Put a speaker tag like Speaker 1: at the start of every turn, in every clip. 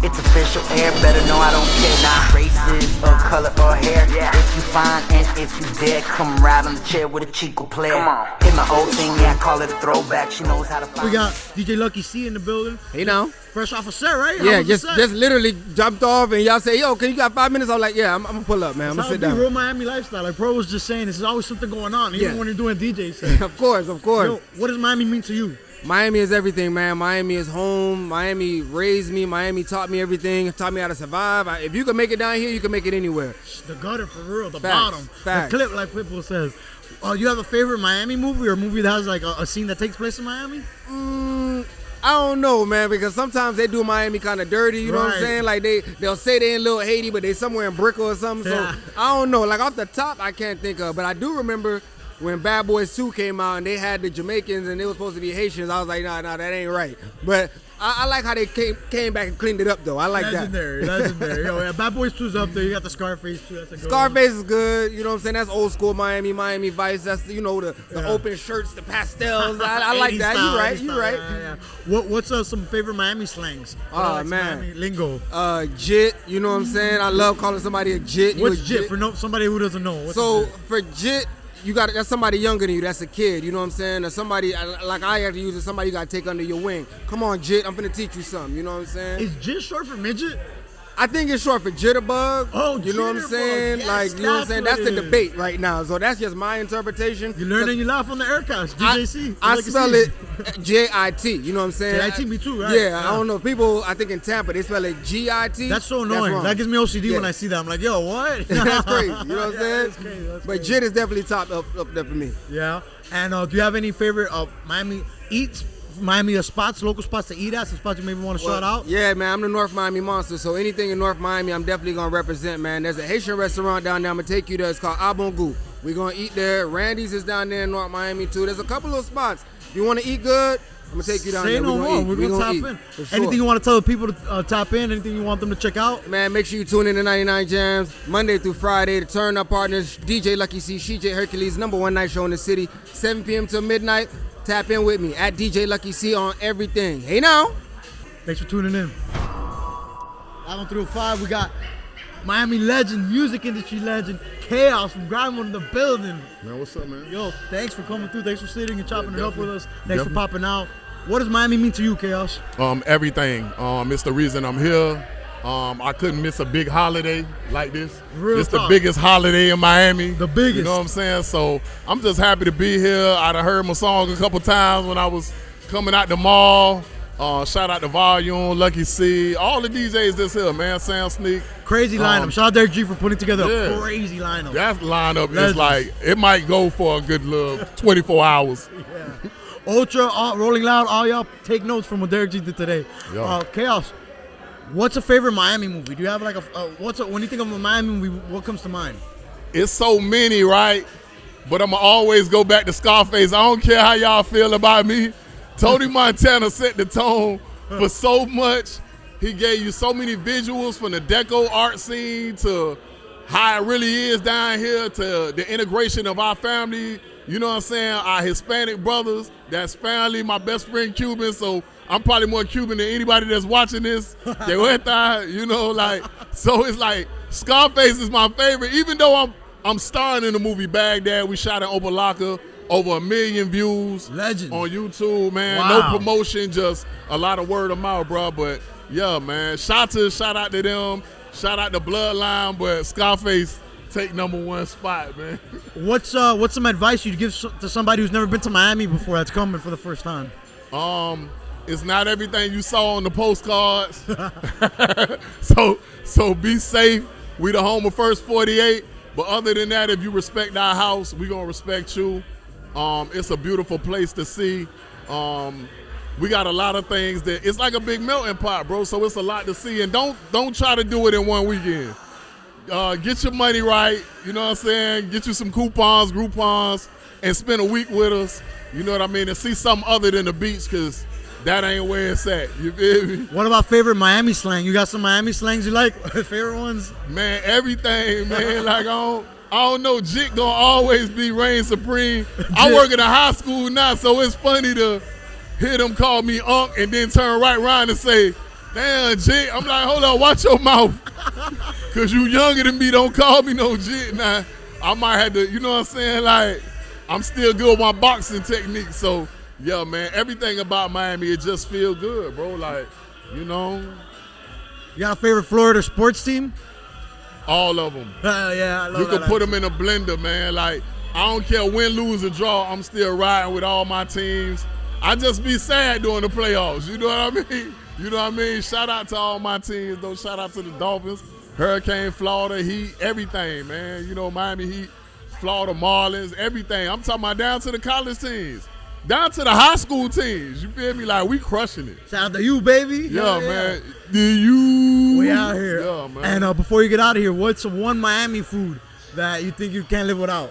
Speaker 1: It's official air, better know I don't care. Not races or color or hair. If you fine and if you dare, come ride on the chair with a Chico player. Hit my old thing, yeah, I call it a throwback. She knows how to find.
Speaker 2: We got DJ Lucky C in the building.
Speaker 3: Hey now.
Speaker 2: Fresh off a set, right?
Speaker 3: Yeah, just literally jumped off and y'all say, yo, can you got 5 minutes? I'm like, yeah, I'm gonna pull up, man. I'm gonna sit down.
Speaker 2: Real Miami lifestyle. Like Pro was just saying, there's always something going on, even when you're doing DJ set.
Speaker 3: Of course.
Speaker 2: Yo, what does Miami mean to you?
Speaker 3: Miami is everything, man. Miami is home. Miami raised me. Miami taught me everything. Taught me how to survive. If you can make it down here, you can make it anywhere.
Speaker 2: The gutter for real, the
Speaker 3: Facts.
Speaker 2: bottom.
Speaker 3: Facts.
Speaker 2: The clip, like Pitbull says. You have a favorite Miami movie or a movie that has like a scene that takes place in Miami?
Speaker 3: I don't know, man, because sometimes they do Miami kind of dirty, you know what I'm saying? Like they'll say they in Little Haiti, but they somewhere in Brickell or something.
Speaker 2: Yeah.
Speaker 3: So I don't know. Like off the top, I can't think of. But I do remember when Bad Boys 2 came out and they had the Jamaicans and they were supposed to be Haitians. I was like, nah, that ain't right. But I like how they came back and cleaned it up, though. I like
Speaker 2: Legendary. Yo, yeah, Bad Boys 2's up there. You got the Scarface too. That's a good
Speaker 3: Scarface is good. You know what I'm saying? That's old school Miami Vice. That's, the open shirts, the pastels. I like that. You right.
Speaker 2: Yeah. What's some favorite Miami slangs?
Speaker 3: Oh, man.
Speaker 2: Miami lingo.
Speaker 3: Jit, you know what I'm saying? I love calling somebody a jit.
Speaker 2: What's jit? For somebody who doesn't know.
Speaker 3: For jit, that's somebody younger than you. That's a kid. You know what I'm saying? Or somebody like I have to use it. Somebody you gotta take under your wing. Come on, Jit. I'm finna teach you something. You know what I'm saying?
Speaker 2: Is Jit short for midget?
Speaker 3: I think it's short for jitterbug.
Speaker 2: Oh,
Speaker 3: you know what I'm saying?
Speaker 2: Yes,
Speaker 3: you know what I'm saying? That's the debate right now. So that's just my interpretation.
Speaker 2: You learn and you laugh on the Heir Cast. DJC.
Speaker 3: I spell it J-I-T. You know what I'm saying?
Speaker 2: J-I-T, me too, right?
Speaker 3: Yeah, I don't know. People, I think in Tampa, they spell it G-I-T.
Speaker 2: That's so annoying. That gives me OCD when I see that. I'm like, yo, what?
Speaker 3: That's crazy. You know what I'm saying?
Speaker 2: That's crazy.
Speaker 3: But Jit is definitely top up there for me.
Speaker 2: Yeah. And do you have any favorite Miami eats? Miami spots, local spots to eat at, some spots you maybe want to shout out?
Speaker 3: Yeah, man, I'm the North Miami monster, so anything in North Miami, I'm definitely going to represent, man. There's a Haitian restaurant down there, I'm going to take you there. It's called Abongu. We're going to eat there. Randy's is down there in North Miami, too. There's a couple of spots. If you want to eat good, I'm going to take you down there.
Speaker 2: Say no more. We're going to tap in. Sure. Anything you want to tell the people to tap in? Anything you want them to check out?
Speaker 3: Man, make sure you tune in to 99 Jams, Monday through Friday. The Turn Up Partners, DJ Lucky C, CJ Hercules, #1 night show in the city, 7 p.m. till midnight. Tap in with me at DJ Lucky C on everything. Hey now.
Speaker 2: Thanks for tuning in. 91305, we got Miami legend, music industry legend, Chaos from Grime Mode in the building.
Speaker 4: Man, what's up, man?
Speaker 2: Yo, thanks for coming through. Thanks for sitting and chopping it up with us. Thanks for popping out. What does Miami mean to you, Chaos?
Speaker 4: Everything. It's the reason I'm here. I couldn't miss a big holiday like this. It's the biggest holiday in Miami.
Speaker 2: The biggest.
Speaker 4: You know what I'm saying? So I'm just happy to be here. I'd have heard my song a couple times when I was coming out the mall. Shout out to Volume, Lucky C, all the DJs that's here, man. Sam Sneak.
Speaker 2: Crazy lineup. Shout out Derick G for putting together a crazy lineup.
Speaker 4: That lineup is like, it might go for a good little 24 hours.
Speaker 2: Yeah. Ultra, Rolling Loud, all y'all take notes from what Derick G did today. Chaos. What's a favorite Miami movie? Do you have like when you think of a Miami movie, what comes to mind?
Speaker 4: It's so many, right? But I'm going to always go back to Scarface. I don't care how y'all feel about me. Tony Montana set the tone for so much. He gave you so many visuals from the deco art scene to how it really is down here to the integration of our family. You know what I'm saying? Our Hispanic brothers, that's family, my best friend Cuban, so I'm probably more Cuban than anybody that's watching this. So it's like Scarface is my favorite. Even though I'm starring in the movie Baghdad, we shot in Opa-lawka, over 1 million views.
Speaker 2: Legend.
Speaker 4: On YouTube, man.
Speaker 2: Wow.
Speaker 4: No promotion, just a lot of word of mouth, bro. But yeah, man. Shout out to them. Shout out to Bloodline, but Scarface take #1 spot, man.
Speaker 2: What's some advice you'd give to somebody who's never been to Miami before that's coming for the first time?
Speaker 4: It's not everything you saw on the postcards. so be safe. We the home of First 48. But other than that, if you respect our house, we gonna respect you. It's a beautiful place to see. We got a lot of things that it's like a big melting pot, bro. So it's a lot to see, and don't try to do it in one weekend. Get your money right. You know what I'm saying? Get you some coupons, Groupons, and spend a week with us. You know what I mean? And see something other than the beach, because that ain't where it's at. You feel me?
Speaker 2: What about favorite Miami slang? You got some Miami slangs you like? Favorite ones?
Speaker 4: Man, everything, man. Like I don't know. Jit gonna always be reign supreme. I work in a high school now, so it's funny to hear them call me Unc and then turn right around and say, damn, G. I'm like, hold on, watch your mouth. Cause you younger than me, don't call me no G. Now, I might have to, you know what I'm saying? Like, I'm still good with my boxing technique. So, yeah, man, everything about Miami, it just feel good, bro. Like, you know.
Speaker 2: You got a favorite Florida sports team?
Speaker 4: All of them.
Speaker 2: Yeah, I love
Speaker 4: You
Speaker 2: that.
Speaker 4: can put them in a blender, man. Like, I don't care win, lose, or draw. I'm still riding with all my teams. I just be sad during the playoffs. You know what I mean? You know what I mean? Shout out to all my teams, though. Shout out to the Dolphins, Hurricane, Florida, Heat, everything, man. You know, Miami Heat, Florida Marlins, everything. I'm talking about down to the college teams, down to the high school teams. You feel me? Like, we crushing it.
Speaker 2: Shout out to you, baby.
Speaker 4: Yeah, man. We
Speaker 2: out here.
Speaker 4: Yeah, man.
Speaker 2: And before you get out of here, what's one Miami food that you think you can't live without?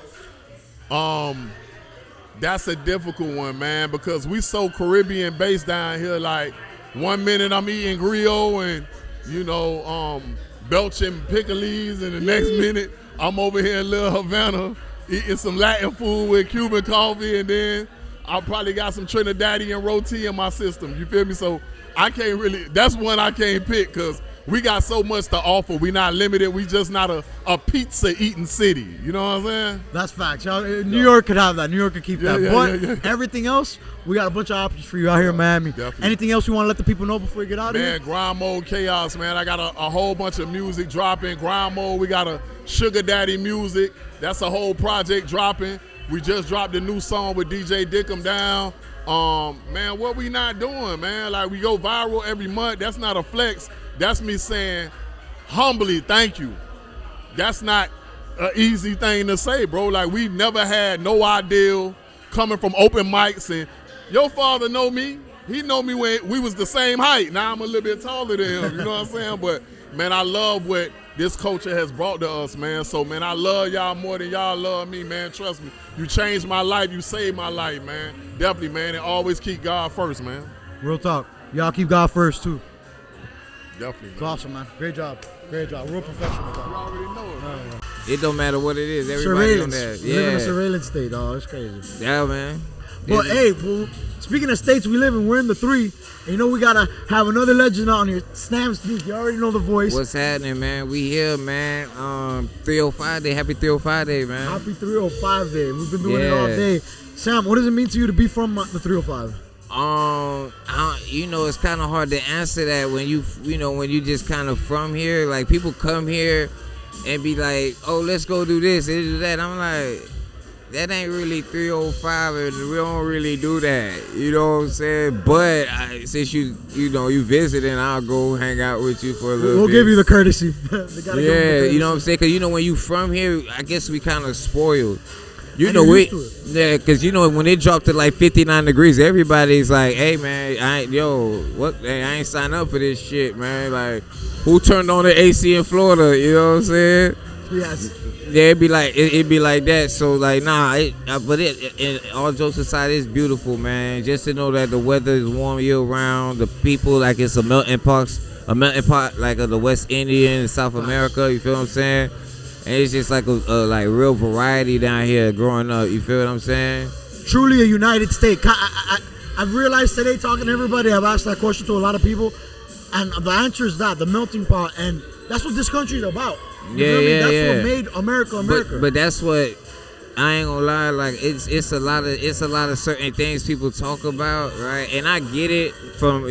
Speaker 4: That's a difficult one, man, because we so Caribbean based down here. Like, 1 minute I'm eating griot and, you know, belching pickles, and the next minute I'm over here in Little Havana eating some Latin food with Cuban coffee, and then I probably got some Trinidadian roti in my system. You feel me? So I can't really, that's one I can't pick because we got so much to offer. We not limited. We just not a pizza eating city. You know what I'm saying?
Speaker 2: That's facts. New York could have that. New York could keep that. But everything else, we got a bunch of options for you out here in Miami.
Speaker 4: Definitely.
Speaker 2: Anything else you want to let the people know before you get out of here?
Speaker 4: Man, Grime Mode Chaos, man. I got a whole bunch of music dropping. Grime Mode, we got a Sugar Daddy music. That's a whole project dropping. We just dropped a new song with DJ Dickum Down. Man, what we not doing, man? Like, we go viral every month. That's not a flex. That's me saying, humbly, thank you. That's not an easy thing to say, bro. Like, we've never had no ideal coming from open mics. And your father know me. He know me when we was the same height. Now I'm a little bit taller than him, you know what I'm saying? But, man, I love what this culture has brought to us, man. So, man, I love y'all more than y'all love me, man. Trust me. You changed my life. You saved my life, man. Definitely, man. And always keep God first, man.
Speaker 2: Real talk. Y'all keep God first, too.
Speaker 4: Definitely, man.
Speaker 2: It's awesome, man. Great job. Great job. Real professional.
Speaker 4: You already know it, man.
Speaker 3: It don't matter what it is. Everybody on that.
Speaker 2: We live in a surveillance state, dog. It's crazy.
Speaker 3: Yeah, man.
Speaker 2: But, hey, well, speaking of states we live in, we're in the 3. And you know we got to have another legend on here. Snam Sneak. You already know the voice.
Speaker 3: What's happening, man? We here, man. 305 Day. Happy 305 Day, man.
Speaker 2: Happy 305 Day. We've been doing it all day. Sam, what does it mean to you to be from the 305?
Speaker 3: You know, it's kind of hard to answer that when when you just kind of from here. Like, people come here and be like, oh, let's go do this and do that. I'm like, that ain't really 305, and we don't really do that. You know what I'm saying? But since you visiting, I'll go hang out with you for a little bit.
Speaker 2: We'll give you the courtesy.
Speaker 3: You know what I'm saying? Because, when you from here, I guess we kind of spoiled. Because when it dropped to like 59 degrees, everybody's like, hey, man, I ain't signed up for this shit, man. Like, who turned on the AC in Florida? You know what I'm saying?
Speaker 2: Yes.
Speaker 3: Yeah, it'd be like that. So, like, all jokes aside, it's beautiful, man. Just to know that the weather is warm year round, the people, like, it's a melting pot like of the West Indian, South America. You feel what I'm saying? And it's just like a real variety down here growing up. You feel what I'm saying?
Speaker 2: Truly a united state. I've realized today, talking to everybody, I've asked that question to a lot of people, and the answer is that, the melting pot, and that's what this country is about. That's what made America America.
Speaker 3: But that's what, I ain't gonna lie, like, it's a lot of certain things people talk about, right? And I get it from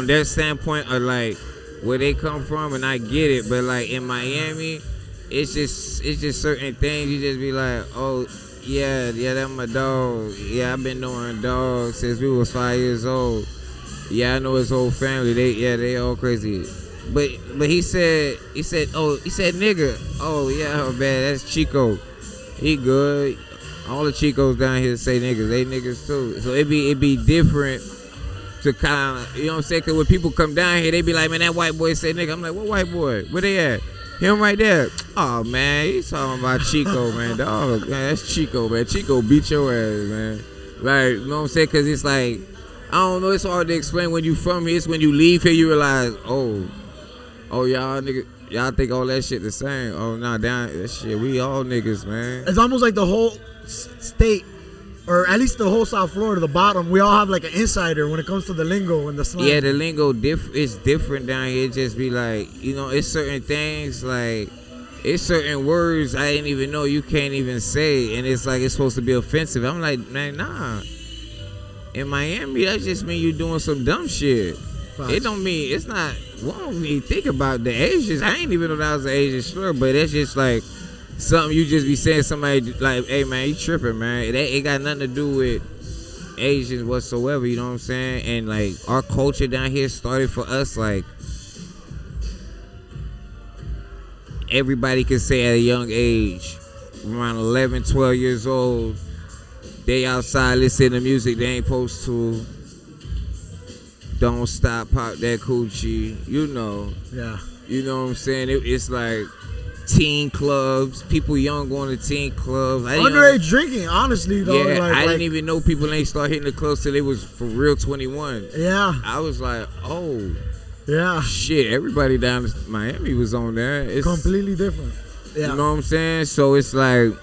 Speaker 3: their standpoint of like where they come from, and I get it. But like in Miami, it's just certain things you just be like, oh yeah, that's my dog. Yeah, I've been knowing dog since we was 5 years old. Yeah, I know his whole family. They all crazy. But he said nigga. Oh yeah, man, that's Chico. He good. All the Chicos down here say niggas. They niggas too. So it be different to kind of, you know what I'm saying? Cause when people come down here, they be like, man, that white boy say nigga. I'm like, what white boy? Where they at? Him right there. Oh man, he's talking about Chico, man. Dog, man, that's Chico, man. Chico beat your ass, man. Like, you know what I'm saying? Cause it's like, I don't know. It's hard to explain when you from here. It's when you leave here, you realize, oh y'all nigga, y'all think all that shit the same. Oh nah, down that shit, we all niggas, man.
Speaker 2: It's almost like the whole state or at least the whole South Florida, the bottom, we all have like an insider when it comes to the lingo and the slang.
Speaker 5: Yeah, the lingo is different down here. It just be like, you know, it's certain things like, it's certain words I didn't even know you can't even say, and it's like it's supposed to be offensive. I'm like, man, nah. In Miami, that just mean you doing some dumb shit. Facts. It don't mean, it's not, well, when you think about the Asians, I ain't even know that was an Asian slur, but it's just like something you just be saying somebody like, hey man, you tripping, man. It got nothing to do with Asians whatsoever, you know what I'm saying? And like our culture down here started for us like everybody can say at a young age, around 11, 12 years old, they outside listening to music they ain't supposed to. Don't stop, pop that coochie, you know.
Speaker 2: Yeah.
Speaker 5: You know what I'm saying? It's like teen clubs, people young going to teen clubs.
Speaker 2: Underage drinking, honestly, though.
Speaker 5: Yeah,
Speaker 2: like,
Speaker 5: I didn't even know people ain't start hitting the clubs till they was for real 21.
Speaker 2: Yeah.
Speaker 5: I was like, oh.
Speaker 2: Yeah.
Speaker 5: Shit, everybody down in Miami was on there. It's
Speaker 2: completely different. Yeah.
Speaker 5: You know what I'm saying? So it's like,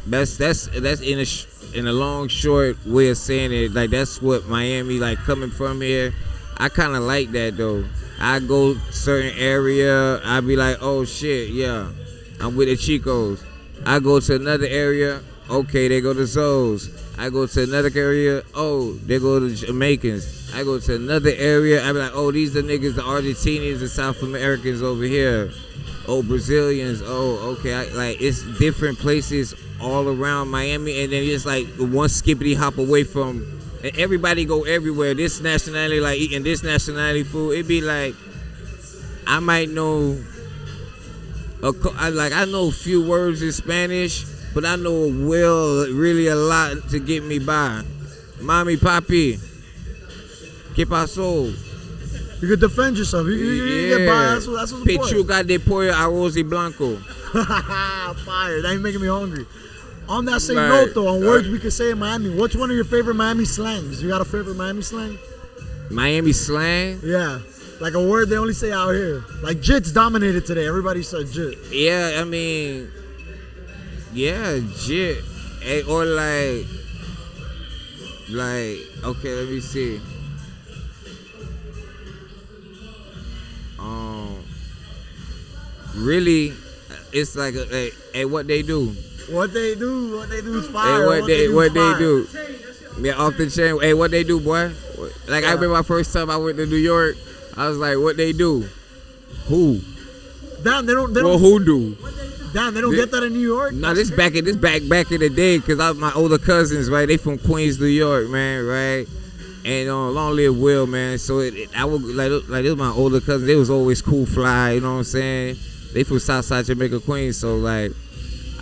Speaker 5: that's in a long, short way of saying it. Like, that's what Miami, like, coming from here. I kind of like that, though. I go certain area, I be like, oh, shit, yeah. I'm with the Chicos. I go to another area, okay, they go to Zoes. I go to another area, oh, they go to Jamaicans. I go to another area, I be like, oh, these are niggas, the Argentinians and South Americans over here. Oh, Brazilians, oh, okay. Like, it's different places all around Miami, and then it's like one skippity hop away from, and everybody go everywhere. This nationality, like eating this nationality food, it be like, I might know, I know a few words in Spanish, but I know really a lot to get me by. Mami, papi, ¿qué pasó?
Speaker 2: You can defend yourself. You get by. That's what's the point.
Speaker 5: Pechuga de pollo arroz y blanco.
Speaker 2: Fire. That ain't making me hungry. On that same note, though, on words we could say in Miami, what's one of your favorite Miami slangs? You got a favorite Miami slang?
Speaker 5: Miami slang?
Speaker 2: Yeah. Like a word they only say out here. Like jit's dominated today. Everybody said jit.
Speaker 5: Yeah, I mean, yeah, jit. Or like, okay, let me see. Really, it's like, hey, what they do?
Speaker 2: What they do is fire.
Speaker 5: Hey, what they do? Yeah, off the chain. Hey, what they do, boy? Like, I remember my first time I went to New York, I was like, what they do? Who?
Speaker 2: Damn, they don't.
Speaker 5: Well, who do?
Speaker 2: Damn, they don't get that in New York?
Speaker 5: Nah, this back in the day, because my older cousins, right, they from Queens, New York, man, right? And long live Will, man. So I would like it was my older cousins. They was always cool, fly. You know what I'm saying? They from Southside Jamaica, Queens. So like,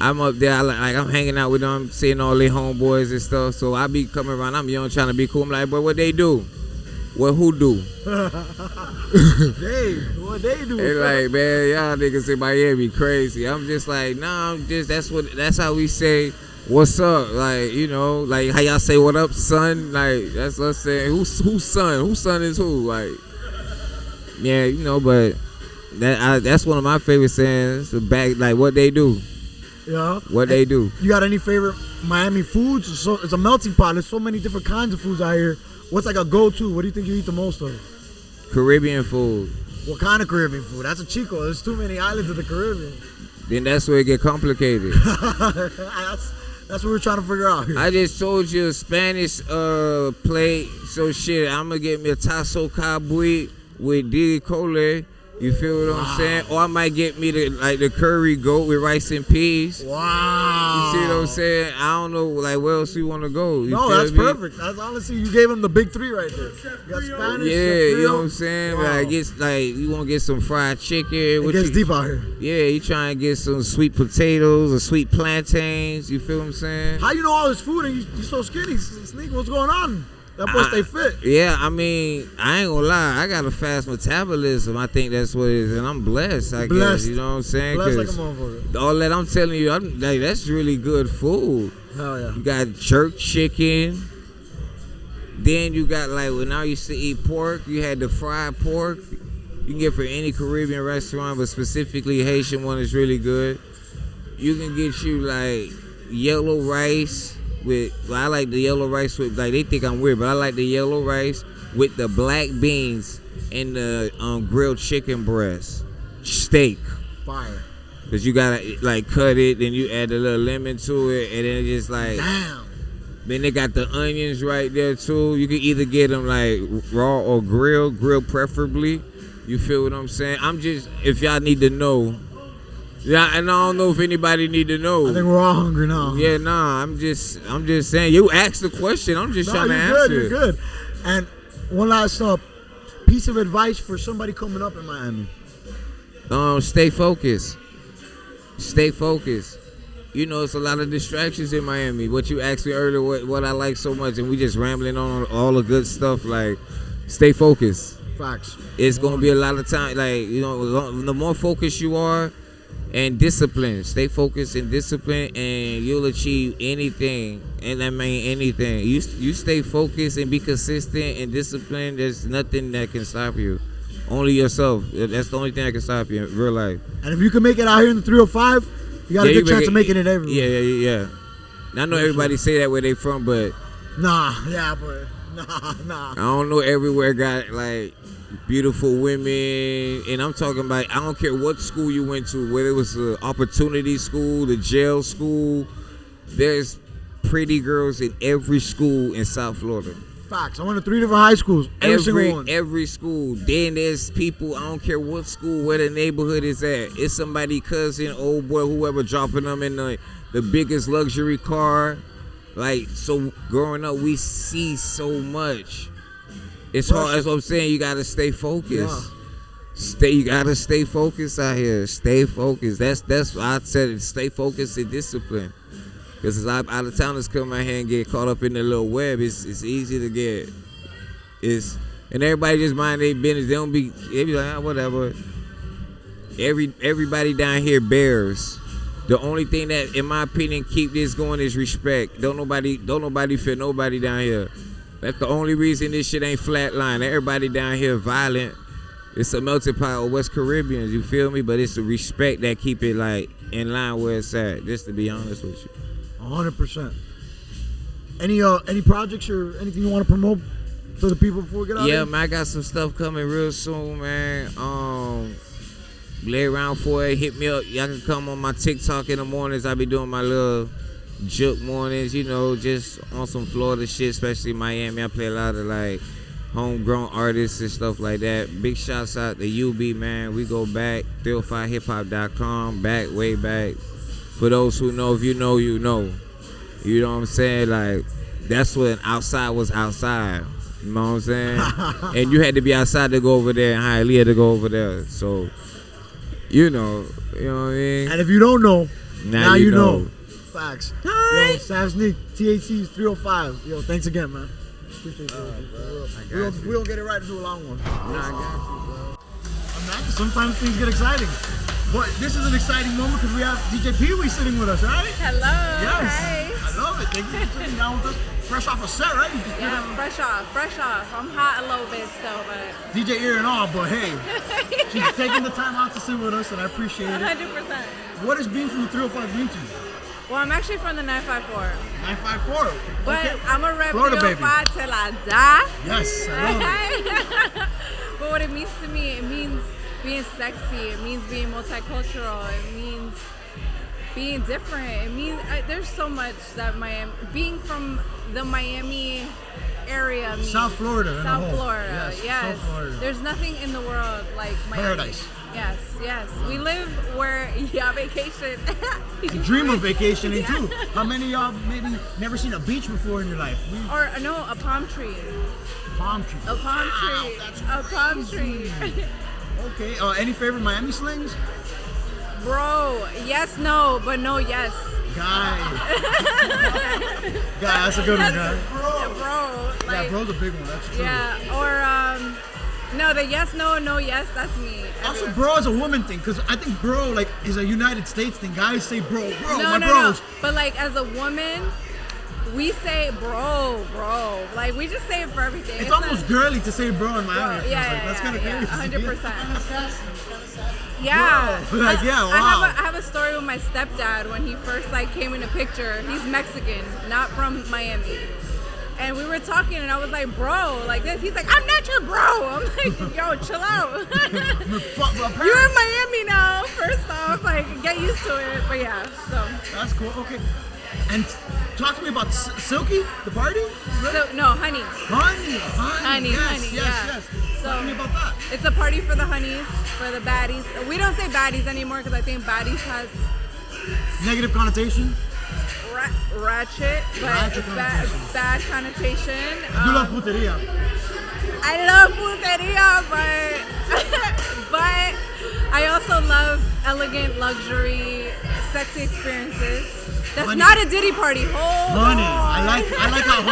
Speaker 5: I'm up there. I'm hanging out with them, seeing all their homeboys and stuff. So I be coming around. I'm young, trying to be cool. I'm like, boy, what they do? What who do?
Speaker 2: What they do?
Speaker 5: They like, man, y'all niggas in Miami crazy. I'm just like, nah. That's how we say. What's up? Like, you know, like how y'all say what up, son? Like, that's us saying who's son? Whose son is who? Like, yeah, you know, but that's one of my favorite sayings. Like what they do.
Speaker 2: Yeah.
Speaker 5: What they do.
Speaker 2: You got any favorite Miami foods? So it's a melting pot. There's so many different kinds of foods out here. What's like a go-to? What do you think you eat the most of?
Speaker 5: Caribbean food.
Speaker 2: What kind of Caribbean food? That's a Chico. There's too many islands of the Caribbean.
Speaker 5: Then that's where it get complicated.
Speaker 2: That's what we're trying to figure out here.
Speaker 5: I just told you a Spanish plate, so shit, I'm gonna get me a tazo cabui with dili cole. You feel what I'm saying? Or I might get me the curry goat with rice and peas.
Speaker 2: Wow.
Speaker 5: You see what I'm saying? I don't know, like, where else you want to go?
Speaker 2: No, that's perfect. That's honestly, you gave him the big three right there. You got Spanish.
Speaker 5: Yeah, you know what I'm saying? Wow. Like, you want to get some fried chicken.
Speaker 2: It gets deep out here.
Speaker 5: Yeah, you trying to get some sweet potatoes or sweet plantains. You feel what I'm saying?
Speaker 2: How you know all this food and you so skinny? Sneak, what's going on? That boy stay fit.
Speaker 5: Yeah, I mean, I ain't gonna lie. I got a fast metabolism. I think that's what it is. And I'm blessed, I guess. You know what I'm saying?
Speaker 2: Blessed like a motherfucker.
Speaker 5: All that I'm telling you, that's really good food.
Speaker 2: Hell yeah.
Speaker 5: You got jerk chicken. Then you got, like, when I used to eat pork, you had the fried pork. You can get from any Caribbean restaurant, but specifically Haitian one is really good. You can get you, like, yellow rice with. Well, I like the yellow rice with. Like they think I'm weird, but I like the yellow rice with the black beans and the grilled chicken breast steak.
Speaker 2: Fire.
Speaker 5: Cause you gotta like cut it, then you add a little lemon to it, and then it's just like.
Speaker 2: Damn.
Speaker 5: Then they got the onions right there too. You can either get them like raw or grilled preferably. You feel what I'm saying? I'm just, if y'all need to know. Yeah, and I don't know if anybody need to know.
Speaker 2: I think we're all hungry now.
Speaker 5: Yeah, nah, I'm just saying. You asked the question. I'm just trying to answer.
Speaker 2: You're good. And one last piece of advice for somebody coming up in Miami.
Speaker 5: Stay focused. Stay focused. You know, it's a lot of distractions in Miami. What you asked me earlier, what I like so much, and we just rambling on all the good stuff. Like, stay focused.
Speaker 2: Facts.
Speaker 5: It's gonna be a lot of time. Like, you know, the more focused you are, and discipline. Stay focused and disciplined, and you'll achieve anything. And I mean anything. You stay focused and be consistent and disciplined. There's nothing that can stop you. Only yourself. That's the only thing that can stop you in real life.
Speaker 2: And if you can make it out here in the 305, you got a good chance of making it everywhere.
Speaker 5: Yeah. I know everybody say that where they from, but
Speaker 2: nah.
Speaker 5: I don't know everywhere got like beautiful women, and I'm talking about, I don't care what school you went to, whether it was the opportunity school, the jail school, there's pretty girls in every school in South Florida.
Speaker 2: Facts. I went to 3 different high schools. Every single one.
Speaker 5: Every school. Then there's people, I don't care what school, where the neighborhood is at. It's somebody cousin, old boy, whoever dropping them in the biggest luxury car. Like, so growing up, we see so much. It's hard. That's what I'm saying. You gotta stay focused. Yeah. You gotta stay focused out here. Stay focused. That's what I said. Stay focused and discipline. Because as out of towners come out here and get caught up in the little web, it's easy to get. And everybody just mind their business. They be like, whatever. Everybody down here bears. The only thing that, in my opinion, keep this going is respect. Don't nobody fear nobody down here. That's the only reason this shit ain't flatline. Everybody down here violent. It's a melting pot of West Caribbeans, you feel me? But it's the respect that keep it like in line where it's at, just to be honest with you.
Speaker 2: 100%. Any projects or anything you want to promote for the people before we get out
Speaker 5: Yeah,
Speaker 2: here?
Speaker 5: man, I got some stuff coming real soon, man. Lay around for it. Hit me up. Y'all can come on my TikTok in the mornings. I be doing my little juke mornings, you know, just on some Florida shit, especially Miami. I play a lot of like homegrown artists and stuff like that. Big shouts out to UB, man. We go back, 305hiphop.com, way back. For those who know, if you know, you know. You know what I'm saying? Like, that's when outside was outside. You know what I'm saying? And you had to be outside to go over there, and Hialeah to go over there. So, you know what I mean?
Speaker 2: And if you don't know, now you know. Facts.
Speaker 5: Hi.
Speaker 2: Yo, Savsnik, THC's 305. Yo, thanks again, man. Appreciate you. We don't get it right to do a long one.
Speaker 5: I got you, bro.
Speaker 2: Imagine, sometimes things get exciting. But this is an exciting moment because we have DJ Peewee sitting with us, right?
Speaker 6: Hello.
Speaker 2: Yes.
Speaker 6: Hi.
Speaker 2: I love it. Thank you for sitting down with us. Fresh off a set, right?
Speaker 6: Yeah, fresh off. I'm hot a little bit still, but
Speaker 2: DJ ear and all, but hey, she's taking the time out to sit with us, and I appreciate it.
Speaker 6: 100%.
Speaker 2: What has being from the 305 mean to you?
Speaker 6: Well, I'm actually from the 954.
Speaker 2: 954.
Speaker 6: But
Speaker 2: okay.
Speaker 6: I'm a rep
Speaker 2: Florida
Speaker 6: 305 till I die.
Speaker 2: Yes, I love it.
Speaker 6: But what it means to me, it means being sexy. It means being multicultural. It means being different. It means there's so much that being from the Miami area means.
Speaker 2: South Florida.
Speaker 6: South Florida, yes.
Speaker 2: South Florida.
Speaker 6: There's nothing in the world like Miami.
Speaker 2: Paradise.
Speaker 6: Yes. We live where vacation.
Speaker 2: You dream of vacationing too. How many of y'all maybe never seen a beach before in your life?
Speaker 6: Or no, a palm tree.
Speaker 2: Palm tree.
Speaker 6: A palm tree. A palm tree.
Speaker 2: Okay. Any favorite Miami slangs?
Speaker 6: Bro, yes, no, but no, yes.
Speaker 2: Guy, that's a good one, guy.
Speaker 6: Bro. Like,
Speaker 2: yeah, bro's a big one. That's true.
Speaker 6: Yeah, or no, the yes, no, yes. That's me.
Speaker 2: Also, bro is a woman thing, because I think bro is a United States thing. Guys say bro,
Speaker 6: no,
Speaker 2: my bros.
Speaker 6: But like as a woman, we say bro. Like, we just say it for everything.
Speaker 2: It's almost girly to say bro in Miami. That's kind of crazy.
Speaker 6: 100%. Yeah.
Speaker 2: Bro, like, yeah, wow.
Speaker 6: I have a story with my stepdad when he first like came in the picture. He's Mexican, not from Miami. And we were talking, and I was like, bro, like this. He's like, I'm not your bro. I'm like, yo, chill out. You're in Miami now, first off. Like, get used to it. But yeah, so.
Speaker 2: That's cool. Okay. And talk to me about Silky, the party?
Speaker 6: So, no, honey.
Speaker 2: Honey. Yes.
Speaker 6: So,
Speaker 2: talk to me about that.
Speaker 6: It's a party for the honeys, for the baddies. We don't say baddies anymore because I think baddies has
Speaker 2: Negative connotation?
Speaker 6: ratchet, but bad connotation.
Speaker 2: I do love Puteria.
Speaker 6: I love Puteria, but I also love elegant, luxury, sexy experiences. That's
Speaker 2: Honey.
Speaker 6: not a Diddy party.
Speaker 2: Honey. I like how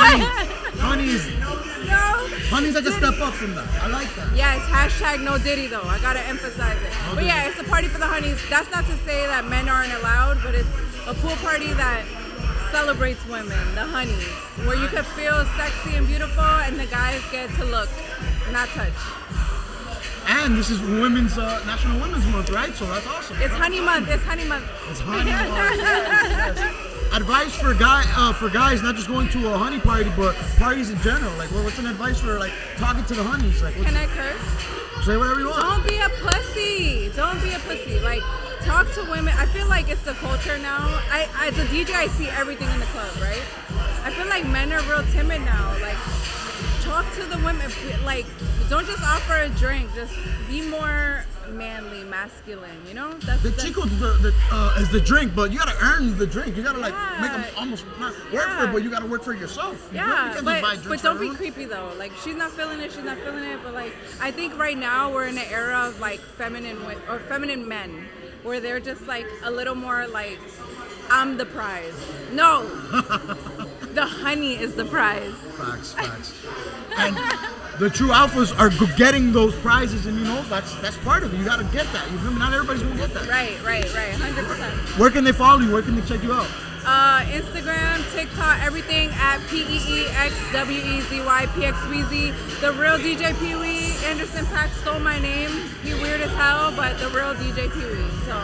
Speaker 2: honey's like a step up from that. I like that.
Speaker 6: Yes, hashtag no Diddy though. I gotta emphasize it. But yeah, it's a party for the honeys. That's not to say that men aren't allowed, but it's a pool party that celebrates women, the honeys, where you can feel sexy and beautiful and the guys get to look, not touch.
Speaker 2: And this is National Women's Month, right? So that's awesome.
Speaker 6: It's honey month. It's honey month.
Speaker 2: It's honey month. Yes. Advice for guys, not just going to a honey party, but parties in general. Like, what's an advice for like talking to the honeys? Like,
Speaker 6: can I curse?
Speaker 2: Say whatever you want.
Speaker 6: Don't be a pussy. Don't be a pussy. Like, talk to women. I feel like it's the culture now. As a DJ, I see everything in the club, right? I feel like men are real timid now. Like, talk to the women. Like, don't just offer a drink. Just be more manly, masculine. You know?
Speaker 2: The chico is the drink, but you gotta earn the drink. You gotta make them almost not work for it, but you gotta work for it yourself.
Speaker 6: But don't be creepy though. Like, she's not feeling it. But like, I think right now we're in an era of like feminine men, where they're just like a little more like, I'm the prize. No. The honey is the prize.
Speaker 2: Facts. And the true alphas are getting those prizes, and you know that's part of it. You gotta get that. You feel me? Not everybody's gonna get that.
Speaker 6: Right. 100%.
Speaker 2: Where can they follow you? Where can they check you out?
Speaker 6: Instagram, TikTok, everything at PeeweezyPXWeezy. The real DJ Peewee. Anderson Paak stole my name. He weird as hell, but the real DJ Peewee. So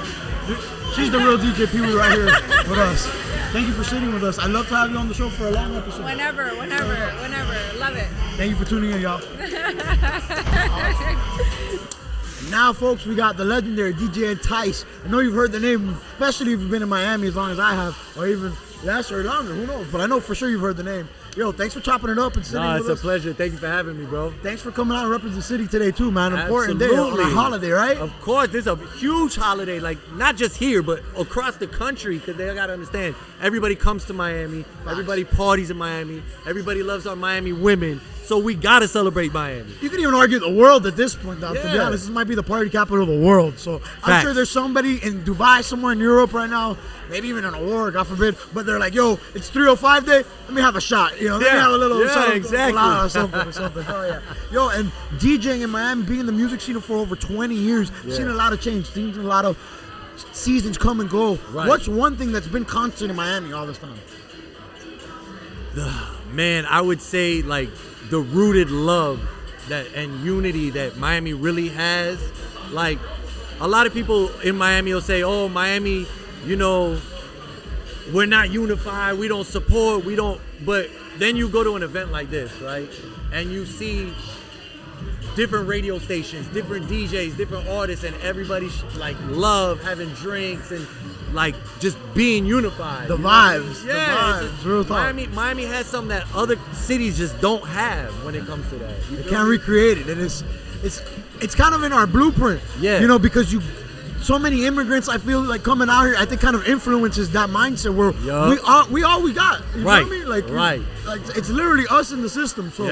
Speaker 2: she's the real DJ Peewee right here with us. Thank you for sitting with us. I'd love to have you on the show for a long episode.
Speaker 6: Whenever. Love it.
Speaker 2: Thank you for tuning in, y'all. Now, folks, we got the legendary DJ Entice. I know you've heard the name, especially if you've been in Miami as long as I have, or even less or longer, who knows? But I know for sure you've heard the name. Yo, thanks for chopping it up and sitting with us.
Speaker 7: It's a pleasure. Thank you for having me, bro.
Speaker 2: Thanks for coming out and representing the city today, too, man. Important day on a holiday, right?
Speaker 7: Of course. This is a huge holiday, like, not just here, but across the country, because they got to understand, everybody comes to Miami. Facts. Everybody parties in Miami. Everybody loves our Miami women. So we got to celebrate Miami.
Speaker 2: You can even argue the world at this point, now, to be honest. This might be the party capital of the world. So I'm sure there's somebody in Dubai, somewhere in Europe right now, maybe even in a war, God forbid, but they're like, yo, it's 305 day, let me have a shot. You know, let me have a little
Speaker 7: exactly.
Speaker 2: or something. Oh, yeah. Yo, and DJing in Miami, being in the music scene for over 20 years, seen a lot of change, seen a lot of seasons come and go. Right. What's one thing that's been constant in Miami all this time?
Speaker 7: Man, I would say, like, the rooted love and unity that Miami really has. Like, a lot of people in Miami will say, oh, Miami, you know, we're not unified, we don't support, but then you go to an event like this, right? And you see different radio stations, different DJs, different artists, and everybody like love having drinks and like just being unified.
Speaker 2: The vibes.
Speaker 7: Yeah.
Speaker 2: The vibes. Real talk.
Speaker 7: Miami has something that other cities just don't have when it comes to that.
Speaker 2: They can't recreate it. And it's kind of in our blueprint. Yeah. You know, because so many immigrants, I feel like coming out here, I think kind of influences that mindset where we all we got. You know what I mean? Like, like it's literally us in the system. So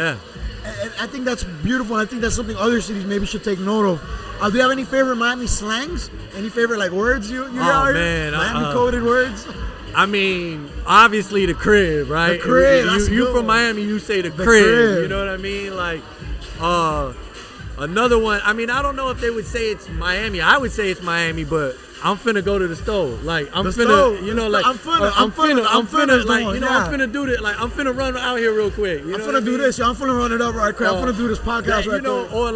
Speaker 2: and I think that's beautiful. And I think that's something other cities maybe should take note of. Do you have any favorite Miami slangs? Any favorite like words you got?
Speaker 7: Man,
Speaker 2: Miami coded words?
Speaker 7: I mean, obviously the crib, right?
Speaker 2: The crib.
Speaker 7: You from Miami, you say the crib. You know what I mean? Like, another one. I mean, I don't know if they would say it's Miami. I would say it's Miami, but I'm finna go to the stove. Like I'm
Speaker 2: The
Speaker 7: finna,
Speaker 2: stove.
Speaker 7: you know, like
Speaker 2: I'm finna,
Speaker 7: like, you know,
Speaker 2: yeah.
Speaker 7: I'm finna do this. Like I'm finna run out here real quick. You
Speaker 2: I'm
Speaker 7: know
Speaker 2: finna
Speaker 7: what I
Speaker 2: do
Speaker 7: mean?
Speaker 2: this. Yo, I'm finna run it up right quick. I'm finna do this podcast
Speaker 7: you
Speaker 2: right
Speaker 7: know,
Speaker 2: quick.
Speaker 7: or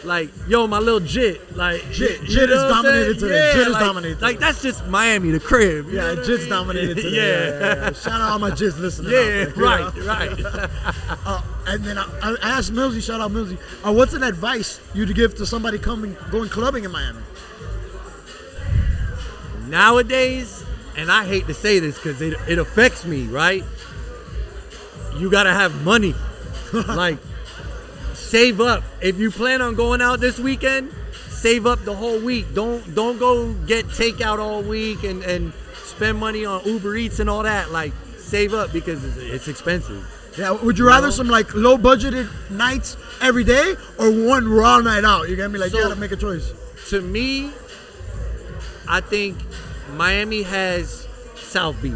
Speaker 7: like, yo, my little jit, like
Speaker 2: Jit
Speaker 7: you know
Speaker 2: is
Speaker 7: what I'm
Speaker 2: dominated
Speaker 7: saying?
Speaker 2: today. Jit is
Speaker 7: like,
Speaker 2: dominated
Speaker 7: Like
Speaker 2: today.
Speaker 7: that's just Miami, the crib. You know
Speaker 2: Yeah,
Speaker 7: what I
Speaker 2: Jit's
Speaker 7: mean?
Speaker 2: dominated today.
Speaker 7: Yeah.
Speaker 2: Shout out all my Jits listening.
Speaker 7: Yeah,
Speaker 2: out there, you know?
Speaker 7: right.
Speaker 2: And then I asked Millsy, shout out Millsy, what's an advice you'd give to somebody going clubbing in Miami?
Speaker 7: Nowadays, and I hate to say this because it affects me, right? You gotta have money. Like, save up. If you plan on going out this weekend, save up the whole week. Don't go get takeout all week and spend money on Uber Eats and all that. Like, save up because it's expensive.
Speaker 2: Yeah, would you rather some like low budgeted nights every day or one raw night out? You get me? Like, you gotta make a choice.
Speaker 7: To me, I think Miami has South Beach.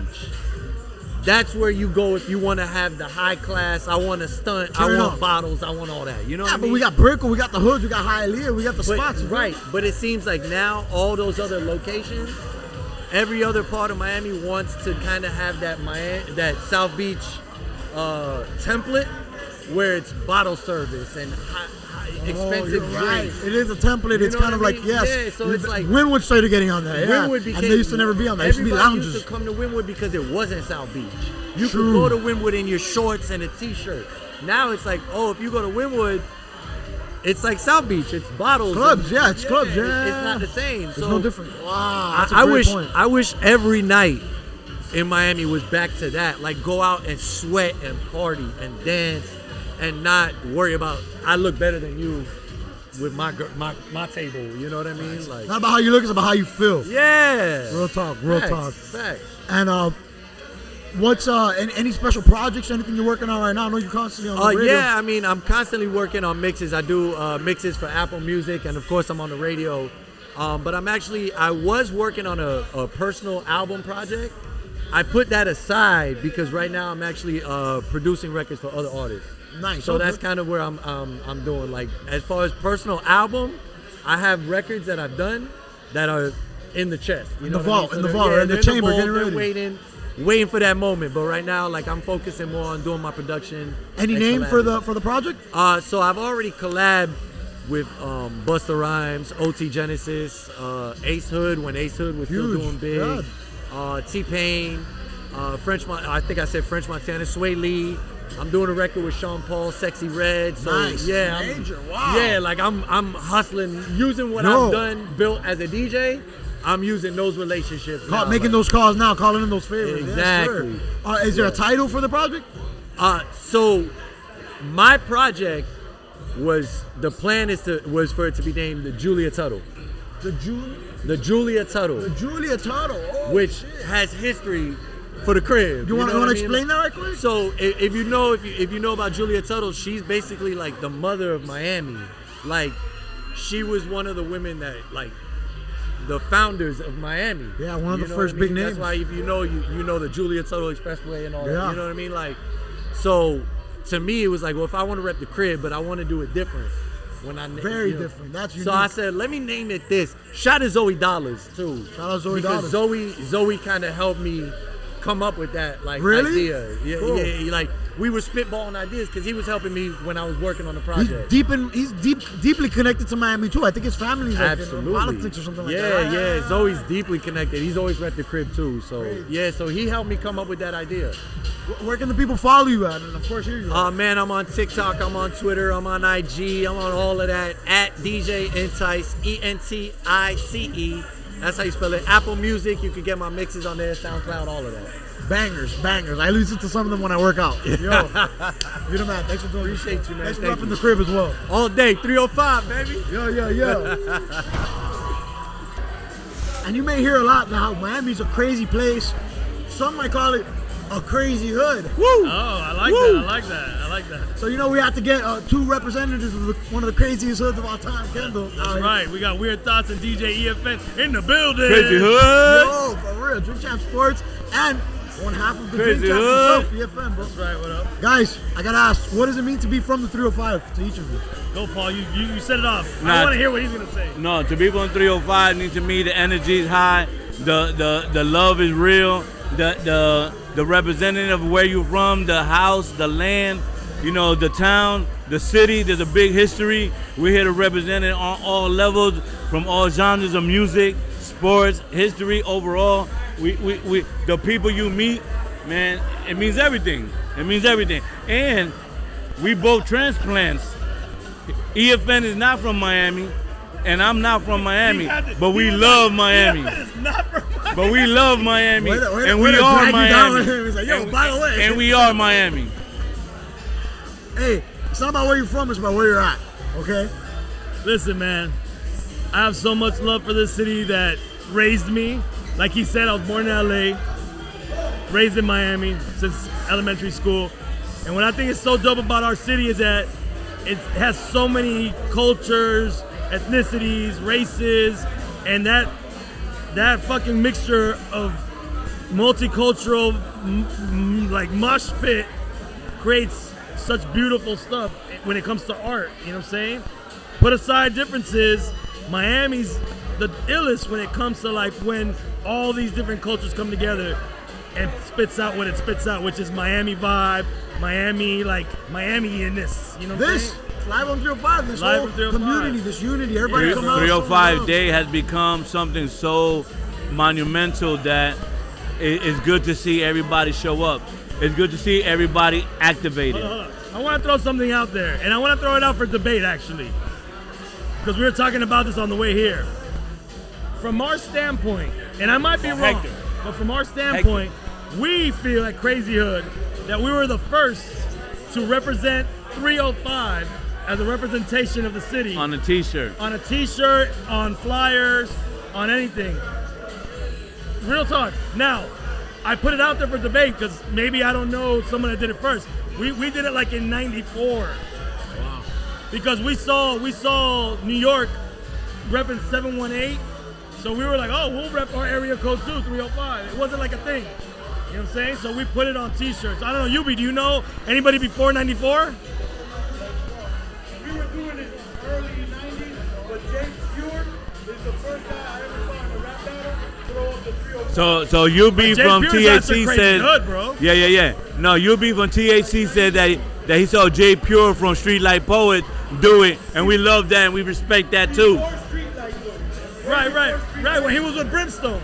Speaker 7: That's where you go if you want to have the high class. I want to stunt.
Speaker 2: Turn
Speaker 7: I want
Speaker 2: up.
Speaker 7: bottles. I want all that. You know what I
Speaker 2: But
Speaker 7: mean?
Speaker 2: we got Brickell, we got the hoods, we got Hialeah, we got the spots.
Speaker 7: Right, but it seems like now all those other locations, every other part of Miami wants to kind of have that South Beach template where it's bottle service and expensive
Speaker 2: you're right.
Speaker 7: drinks.
Speaker 2: It is a template.
Speaker 7: You
Speaker 2: It's
Speaker 7: know
Speaker 2: kind of
Speaker 7: what I
Speaker 2: like,
Speaker 7: mean?
Speaker 2: yes.
Speaker 7: Yeah, so it's like
Speaker 2: Wynwood started getting on that. Yeah.
Speaker 7: Wynwood became,
Speaker 2: and they used to never be on that. It used to be
Speaker 7: everybody
Speaker 2: lounges.
Speaker 7: used to come to Wynwood because it wasn't South Beach. You
Speaker 2: True.
Speaker 7: could go to Wynwood in your shorts and a t-shirt. Now it's like, oh, if you go to Wynwood, it's like South Beach. It's bottles.
Speaker 2: Clubs, yeah, it's clubs,
Speaker 7: It's
Speaker 2: yeah.
Speaker 7: not the same.
Speaker 2: It's
Speaker 7: So
Speaker 2: no different. Wow, that's
Speaker 7: I
Speaker 2: a great
Speaker 7: wish
Speaker 2: point.
Speaker 7: I wish every night in Miami was back to that. Like, go out and sweat and party and dance and not worry about I look better than you with my table. You know what I mean? Like,
Speaker 2: Not about how you look, it's about how you feel.
Speaker 7: yeah.
Speaker 2: Real talk, real
Speaker 7: Facts,
Speaker 2: talk.
Speaker 7: Facts.
Speaker 2: And what's any special projects, anything you're working on right now? I know you're constantly on the radio.
Speaker 7: Yeah, I mean, I'm constantly working on mixes. I do mixes for Apple Music, and of course, I'm on the radio. But I was working on a personal album project. I put that aside because right now I'm actually producing records for other artists.
Speaker 2: Nice.
Speaker 7: So
Speaker 2: okay.
Speaker 7: that's kind of where I'm doing. Like, as far as personal album, I have records that I've done that are in the chest. You know
Speaker 2: the
Speaker 7: what I
Speaker 2: vault,
Speaker 7: mean?
Speaker 2: in the
Speaker 7: So
Speaker 2: vault,
Speaker 7: they're-
Speaker 2: in the
Speaker 7: they're
Speaker 2: chamber,
Speaker 7: vault,
Speaker 2: getting
Speaker 7: they're
Speaker 2: ready.
Speaker 7: waiting for that moment. But right now, like, I'm focusing more on doing my production.
Speaker 2: Any
Speaker 7: and
Speaker 2: name for
Speaker 7: collabing.
Speaker 2: the project?
Speaker 7: So I've already collabed with Busta Rhymes, OT Genesis, Ace Hood when Ace Hood was still
Speaker 2: Huge.
Speaker 7: doing big, T-Pain, I think I said French Montana, Sway Lee. I'm doing a record with Sean Paul, Sexy Red. So
Speaker 2: Nice.
Speaker 7: yeah,
Speaker 2: Major. Wow.
Speaker 7: Yeah, like I'm hustling, using what
Speaker 2: Yo.
Speaker 7: I've done, built as a DJ. I'm using those relationships. now,
Speaker 2: Making
Speaker 7: like-
Speaker 2: those calls now, calling in those favors.
Speaker 7: Exactly.
Speaker 2: Yes, sir. Is there a title for the project?
Speaker 7: So my project was was for it to be named the Julia Tuttle.
Speaker 2: The Julia
Speaker 7: Tuttle,
Speaker 2: Tuttle. Oh,
Speaker 7: which
Speaker 2: shit.
Speaker 7: has history for the crib.
Speaker 2: You want
Speaker 7: know
Speaker 2: to
Speaker 7: what I mean?
Speaker 2: explain that right quick?
Speaker 7: So if you know about Julia Tuttle, she's basically like the mother of Miami. Like, she was one of the women that, like, the founders of Miami.
Speaker 2: Yeah, one of
Speaker 7: You
Speaker 2: the
Speaker 7: know
Speaker 2: first
Speaker 7: what I mean?
Speaker 2: big names.
Speaker 7: That's why if you know the Julia Tuttle Expressway and all
Speaker 2: Yeah.
Speaker 7: that. You know what I mean? Like, so to me it was like, well, if I want to rep the crib, but I want to do it different.
Speaker 2: Very different. That's unique.
Speaker 7: So I said, let me name it this. Shout out Zoe Dollars too.
Speaker 2: Shout out Zoe
Speaker 7: because
Speaker 2: Dollars.
Speaker 7: Zoe kind of helped me come up with that, like,
Speaker 2: Really?
Speaker 7: idea. Yeah,
Speaker 2: Cool.
Speaker 7: yeah. Like, we were spitballing ideas because he was helping me when I was working on the project.
Speaker 2: He's deeply connected to Miami too. I think his family's like in
Speaker 7: Absolutely.
Speaker 2: politics or something like that.
Speaker 7: Yeah. Zoe's deeply connected. He's always repped the crib too. So yeah, so he helped me come up with that idea.
Speaker 2: Where can the people follow you at? And of course, here you are.
Speaker 7: Man, I'm on TikTok, I'm on Twitter, I'm on IG, I'm on all of that at DJ Entice, ENTICE. That's how you spell it. Apple Music, you can get my mixes on there, SoundCloud, all of that.
Speaker 2: Bangers. I listen to some of them when I work out. Yo, you're the man. Thanks for doing this.
Speaker 7: Appreciate you, man.
Speaker 2: Thanks for
Speaker 7: Thank
Speaker 2: repping
Speaker 7: you.
Speaker 2: the crib as well.
Speaker 7: All day, 305, baby.
Speaker 2: Yo. And you may hear a lot now, Miami's a crazy place. Some might call it a crazy hood. Woo!
Speaker 8: Oh, I like that.
Speaker 2: So, we have to get two representatives of one of the craziest hoods of all time, Kendall.
Speaker 8: That's right. We got Weird Thoughts and DJ EFN in the building.
Speaker 5: Crazy Hood.
Speaker 2: Yo, for real. Drink Champ Sports and one half of the
Speaker 5: Crazy
Speaker 2: Drink Champ
Speaker 5: Hood.
Speaker 2: himself, EFN, bro.
Speaker 8: That's right. What up?
Speaker 2: Guys, I gotta ask, what does it mean to be from the 305 to each of you?
Speaker 8: Go, Paul. You set it off.
Speaker 9: Nah,
Speaker 8: I want to hear what he's gonna say.
Speaker 9: No, to be from 305 needs to me the energy is high, the love is real, the representative of where you're from, the house, the land, you know, the town, the city. There's a big history. We're here to represent it on all levels, from all genres of music, sports, history overall. We the people you meet, man, it means everything. It means everything. And we both transplants. EFN is not from Miami, and I'm not from Miami, but we love Miami. But we love Miami, and we are Miami. And we are Miami.
Speaker 2: Hey, it's not about where you're from, it's about where you're at, okay?
Speaker 8: Listen, man, I have so much love for this city that raised me. Like he said, I was born in LA, raised in Miami since elementary school. And what I think is so dope about our city is that it has so many cultures, ethnicities, races, and that fucking mixture of multicultural like mosh pit creates such beautiful stuff when it comes to art, you know what I'm saying? Put aside differences, Miami's the illest when it comes to like when all these different cultures come together and spits out what it spits out, which is Miami vibe, Miami, like Miami-inness, you know what I'm saying?
Speaker 2: Live on 305, this
Speaker 8: Live
Speaker 2: whole
Speaker 8: on 305.
Speaker 2: community, this unity, everybody come out.
Speaker 9: 305 Day has become something so monumental that it's good to see everybody show up. It's good to see everybody activated.
Speaker 8: Hold on. I want to throw something out there, and I want to throw it out for debate, actually, because we were talking about this on the way here. From our standpoint, and I might be wrong, but from our standpoint, we feel at Crazy Hood that we were the first to represent 305 as a representation of the city.
Speaker 9: On a t-shirt.
Speaker 8: On a t-shirt, on flyers, on anything. Real talk. Now, I put it out there for debate because maybe I don't know someone that did it first. We did it like in '94. Wow. Because we saw New York repping 718. So we were like, oh, we'll rep our area code too, 305. It wasn't like a thing. You know what I'm saying? So we put it on t-shirts. I don't know, Yubi, do you know anybody before 94?
Speaker 10: We were doing it early 90s, but James Stewart is the first guy I ever saw in a rap battle throw up the 305.
Speaker 9: So Yubi from THC said,
Speaker 8: Hood, bro.
Speaker 9: Yeah. No, Yubi from THC said that he saw Jay Pure from Streetlight Poet do it, and we love that and we respect that too.
Speaker 8: Right. When he was with Brimstone.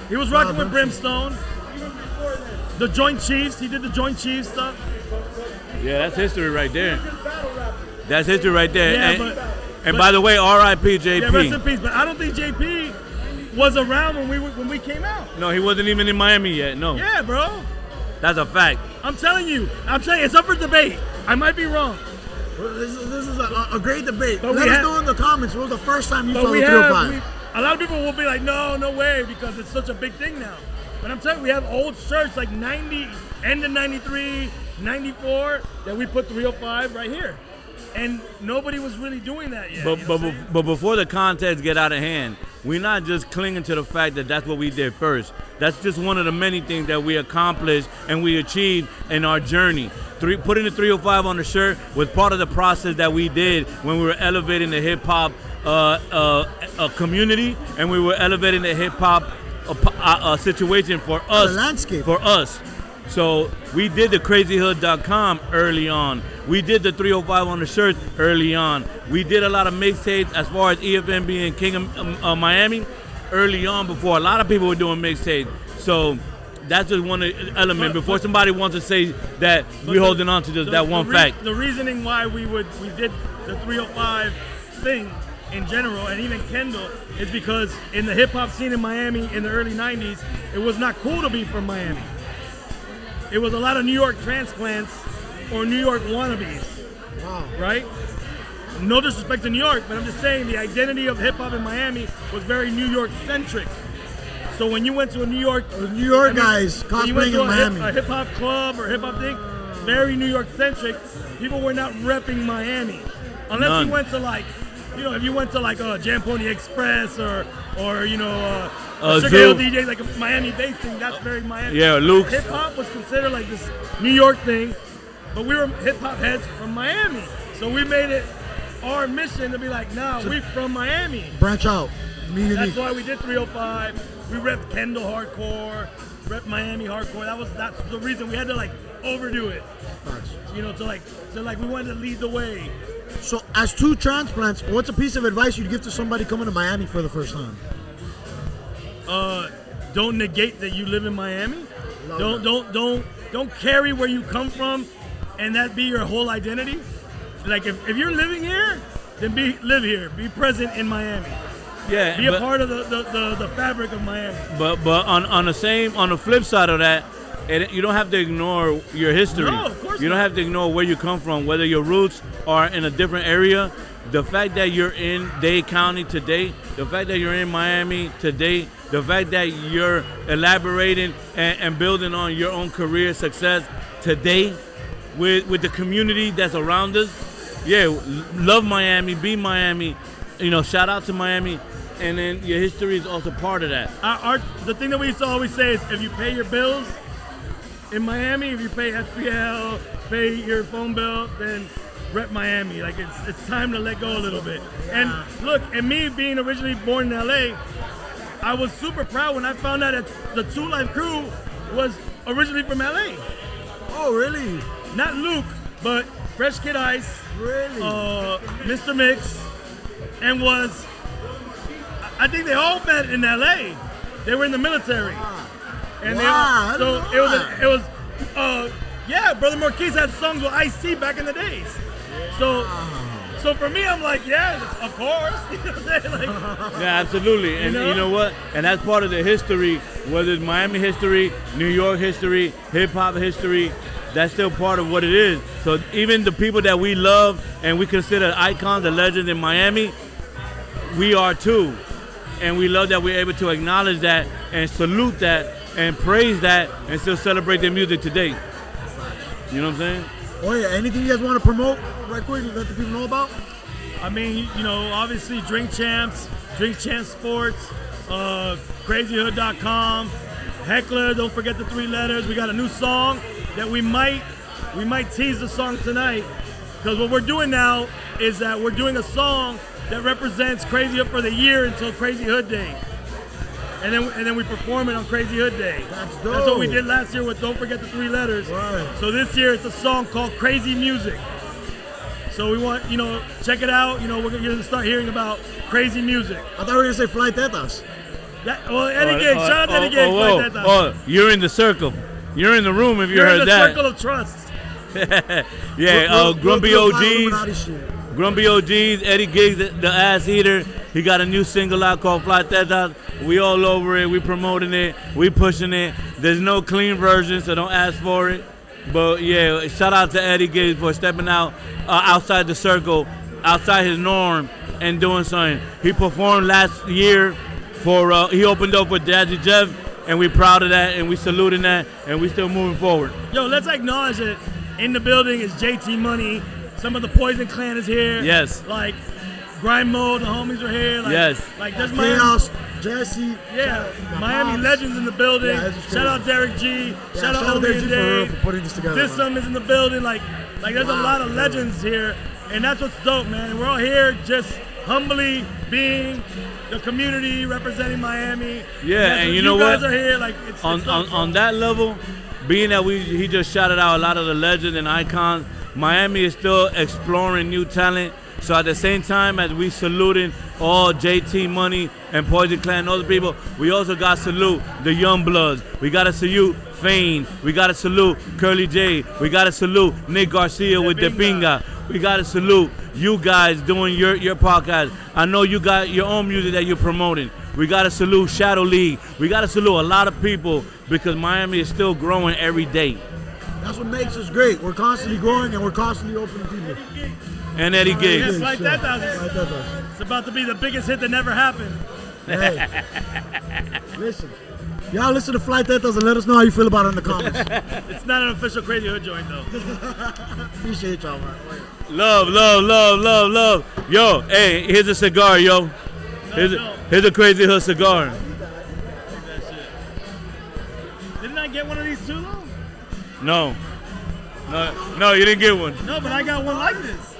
Speaker 8: He was rocking with Brimstone. The Joint Chiefs, he did the Joint Chiefs stuff.
Speaker 9: Yeah, that's history right there. That's history right there.
Speaker 8: Yeah,
Speaker 9: and by the way, R.I.P. JP.
Speaker 8: Yeah, rest in peace. But I don't think JP was around when we came out.
Speaker 9: No, he wasn't even in Miami yet. No.
Speaker 8: Yeah, bro.
Speaker 9: That's a fact.
Speaker 8: I'm telling you, it's up for debate. I might be wrong.
Speaker 2: This is a great debate.
Speaker 8: But
Speaker 2: Let us know in the comments. What was the first time you saw the 305?
Speaker 8: A lot of people will be like, no way, because it's such a big thing now. But I'm telling you, we have old shirts like 90, end of 93, 94, that we put 305 right here. And nobody was really doing that yet.
Speaker 9: But before the contest get out of hand, we're not just clinging to the fact that that's what we did first. That's just one of the many things that we accomplished and we achieved in our journey. Putting the 305 on the shirt was part of the process that we did when we were elevating the hip-hop community, and we were elevating the hip-hop situation for us.
Speaker 2: The landscape.
Speaker 9: For us. So we did the crazyhood.com early on. We did the 305 on the shirt early on. We did a lot of mixtapes as far as EFN being king of Miami early on before a lot of people were doing mixtapes. So that's just one element before somebody wants to say that we're holding on to just that one fact.
Speaker 8: The reasoning why we did the 305 thing in general, and even Kendall, is because in the hip-hop scene in Miami in the early 90s, it was not cool to be from Miami. It was a lot of New York transplants or New York wannabes. Wow. Right? No disrespect to New York, but I'm just saying the identity of hip-hop in Miami was very New York-centric. So when you went to a New York
Speaker 2: guys cosplaying in Miami,
Speaker 8: a hip-hop club or hip-hop thing, very New York-centric, people were not repping Miami. Unless you went to like, you know, if you went to like a Jam Pony Express or you know, Sugar Hill DJ, like a Miami-based thing, that's very Miami.
Speaker 9: Yeah, Luke's.
Speaker 8: Hip-hop was considered like this New York thing, but we were hip-hop heads from Miami. So we made it our mission to be like, nah, we from Miami.
Speaker 2: Branch out.
Speaker 8: That's why we did 305. We repped Kendall hardcore, repped Miami hardcore. That's the reason we had to like overdo it. You know, to like we wanted to lead the way.
Speaker 2: So as two transplants, what's a piece of advice you'd give to somebody coming to Miami for the first time?
Speaker 8: Don't negate that you live in Miami. Don't carry where you come from and that be your whole identity. Like if you're living here, then live here. Be present in Miami.
Speaker 9: Yeah.
Speaker 8: Be a part of the fabric of Miami.
Speaker 9: But on the flip side of that, you don't have to ignore your history.
Speaker 8: No, of course
Speaker 9: you don't
Speaker 8: not.
Speaker 9: have to ignore where you come from, whether your roots are in a different area. The fact that you're in Dade County today, the fact that you're in Miami today, the fact that you're elaborating and building on your own career success today with the community that's around us. Yeah, love Miami, be Miami, shout out to Miami, and then your history is also part of that.
Speaker 8: The thing that we used to always say is if you pay your bills in Miami, if you pay FPL, pay your phone bill, then rep Miami. Like it's time to let go a little bit. And look, and me being originally born in LA, I was super proud when I found out that the Two Life crew was originally from LA.
Speaker 2: Oh, really?
Speaker 8: Not Luke, but Fresh Kid Ice,
Speaker 2: Really?
Speaker 8: Mr. Mix, and I think they all met in LA. They were in the military. And
Speaker 2: Wow,
Speaker 8: so
Speaker 2: I didn't know
Speaker 8: it was Brother Marquise had songs with Ice-T back in the days. So for me, I'm like, yeah, of course. You know what I'm saying? Like,
Speaker 9: Yeah, absolutely. And you know what? And that's part of the history, whether it's Miami history, New York history, hip-hop history, that's still part of what it is. So even the people that we love and we consider icons and legends in Miami, we are too. And we love that we're able to acknowledge that and salute that and praise that and still celebrate their music today. You know what I'm saying?
Speaker 2: Oh yeah, anything you guys want to promote right quick, let the people know about?
Speaker 8: I mean, obviously Drink Champs Sports, crazyhood.com, Heckler, don't forget the 3 letters. We got a new song that we might tease the song tonight, because what we're doing now is that we're doing a song that represents Crazy Hood for the year until Crazy Hood Day. And then we perform it on Crazy Hood Day.
Speaker 2: That's dope.
Speaker 8: That's what we did last year with Don't Forget the 3 letters.
Speaker 2: Right.
Speaker 8: So this year it's a song called Crazy Music. So we want, check it out. We're going to start hearing about crazy music.
Speaker 2: I thought we were going to say Fly Tetas.
Speaker 8: Eddie Giggs, shout out to Eddie Giggs. Like that.
Speaker 9: Oh, you're in the circle. You're in the room if you
Speaker 8: You're
Speaker 9: heard
Speaker 8: in the
Speaker 9: that.
Speaker 8: circle of trust.
Speaker 9: Grumpy
Speaker 2: Real
Speaker 9: OGs.
Speaker 2: Illuminati shit.
Speaker 9: Grumpy OGs, Eddie Giggs, the ass eater. He got a new single out called Fly Tetas. We all over it. We promoting it. We pushing it. There's no clean version, so don't ask for it. But yeah, shout out to Eddie Giggs for stepping out outside the circle, outside his norm, and doing something. He performed last year he opened up with Jazzy Jeff, and we're proud of that, and we saluting that, and we still moving forward.
Speaker 8: Yo, let's acknowledge it. In the building is JT Money. Some of the Poison Clan is here.
Speaker 9: Yes.
Speaker 8: Like Grime Mode, the homies are here. Like,
Speaker 9: Yes.
Speaker 8: Like there's
Speaker 2: Chaos, Jesse.
Speaker 8: Yeah, Miami
Speaker 2: Pops.
Speaker 8: legends in the building.
Speaker 2: Yeah, this is
Speaker 8: shout
Speaker 2: cool.
Speaker 8: out Derick G.
Speaker 2: Yeah,
Speaker 8: shout out
Speaker 2: Derick
Speaker 8: Obi
Speaker 2: G
Speaker 8: and
Speaker 2: for real
Speaker 8: Dade.
Speaker 2: for putting this together.
Speaker 8: This is in the building. Like there's a lot of legends here, and that's what's dope, man. We're all here just humbly being the community representing Miami.
Speaker 9: Yeah, and you know
Speaker 8: guys
Speaker 9: what?
Speaker 8: are here. Like it's
Speaker 9: On that level, being that he just shouted out a lot of the legends and icons, Miami is still exploring new talent. So at the same time as we saluting all JT Money and Poison Clan and other people, we also got to salute the Young Bloods. We got to salute Fain. We got to salute Curly J. We got to salute Nick Garcia with the Binga. We got to salute you guys doing your podcast. I know you got your own music that you're promoting. We got to salute Shadow League. We got to salute a lot of people because Miami is still growing every day.
Speaker 2: That's what makes us great. We're constantly growing and we're constantly opening people.
Speaker 9: And Eddie Giggs.
Speaker 8: Yes, like that. It's about to be the biggest hit that never happened.
Speaker 2: Hey. Listen. Y'all listen to Fly Tetas and let us know how you feel about it in the comments.
Speaker 8: It's not an official Crazy Hood joint, though.
Speaker 2: Appreciate y'all, man.
Speaker 9: Love. Yo, hey, here's a cigar, yo. Here's a Crazy Hood cigar.
Speaker 8: Didn't I get one of these too, though?
Speaker 9: No, you didn't get one.
Speaker 8: No, but I got one like this.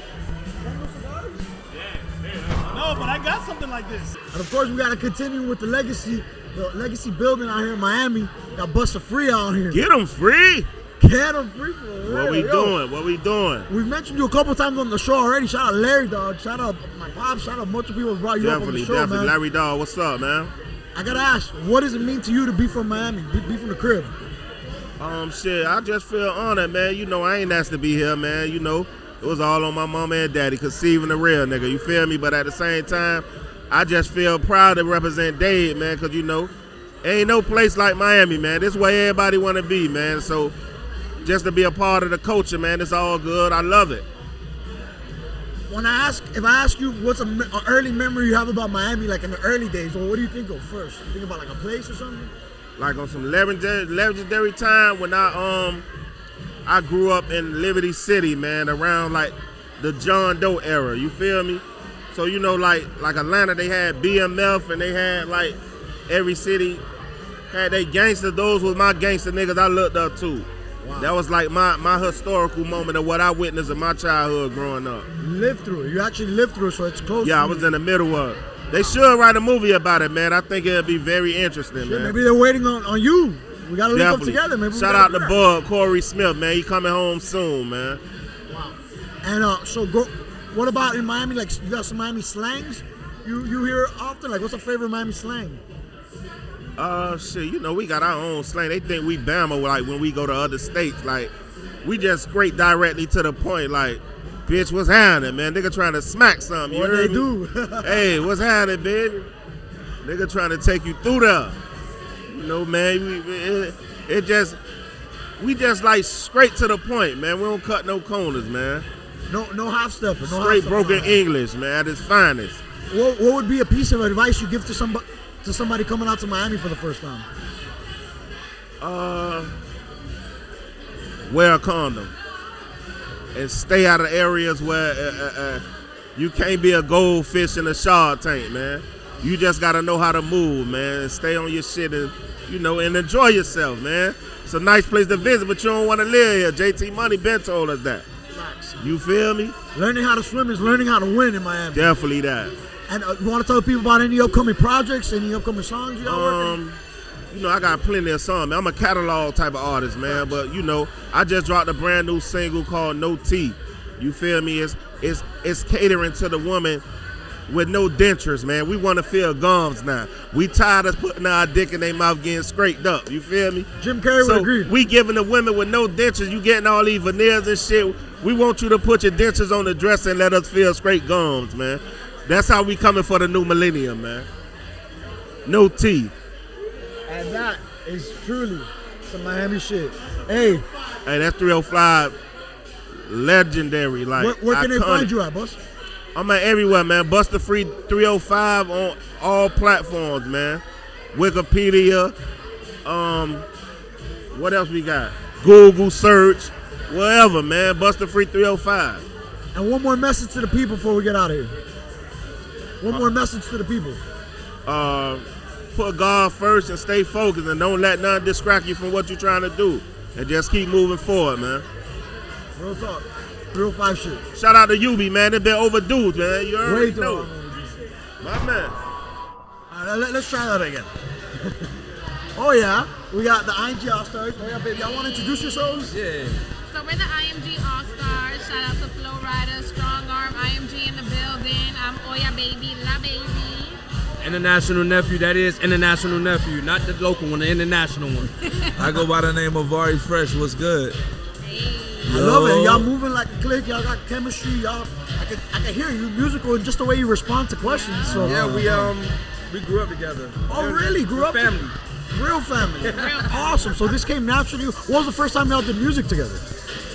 Speaker 8: but I got something like this.
Speaker 2: And of course, we got to continue with the legacy building out here in Miami. Got Busta free out here.
Speaker 11: Get him free.
Speaker 2: Get him free for real.
Speaker 11: What we doing? What we doing?
Speaker 2: We've mentioned you a couple times on the show already. Shout out Larry, dog. Shout out my pops. Shout out multiple people who brought you up on the show, man.
Speaker 11: Larry, dog. What's up, man?
Speaker 2: I gotta ask, what does it mean to you to be from Miami? Be from the crib?
Speaker 11: Shit, I just feel honored, man. You know, I ain't asked to be here, man. You know, it was all on my mama and daddy conceiving the real nigga. You feel me? But at the same time, I just feel proud to represent Dade, man, because, you know, ain't no place like Miami, man. This is where everybody want to be, man. So just to be a part of the culture, man, it's all good. I love it.
Speaker 2: If I ask you what's an early memory you have about Miami, like in the early days, well, what do you think of first? You think about like a place or something?
Speaker 11: Like on some legendary time when I grew up in Liberty City, man, around like the John Doe era. You feel me? So you know, like Atlanta, they had BMF and they had like every city had they gangsters. Those was my gangster niggas I looked up to. Wow. That was like my historical moment of what I witnessed in my childhood growing up.
Speaker 2: You lived through it. You actually lived through it, so it's close.
Speaker 11: Yeah, I was in the middle of it. They should write a movie about it, man. I think it'll be very interesting, man.
Speaker 2: Maybe they're waiting on you. We gotta link up together, maybe.
Speaker 11: Shout out to Bud, Corey Smith, man. He coming home soon, man.
Speaker 2: Wow. And so what about in Miami? Like, you got some Miami slangs you hear often? Like, what's your favorite Miami slang?
Speaker 11: Shit, you know, we got our own slang. They think we Bama, like, when we go to other states. Like, we just straight directly to the point, like, bitch, what's happening, man? Nigga trying to smack something.
Speaker 2: What they do?
Speaker 11: Hey, what's happening, baby? Nigga trying to take you through there. You know, man, we just like straight to the point, man. We don't cut no corners, man.
Speaker 2: No half stepping.
Speaker 11: Straight broken English, man, at its finest.
Speaker 2: What would be a piece of advice you give to somebody coming out to Miami for the first time?
Speaker 11: Wear a condom. And stay out of areas where you can't be a goldfish in a shark tank, man. You just gotta know how to move, man, and stay on your shit and, you know, and enjoy yourself, man. It's a nice place to visit, but you don't want to live here. JT Money been told us that. You feel me?
Speaker 2: Learning how to swim is learning how to win in Miami.
Speaker 11: Definitely that.
Speaker 2: And you want to tell people about any upcoming projects, any upcoming songs y'all working?
Speaker 11: You know, I got plenty of songs, man. I'm a catalog type of artist, man. But, you know, I just dropped a brand new single called No Tea. You feel me? It's catering to the woman with no dentures, man. We want to feel gums now. We tired of putting our dick in their mouth getting scraped up. You feel me?
Speaker 2: Jim Carrey would agree.
Speaker 11: We giving the women with no dentures, you getting all these veneers and shit. We want you to put your dentures on the dress and let us feel straight gums, man. That's how we coming for the new millennium, man. No teeth.
Speaker 2: And that is truly some Miami shit. Hey,
Speaker 11: that's 305 legendary. Like,
Speaker 2: where can they find you at, boss?
Speaker 11: I'm at everywhere, man. Busta Free 305 on all platforms, man. Wikipedia. What else we got? Google search, wherever, man. Busta Free 305.
Speaker 2: And one more message to the people before we get out of here. One more message to the people.
Speaker 11: Put God first and stay focused and don't let nothing distract you from what you're trying to do. And just keep moving forward, man.
Speaker 2: Real talk. 305 shit.
Speaker 11: Shout out to Yubi, man. They've been overdue, man. You already
Speaker 2: Way
Speaker 11: know. My man.
Speaker 2: All right, let's try that again. Oh, yeah. We got the IMG Allstars. Oh, yeah, baby. Y'all want to introduce yourselves?
Speaker 7: Yeah.
Speaker 6: So we're the IMG Allstars. Shout out to Flow Rider, Strong Arm, IMG in the building. I'm Oya Baby, La Baby.
Speaker 7: International nephew, that is international nephew, not the local one, the international one.
Speaker 12: I go by the name of Vari Fresh. What's good?
Speaker 2: I love it. Y'all moving like a clique. Y'all got chemistry. Y'all, I can hear you musical and just the way you respond to questions. So
Speaker 12: Yeah, we grew up together.
Speaker 2: Oh, really? Grew up
Speaker 12: family.
Speaker 2: Real family. Awesome. So this came naturally. What was the first time y'all did music together?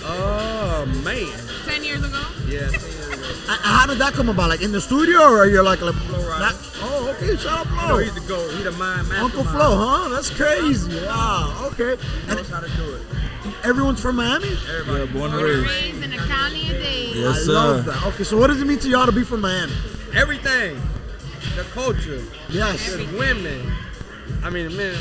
Speaker 12: Oh man.
Speaker 6: 10 years ago?
Speaker 12: Yeah. 10 years ago.
Speaker 2: How did that come about? Like in the studio, or you're like
Speaker 12: Flow Rider.
Speaker 2: oh, okay. Shout out Flo.
Speaker 12: You know, he's the GOAT. He's the mind mastermind.
Speaker 2: Uncle Flo, huh? That's crazy. Wow. Okay.
Speaker 12: He knows how to do it.
Speaker 2: Everyone's from Miami?
Speaker 12: Everybody.
Speaker 11: Yeah, born and
Speaker 6: Raised in the county of Dade.
Speaker 12: Yes,
Speaker 2: I
Speaker 12: sir.
Speaker 2: love that. Okay, so what does it mean to y'all to be from Miami?
Speaker 7: Everything. The culture.
Speaker 2: Yes.
Speaker 7: The women. I mean, men.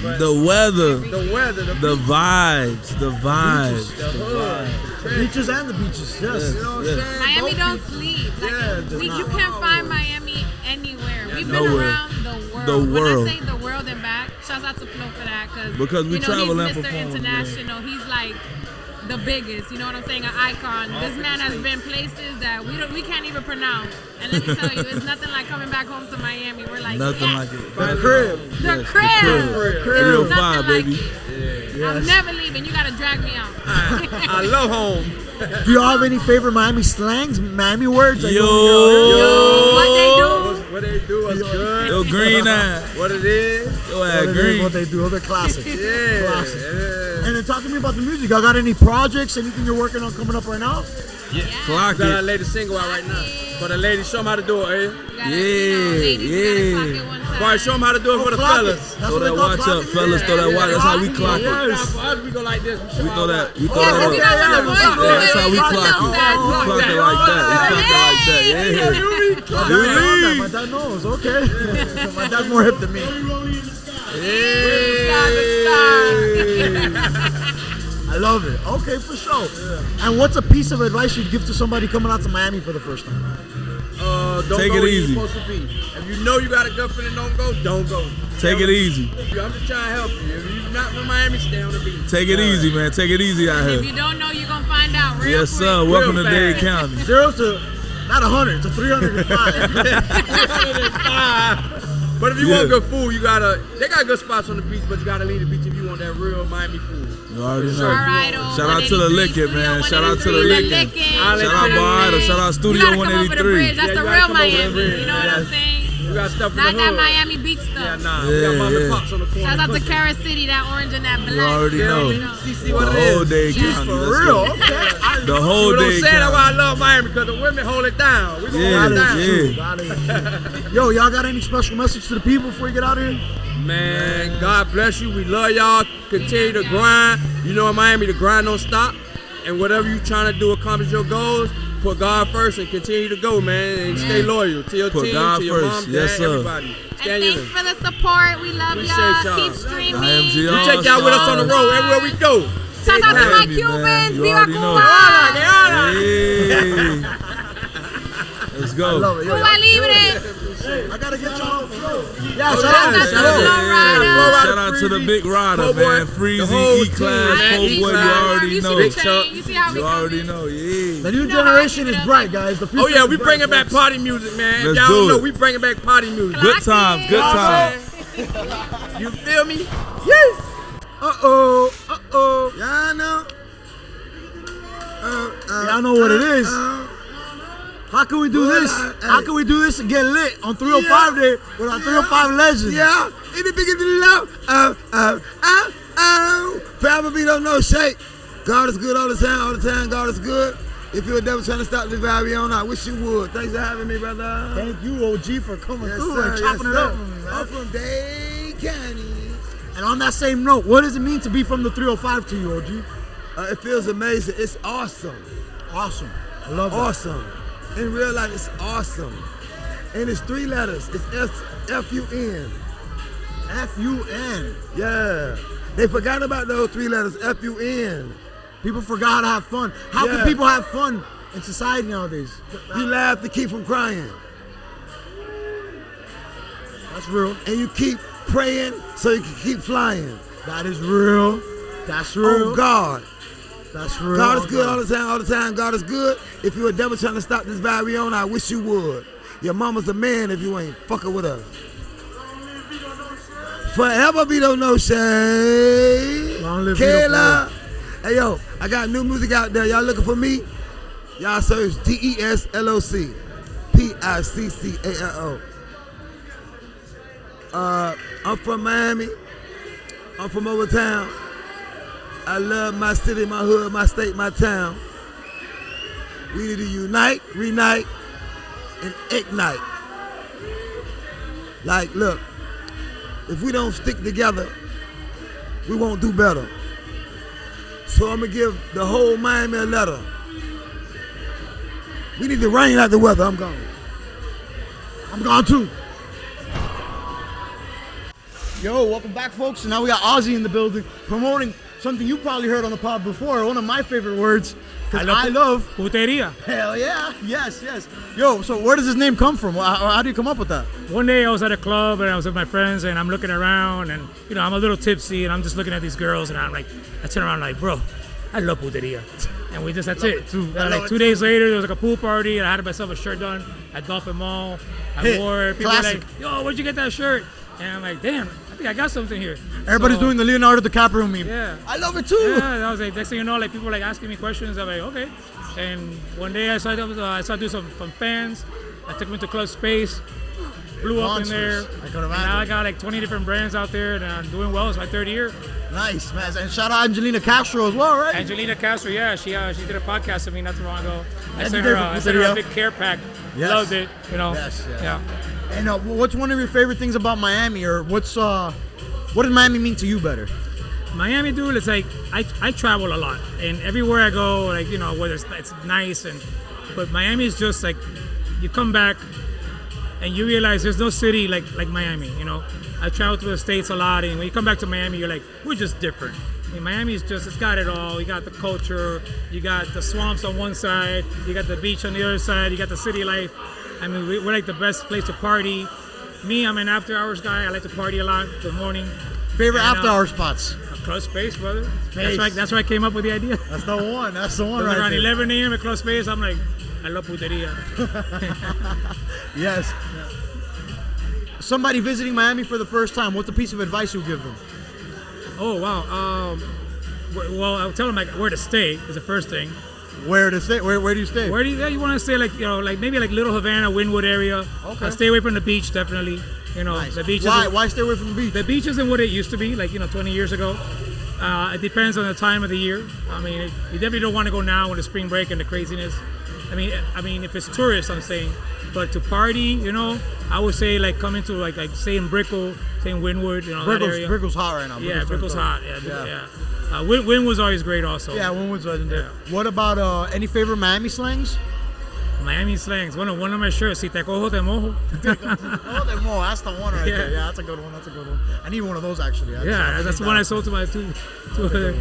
Speaker 7: But
Speaker 12: The weather.
Speaker 7: the weather.
Speaker 12: The vibes. The vibes.
Speaker 7: The hood.
Speaker 2: The beaches and the beaches. Yes.
Speaker 7: You know what I'm saying?
Speaker 6: Miami
Speaker 7: Both
Speaker 6: don't
Speaker 7: people.
Speaker 6: sleep. Like,
Speaker 7: Yeah,
Speaker 6: you can't find Miami we've been
Speaker 12: Nowhere.
Speaker 6: around the world.
Speaker 12: The world.
Speaker 6: When I say the world and back, shouts out to Flo for that.
Speaker 12: Because we
Speaker 6: you know,
Speaker 12: travel and
Speaker 6: he's Mr.
Speaker 12: perform,
Speaker 6: International. He's like the biggest, you know what I'm saying, an icon. This man has been places that we can't even pronounce. And let me tell you, it's nothing like coming back home to Miami. We're like,
Speaker 12: Nothing
Speaker 6: yes,
Speaker 12: like it.
Speaker 2: The crib.
Speaker 6: the crib.
Speaker 12: Real
Speaker 6: Nothing
Speaker 12: fire,
Speaker 6: like
Speaker 12: baby.
Speaker 6: it. I'm never leaving. You gotta drag me out.
Speaker 3: I love home.
Speaker 2: Do y'all have any favorite Miami slangs, Miami words? that you
Speaker 12: Yo.
Speaker 2: wanna
Speaker 6: What they do?
Speaker 3: What they do is good.
Speaker 12: Yo, green eye.
Speaker 3: What it is.
Speaker 12: Yo,
Speaker 2: hear?
Speaker 12: ass green.
Speaker 2: What they do? Other classics.
Speaker 3: Yeah.
Speaker 2: Classics.
Speaker 3: Yeah.
Speaker 2: And then talk to me about the music. Y'all got any projects? Anything you're working on coming up right now?
Speaker 12: Clock
Speaker 3: We got our
Speaker 12: it.
Speaker 3: latest single out right now. For the ladies, show them how to do it, eh?
Speaker 6: You gotta, ladies, you gotta clock it one time.
Speaker 3: Boy, show them how to do it for the
Speaker 2: Clock it.
Speaker 3: fellas.
Speaker 2: That's
Speaker 12: Throw
Speaker 2: what they
Speaker 12: that
Speaker 2: call
Speaker 12: watch up,
Speaker 2: clocking?
Speaker 12: fellas. Throw that watch. That's how we clock it.
Speaker 2: Yes.
Speaker 3: For us, we go like this.
Speaker 12: We throw that. We throw
Speaker 6: Yeah,
Speaker 12: that
Speaker 6: you
Speaker 12: up.
Speaker 6: know when the boys do it,
Speaker 12: That's how we
Speaker 6: it's
Speaker 12: clock
Speaker 6: so
Speaker 12: it.
Speaker 6: sad.
Speaker 12: We clock it like that. We clock it like that. Yeah.
Speaker 2: My dad knows. Okay. My dad's more hip than me. I love it. Okay, for sure. And what's a piece of advice you'd give to somebody coming out to Miami for the first time?
Speaker 3: Don't
Speaker 12: Take
Speaker 3: go
Speaker 12: it
Speaker 3: where
Speaker 12: easy.
Speaker 3: you're supposed to be. If you know you got a gut feeling, don't go. Don't go.
Speaker 12: Take it easy.
Speaker 3: I'm just trying to help you. If you're not from Miami, stay on the beach.
Speaker 12: Take it easy, man. Take it easy out
Speaker 6: If
Speaker 12: here.
Speaker 6: you don't know, you're gonna find out real
Speaker 12: Yes,
Speaker 6: quick.
Speaker 12: sir. Welcome to
Speaker 3: Real
Speaker 12: Dade
Speaker 3: fast.
Speaker 12: County.
Speaker 2: 0 to not 100 to 305.
Speaker 3: But if you
Speaker 12: Yeah.
Speaker 3: want good food, you gotta. They got good spots on the beach, but you gotta leave the beach if you want that real Miami food.
Speaker 12: You already know.
Speaker 6: All right,
Speaker 12: Shout out to the Lickin', man. Shout out to the Lickin'. Shout out Barada. Shout out
Speaker 6: You
Speaker 12: Studio
Speaker 6: gotta come over the
Speaker 12: 183.
Speaker 6: bridge. That's
Speaker 3: Yeah,
Speaker 6: the
Speaker 3: you gotta
Speaker 6: real
Speaker 3: come over the
Speaker 6: Miami.
Speaker 3: bridge.
Speaker 6: You know what I'm saying?
Speaker 3: You got stuff in
Speaker 6: Not
Speaker 3: the
Speaker 6: that
Speaker 3: hood.
Speaker 6: Miami Beach
Speaker 3: Yeah,
Speaker 6: stuff.
Speaker 3: nah.
Speaker 12: Yeah,
Speaker 3: We got mom
Speaker 12: yeah.
Speaker 3: and pops on the corner.
Speaker 6: Shout out to
Speaker 3: cooking.
Speaker 6: Carrot City, that orange and that black.
Speaker 12: You already know.
Speaker 3: See what
Speaker 12: The
Speaker 3: it
Speaker 12: whole
Speaker 3: is.
Speaker 12: Dade
Speaker 6: Yes,
Speaker 12: County.
Speaker 2: For
Speaker 12: Let's
Speaker 2: real.
Speaker 12: go.
Speaker 2: Okay.
Speaker 12: The
Speaker 3: You
Speaker 12: whole
Speaker 3: know what I'm
Speaker 12: Dade
Speaker 3: saying? That's why I
Speaker 12: County.
Speaker 3: love Miami, because the women hold it down. We gonna
Speaker 12: Yeah,
Speaker 3: hold it down.
Speaker 12: yeah.
Speaker 2: That is true. Yo, y'all got any special message to the people before you get out of here?
Speaker 3: Man, God bless you. We love y'all. Continue to grind. You know in Miami, the grind don't stop. And whatever you trying to do, accomplish your goals, put God first and continue to go, man. And stay loyal to your
Speaker 12: Put
Speaker 3: team,
Speaker 12: God
Speaker 3: to your
Speaker 12: first.
Speaker 3: mom, dad,
Speaker 12: Yes, sir.
Speaker 3: everybody.
Speaker 6: And thanks for the support. We love
Speaker 3: Appreciate
Speaker 6: y'all.
Speaker 3: y'all.
Speaker 6: Keep streaming.
Speaker 12: IMG
Speaker 3: We take y'all with us on the road everywhere we go.
Speaker 6: Shout out to my
Speaker 12: Baby, man.
Speaker 6: Cubans.
Speaker 12: You
Speaker 6: Viva
Speaker 12: already know.
Speaker 6: Cuba.
Speaker 12: Hey. Let's go.
Speaker 2: I love it. Yo,
Speaker 6: Cuba Libre.
Speaker 2: I gotta get y'all on the floor. Yeah,
Speaker 6: Shout out to
Speaker 2: shout
Speaker 6: the
Speaker 2: out.
Speaker 6: Flow Rider.
Speaker 12: Shout out to the big rider,
Speaker 3: Cowboy,
Speaker 12: man.
Speaker 3: the
Speaker 12: Freezy,
Speaker 3: whole
Speaker 12: E-Class,
Speaker 3: team, man.
Speaker 12: Cowboy, you
Speaker 3: E-Class.
Speaker 12: already
Speaker 6: You
Speaker 12: know.
Speaker 6: see the chain. You see how we
Speaker 12: You
Speaker 6: come
Speaker 12: already
Speaker 6: in?
Speaker 12: know,
Speaker 2: The
Speaker 12: yeah.
Speaker 2: new
Speaker 6: You know
Speaker 2: generation
Speaker 6: how I
Speaker 2: is
Speaker 6: keep it
Speaker 2: bright,
Speaker 6: up.
Speaker 2: guys. The
Speaker 3: Oh
Speaker 2: future
Speaker 3: yeah,
Speaker 2: is
Speaker 3: we
Speaker 2: bright,
Speaker 3: bringing back
Speaker 2: folks.
Speaker 3: party music, man. If
Speaker 12: Let's
Speaker 3: y'all
Speaker 12: do
Speaker 3: don't know,
Speaker 12: it.
Speaker 3: we bringing back party music.
Speaker 12: Good times, good times.
Speaker 3: You feel me?
Speaker 2: Uh-oh.
Speaker 11: Y'all know.
Speaker 2: Y'all know what it is. How can we do this? How can we do this and get lit on 305 Day with our 305 legends?
Speaker 11: Yeah, in the beginning of the love. Probably don't know shake. God is good all the time, God is good. If you're a devil trying to stop the vibe on, I wish you would. Thanks for having me, brother.
Speaker 2: Thank you, OG, for coming
Speaker 11: Yes,
Speaker 2: through
Speaker 11: sir,
Speaker 2: and chopping
Speaker 11: yes,
Speaker 2: it up
Speaker 11: sir.
Speaker 2: with me, man.
Speaker 11: I'm from Dade County.
Speaker 2: And on that same note, what does it mean to be from the 305 to you, OG?
Speaker 11: It feels amazing. It's awesome.
Speaker 2: Awesome. I love that.
Speaker 11: Awesome. In real life, it's awesome. And it's 3 letters. It's F-U-N.
Speaker 2: F-U-N.
Speaker 11: Yeah. They forgot about those 3 letters, F-U-N.
Speaker 2: People forgot how to have fun. How
Speaker 11: Yeah.
Speaker 2: can people have fun in society nowadays?
Speaker 11: You laugh to keep from crying.
Speaker 2: That's real.
Speaker 11: And you keep praying so you can keep flying.
Speaker 2: That is real. That's real.
Speaker 11: Oh, God.
Speaker 2: That's real.
Speaker 11: God is good all the time. God is good. If you're a devil trying to stop this vibe we on, I wish you would. Your mama's a man if you ain't fucking with us. Forever be don't know shade.
Speaker 2: Long live
Speaker 11: Kayla. Hey, yo, I got new music out there. Y'all looking for me? Y'all search DESLOC. PICCALO. I'm from Miami. I'm from over town. I love my city, my hood, my state, my town. We need to unite, reunite, and ignite. Like, look, if we don't stick together, we won't do better. So I'm gonna give the whole Miami a letter. We need to rain out the weather. I'm gone.
Speaker 2: I'm gone too. Yo, welcome back, folks. And now we got Aussie in the building promoting something you probably heard on the pod before. One of my favorite words. Because I love
Speaker 8: Puteria.
Speaker 2: Hell yeah. Yes. Yo, so where does this name come from? How do you come up with that?
Speaker 8: One day I was at a club and I was with my friends and I'm looking around and, you know, I'm a little tipsy and I'm just looking at these girls and I turn around like, bro, I love Puteria. And that's it. Like 2 days later, there was like a pool party and I had myself a shirt done at Dolphin Mall. I wore it. People were like, yo, where'd you get that shirt? And I'm like, damn, I think I got something here.
Speaker 2: Everybody's doing the Leonardo DiCaprio meme.
Speaker 8: Yeah.
Speaker 2: I love it too.
Speaker 8: Yeah, I was like, next thing you know, like people were like asking me questions. I'm like, okay. And one day I started doing some from fans. I took them into Club Space, blew up in there.
Speaker 2: I could imagine.
Speaker 8: And now I got like 20 different brands out there and I'm doing well. It's my third year.
Speaker 2: Nice, man. And shout out Angelina Castro as well, right?
Speaker 8: Angelina Castro, yeah. She did a podcast with me not too long ago. I sent her a big care pack.
Speaker 2: Yes.
Speaker 8: Loved it, you know.
Speaker 2: Yes.
Speaker 8: Yeah.
Speaker 2: And what's one of your favorite things about Miami, or what does Miami mean to you better?
Speaker 8: Miami, dude, it's like I travel a lot, and everywhere I go, like, you know, whether it's nice, but Miami is just like, you come back and you realize there's no city like Miami, you know. I travel through the States a lot, and when you come back to Miami, you're like, we're just different. I mean, Miami's it's got it all. You got the culture, you got the swamps on one side, you got the beach on the other side, you got the city life. I mean, we're like the best place to party. Me, I'm an after hours guy. I like to party a lot in the morning.
Speaker 2: Favorite after hour spots?
Speaker 8: Club Space, brother. That's why I came up with the idea.
Speaker 2: That's the one. That's the one right
Speaker 8: around
Speaker 2: there.
Speaker 8: 11 a.m. at Club Space, I'm like, I love Puteria.
Speaker 2: Yes. Somebody visiting Miami for the first time, what's a piece of advice you would give them?
Speaker 8: Oh, wow. Well, I'll tell them like where to stay is the first thing.
Speaker 2: Where to stay? Where do you stay?
Speaker 8: You want to stay like, you know, like maybe like Little Havana, Wynwood area.
Speaker 2: Okay.
Speaker 8: Stay away from the beach, definitely. You know,
Speaker 2: nice.
Speaker 8: The beach.
Speaker 2: Why stay away from the beach?
Speaker 8: The beach isn't what it used to be, like, you know, 20 years ago. It depends on the time of the year. I mean, you definitely don't want to go now when the spring break and the craziness. I mean, if it's tourists, I'm saying. But to party, you know, I would say like come into like say in Brickell, say in Wynwood, you know, that area.
Speaker 2: Brickell's hot right now.
Speaker 8: Yeah, Brickell's hot. Yeah. Wynwood's always great also.
Speaker 2: Yeah, Wynwood's legendary. Yeah. What about any favorite Miami slangs?
Speaker 8: Miami slangs. One of my shirts. Si te cojo, te mojo.
Speaker 2: Te mojo. That's the one right there. Yeah, that's a good one. I need one of those actually.
Speaker 8: That's the one I sold to my two other.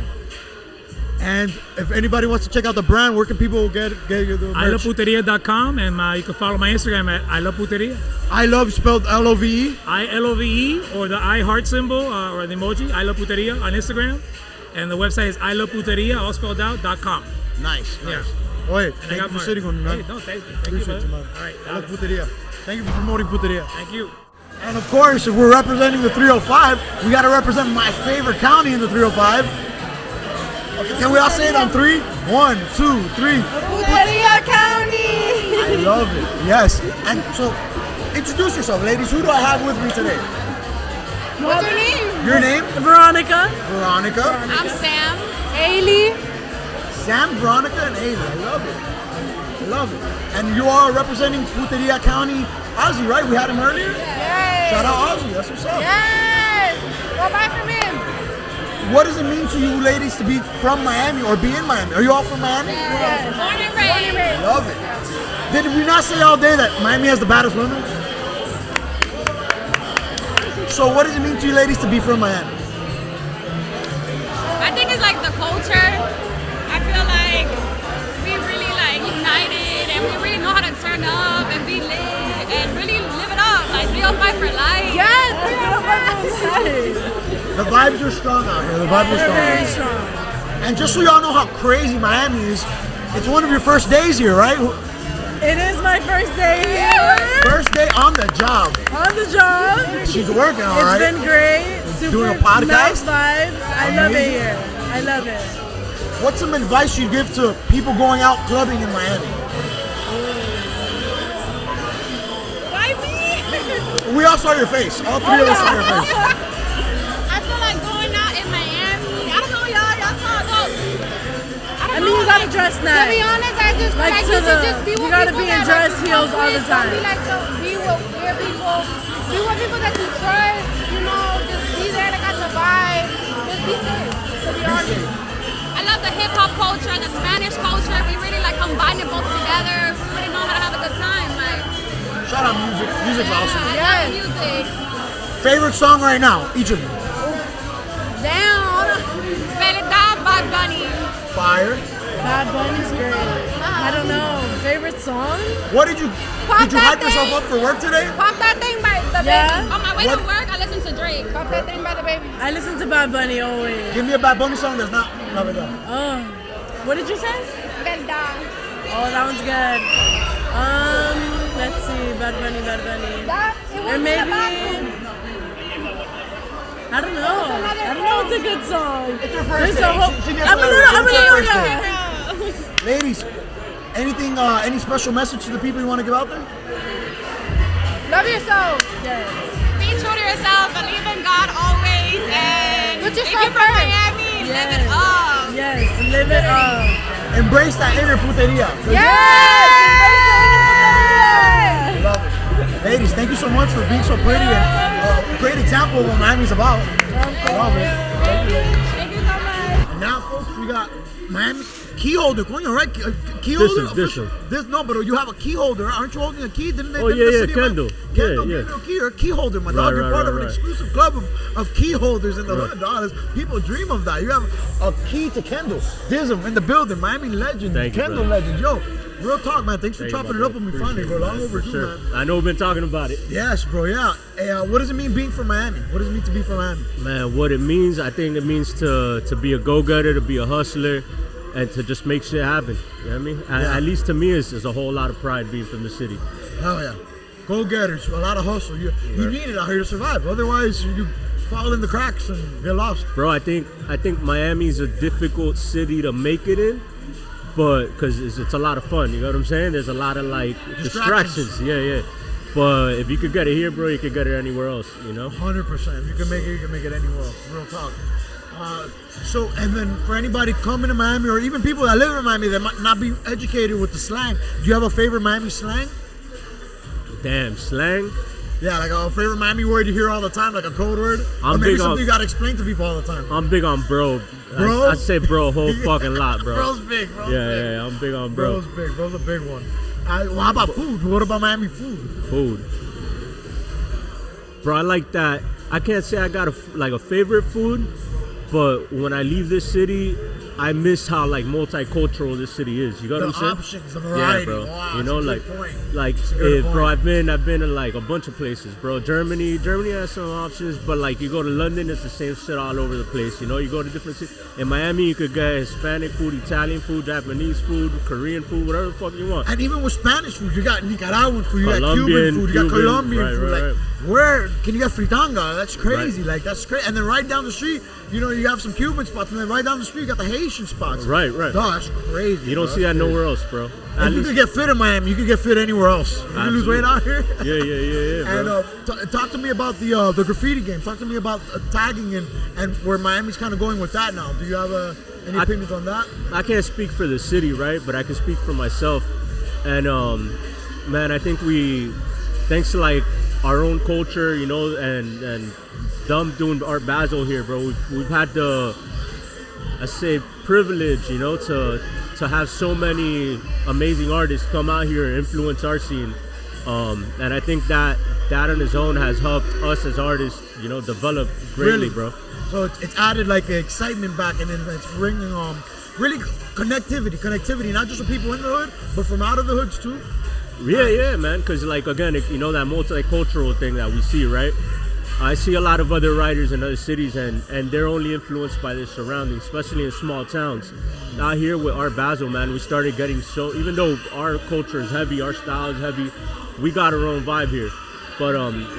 Speaker 2: And if anybody wants to check out the brand, where can people get the merch?
Speaker 8: iloveputeria.com, and you can follow my Instagram at I Love Puteria.
Speaker 2: I love spelled L-O-V-E?
Speaker 8: I-L-O-V-E, or the I heart symbol, or the emoji, I Love Puteria on Instagram. And the website is iloveputeria, all spelled out, .com.
Speaker 2: Nice.
Speaker 8: Yeah.
Speaker 2: Wait, thank you for sitting on me, man.
Speaker 8: Hey, no, thank you, man. All right.
Speaker 2: I love Puteria. Thank you for promoting Puteria.
Speaker 8: Thank you.
Speaker 2: And of course, if we're representing the 305, we got to represent my favorite county in the 305. Okay, can we all say it on 3? 1, 2, 3.
Speaker 6: Puteria County!
Speaker 2: I love it. Yes. And so, introduce yourself, ladies. Who do I have with me today?
Speaker 6: What's your name?
Speaker 2: Your name?
Speaker 6: Veronica.
Speaker 2: Veronica.
Speaker 6: I'm Sam. Ailey.
Speaker 2: Sam, Veronica, and Ailey. I love it. I love it. And you are representing Puteria County, Aussie, right? We had him earlier?
Speaker 6: Yes.
Speaker 2: Shout out Aussie. That's what's up.
Speaker 6: Yes. Go buy from him.
Speaker 2: What does it mean to you ladies to be from Miami or be in Miami? Are you all from Miami?
Speaker 6: Yes. Born and raised.
Speaker 2: Love it. Did we not say all day that Miami has the baddest women? So what does it mean to you ladies to be from Miami?
Speaker 13: I think it's like the culture. I feel like we really like united and we really know how to turn up and be lit and really live it up. Like 305 for life.
Speaker 6: Yes, 305 for life.
Speaker 2: The vibes are strong out here. The vibes are strong.
Speaker 6: Very strong.
Speaker 2: And just so y'all know how crazy Miami is, it's one of your first days here, right?
Speaker 6: It is my first day here.
Speaker 2: First day on the job.
Speaker 6: On the job.
Speaker 2: She's working, all right?
Speaker 6: It's been great. Super
Speaker 2: doing a podcast.
Speaker 6: Nice vibes. I love it here. I love it.
Speaker 2: What's some advice you'd give to people going out clubbing in Miami?
Speaker 13: Why me?
Speaker 2: We all saw your face. All three of us saw your face.
Speaker 13: I feel like going out in Miami. I don't know, y'all talk up.
Speaker 6: I mean, you gotta dress nice.
Speaker 13: To be honest, I just
Speaker 6: like
Speaker 13: you
Speaker 6: to
Speaker 13: should just be with
Speaker 6: you gotta
Speaker 13: people
Speaker 6: be in
Speaker 13: that
Speaker 6: dress
Speaker 13: like,
Speaker 6: heels all the time.
Speaker 13: Don't be like be with weird people. Be with people that you trust. You know, just be there to got your vibe. Just be safe. To be honest. I love the hip hop culture, the Spanish culture. We really like combine it both together. We really know how to have a good time. Like.
Speaker 2: Shout out music. Music's awesome.
Speaker 13: I love music.
Speaker 2: Favorite song right now, each of you.
Speaker 13: Down. Verdad. Bad Bunny.
Speaker 2: Fire.
Speaker 14: Bad Bunny's great. I don't know. Favorite song?
Speaker 2: What did you hype yourself up for work today?
Speaker 13: Pop That Thing by the
Speaker 14: Yeah.
Speaker 13: Baby. On my way to work, I listen to Drake. Pop That Thing by the Baby.
Speaker 14: I listen to Bad Bunny always.
Speaker 2: Give me a Bad Bunny song that's not Navidad.
Speaker 14: Oh. What did you say?
Speaker 13: Verdad.
Speaker 14: Oh, that one's good. Let's see. Bad Bunny. Or maybe... I don't know. It's a good song.
Speaker 2: It's her first day.
Speaker 14: I'm a little young.
Speaker 2: Ladies, anything, any special message to the people you want to give out there?
Speaker 13: Love yourself.
Speaker 14: Yes.
Speaker 13: Be true to yourself. Believe in God always. And
Speaker 14: Put
Speaker 13: if
Speaker 14: yourself
Speaker 13: you're from
Speaker 14: first.
Speaker 13: Miami, live it up.
Speaker 14: Yes, live it up.
Speaker 2: Embrace that inner puteria.
Speaker 14: Yes!
Speaker 2: Love it. Ladies, thank you so much for being so pretty and great example of what Miami's about. Love it.
Speaker 13: Thank you so much.
Speaker 2: And now, folks, we got Miami key holder. Coño, right? Key holder. This no, but you have a key holder. Aren't you holding a key? Didn't they?
Speaker 15: Oh yeah, Kendall.
Speaker 2: Kendall, you're a key holder, my dog. You're part of an exclusive club of key holders in the hood, dog. People dream of that. You have a key to Kendall. Dism in the building. Miami legend. Kendall legend. Yo, real talk, man. Thanks for chopping it up with me finally, bro. Long overdue, man.
Speaker 15: I know we've been talking about it.
Speaker 2: Yes, bro. Yeah. Hey, what does it mean being from Miami? What does it mean to be from Miami?
Speaker 15: Man, what it means, I think it means to be a go-getter, to be a hustler, and to just make shit happen. You know what I mean?
Speaker 2: Yeah.
Speaker 15: At least to me, it's a whole lot of pride being from the city.
Speaker 2: Hell yeah. Go-getters, a lot of hustle. You need it out here to survive. Otherwise, you fall in the cracks and get lost.
Speaker 15: Bro, I think Miami's a difficult city to make it in, but because it's a lot of fun. You know what I'm saying? There's a lot of like distractions. Yeah. But if you could get it here, bro, you could get it anywhere else. You know?
Speaker 2: 100%. If you can make it, you can make it anywhere else. Real talk. So, and then for anybody coming to Miami, or even people that live in Miami that might not be educated with the slang, do you have a favorite Miami slang?
Speaker 15: Damn, slang?
Speaker 2: Yeah, like a favorite Miami word you hear all the time, like a code word? Or maybe something you gotta explain to people all the time.
Speaker 15: I'm big on bro.
Speaker 2: Bro?
Speaker 15: I say bro a whole fucking lot, bro.
Speaker 2: Bro's big, bro.
Speaker 15: Yeah, I'm big on bro.
Speaker 2: Bro's big, bro's a big one. Well, how about food? What about Miami food?
Speaker 15: Food. Bro, I like that. I can't say I got a favorite food, but when I leave this city, I miss how like multicultural this city is. You got what I'm saying?
Speaker 2: The options, the variety.
Speaker 15: Yeah, bro.
Speaker 2: Wow,
Speaker 15: you know,
Speaker 2: like
Speaker 15: bro, I've been in like a bunch of places, bro. Germany has some options, but like you go to London, it's the same shit all over the place. You know, you go to different cities. In Miami, you could get Hispanic food, Italian food, Japanese food, Korean food, whatever the fuck you want.
Speaker 2: And even with Spanish food, you got Nicaraguan food, you got Cuban food, you got Colombian food. Like, where can you get fritanga? That's crazy.
Speaker 15: Right.
Speaker 2: Like, that's crazy. And then right down the street, you know, you have some Cuban spots, and then right down the street, you got the Haitian spots.
Speaker 15: Right.
Speaker 2: No, that's crazy.
Speaker 15: You don't see that nowhere else, bro.
Speaker 2: If you could get fit in Miami, you could get fit anywhere else. You can lose weight out here.
Speaker 15: Yeah.
Speaker 2: And talk to me about the graffiti game. Talk to me about tagging and where Miami's kind of going with that now. Do you have any opinions on that?
Speaker 15: I can't speak for the city, right? But I can speak for myself. And man, I think thanks to like our own culture, you know, and them doing Art Basel here, bro. We've had the, I say, privilege, you know, to have so many amazing artists come out here and influence our scene. And I think that on its own has helped us as artists, you know, develop greatly, bro.
Speaker 2: So it's added like excitement back, and then it's bringing really connectivity, not just for people in the hood, but from out of the hoods too.
Speaker 15: Yeah, man. Because like again, you know, that multicultural thing that we see, right? I see a lot of other writers in other cities, and they're only influenced by their surroundings, especially in small towns. Out here with Art Basel, man, we started getting so, even though our culture is heavy, our style is heavy, we got our own vibe here. But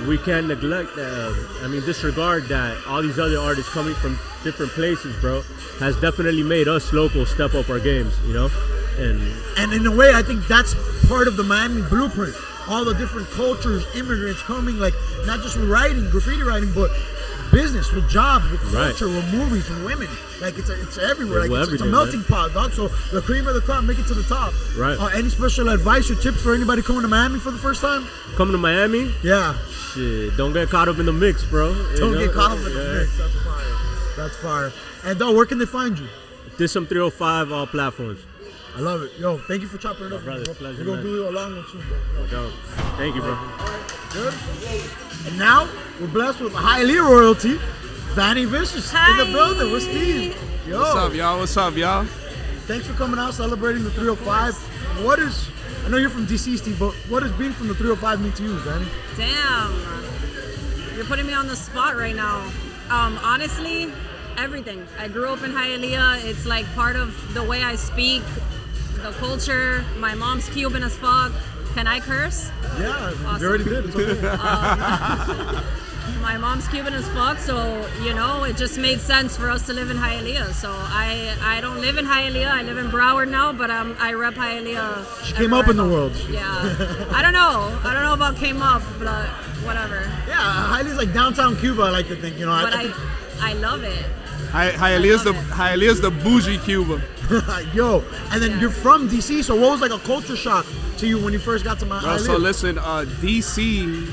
Speaker 15: we can't neglect, disregard that all these other artists coming from different places, bro, has definitely made us locals step up our games, you know?
Speaker 2: And in a way, I think that's part of the Miami blueprint. All the different cultures, immigrants coming, like not just with writing, graffiti writing, but business, with jobs, with culture, with movies, with women. Like it's everywhere. Like it's a melting pot, dog. So the cream of the crop, make it to the top.
Speaker 15: Right.
Speaker 2: Any special advice or tips for anybody coming to Miami for the first time?
Speaker 15: Coming to Miami?
Speaker 2: Yeah.
Speaker 15: Shit, don't get caught up in the mix, bro.
Speaker 2: Don't get caught up in the mix. That's fire. That's fire. And dog, where can they find you?
Speaker 15: Dism 305, all platforms.
Speaker 2: I love it. Yo, thank you for chopping it up.
Speaker 15: Brother, pleasure,
Speaker 2: we're going to do a long one soon, bro.
Speaker 15: Thank you, bro.
Speaker 2: Good. And now, we're blessed with a high elite royalty Vanny Vicious in the building with Steve. Yo.
Speaker 16: What's up, y'all? What's up, y'all?
Speaker 2: Thanks for coming out, celebrating the 305. I know you're from DC, Steve, but what does being from the 305 mean to you, Vanny?
Speaker 17: Damn. You're putting me on the spot right now. Honestly, everything. I grew up in Hialeah. It's like part of the way I speak, the culture. My mom's Cuban as fuck. Can I curse?
Speaker 2: Yeah,
Speaker 17: awesome.
Speaker 2: You already did. It's okay.
Speaker 17: My mom's Cuban as fuck, so it just made sense for us to live in Hialeah. So I don't live in Hialeah. I live in Broward now, but I rep Hialeah.
Speaker 2: She came up in the world.
Speaker 17: Yeah. I don't know about came up, but whatever.
Speaker 2: Yeah, Hialeah's like downtown Cuba, I like to think.
Speaker 17: But I love it.
Speaker 16: Hialeah's the bougie Cuba.
Speaker 2: Yo, and then you're from DC, so what was like a culture shock to you when you first got to Hialeah?
Speaker 16: So listen, DC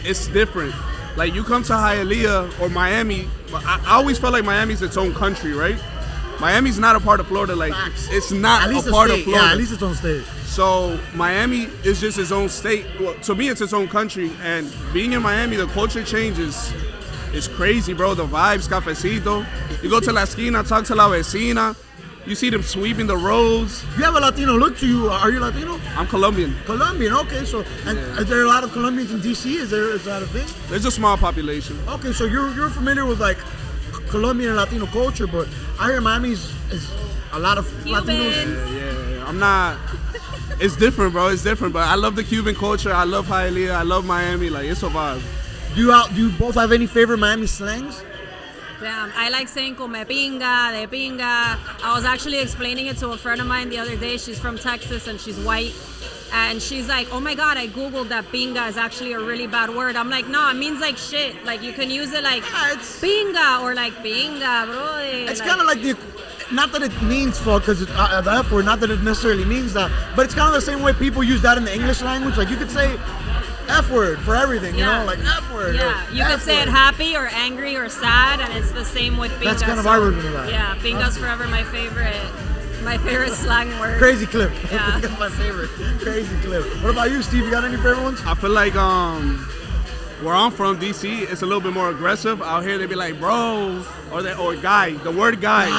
Speaker 16: it's different. Like you come to Hialeah or Miami, I always felt like Miami's its own country, right? Miami's not a part of Florida. Like it's not a part of Florida.
Speaker 2: Yeah, at least its own state.
Speaker 16: So Miami is just its own state. Well, to me, it's its own country. And being in Miami, the culture changes. It's crazy, bro. The vibes, cafecito. You go to La Esquina, talk to la vecina. You see them sweeping the roads.
Speaker 2: You have a Latino look to you. Are you Latino?
Speaker 16: I'm Colombian.
Speaker 2: Colombian, okay. So, and is there a lot of Colombians in DC? Is that a thing?
Speaker 16: There's a small population.
Speaker 2: Okay, so you're familiar with like Colombian and Latino culture, but I hear Miami is a lot of Latinos.
Speaker 16: Yeah. I'm not. It's different, bro. It's different, but I love the Cuban culture. I love Hialeah. I love Miami. Like it's a vibe.
Speaker 2: Do you both have any favorite Miami slangs?
Speaker 17: Damn, I like saying come pinga, de pinga. I was actually explaining it to a friend of mine the other day. She's from Texas and she's white. And she's like, oh my God, I Googled that pinga is actually a really bad word. I'm like, no, it means like shit. Like you can use it like pinga or like pinga, bro.
Speaker 2: It's kind of like not that it means fuck, because it's the F word, not that it necessarily means that, but it's kind of the same way people use that in the English language. Like you could say F word for everything, you know, like F word.
Speaker 17: Yeah, you could say it happy or angry or sad, and it's the same with pinga.
Speaker 2: That's kind of our version of that.
Speaker 17: Yeah, pinga's forever my favorite slang word.
Speaker 2: Crazy clip.
Speaker 17: Yeah.
Speaker 2: That's my favorite. Crazy clip. What about you, Steve? You got any favorite ones?
Speaker 16: I feel like where I'm from, DC, it's a little bit more aggressive. Out here, they be like, bro, or guy. The word guy.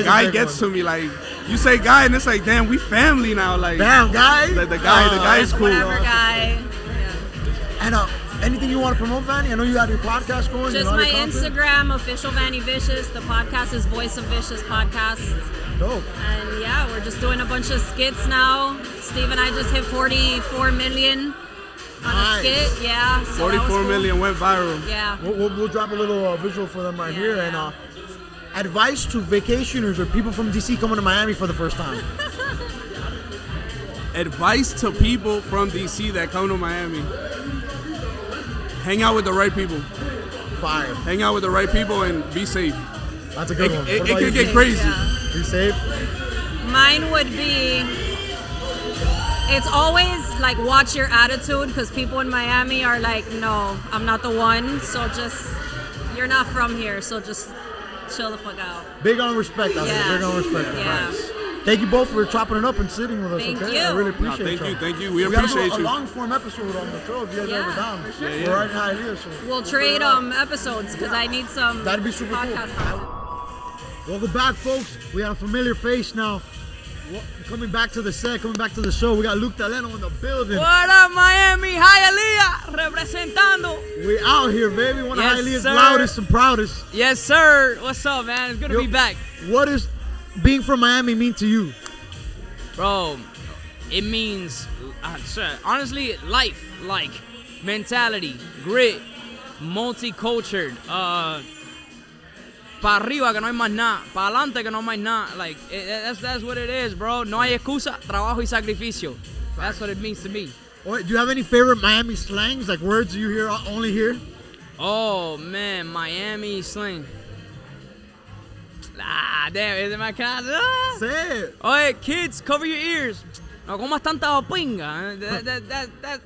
Speaker 16: Guy gets to me. Like, you say guy, and it's like, damn, we family now. Like,
Speaker 2: damn, guy.
Speaker 16: The guy is cool.
Speaker 17: Whatever, guy.
Speaker 2: And anything you want to promote, Vanny? I know you have your podcast going.
Speaker 17: Just my Instagram, official Vanny Vicious. The podcast is Voice of Vicious Podcast.
Speaker 2: Dope.
Speaker 17: And yeah, we're just doing a bunch of skits now. Steve and I just hit 44 million on a skit. Yeah. So
Speaker 16: 44 million went viral.
Speaker 17: Yeah.
Speaker 2: We'll drop a little visual for them right here. And advice to vacationers or people from DC coming to Miami for the first time.
Speaker 16: Advice to people from DC that come to Miami. Hang out with the right people.
Speaker 2: Fire.
Speaker 16: Hang out with the right people and be safe.
Speaker 2: That's a good one.
Speaker 16: It could get crazy.
Speaker 17: Yeah.
Speaker 2: Be safe.
Speaker 17: Mine would be, it's always like watch your attitude, because people in Miami are like, no, I'm not the one. So just, you're not from here. So just chill the fuck out.
Speaker 2: Big on respect. Big on respect.
Speaker 17: Yeah.
Speaker 2: Thank you both for chopping it up and sitting with us.
Speaker 17: Thank
Speaker 2: okay,
Speaker 17: you.
Speaker 2: I really appreciate it.
Speaker 16: Thank you. We
Speaker 2: gotta
Speaker 16: appreciate
Speaker 2: do a
Speaker 16: you.
Speaker 2: long form episode on the show if you guys ever down.
Speaker 17: For sure.
Speaker 2: We're right in Hialeah, so
Speaker 17: We'll trade episodes, because I need some.
Speaker 2: That'd be super
Speaker 17: cool.
Speaker 2: Welcome back, folks. We got a familiar face now. Coming back to the set, coming back to the show. We got Luke Taleno in the building.
Speaker 18: What up, Miami? Hialeah, representando.
Speaker 2: We out here, baby. One of
Speaker 18: Yes,
Speaker 2: Hialeah's
Speaker 18: sir.
Speaker 2: loudest and proudest.
Speaker 18: Yes, sir. What's up, man? It's good to be back.
Speaker 2: What does being from Miami mean to you?
Speaker 18: Bro, it means, honestly, life, like mentality, grit, multicultural, pa arriba que no hay más nada, pa adelante que no hay más nada. Like, that's what it is, bro. No hay excusa, trabajo y sacrificio. That's what it means to me.
Speaker 2: Do you have any favorite Miami slangs, like words you hear only here?
Speaker 18: Oh, man, Miami slang. Damn, is it my class?
Speaker 2: Say it.
Speaker 18: Oh, hey, kids, cover your ears. No comas tanta pinga.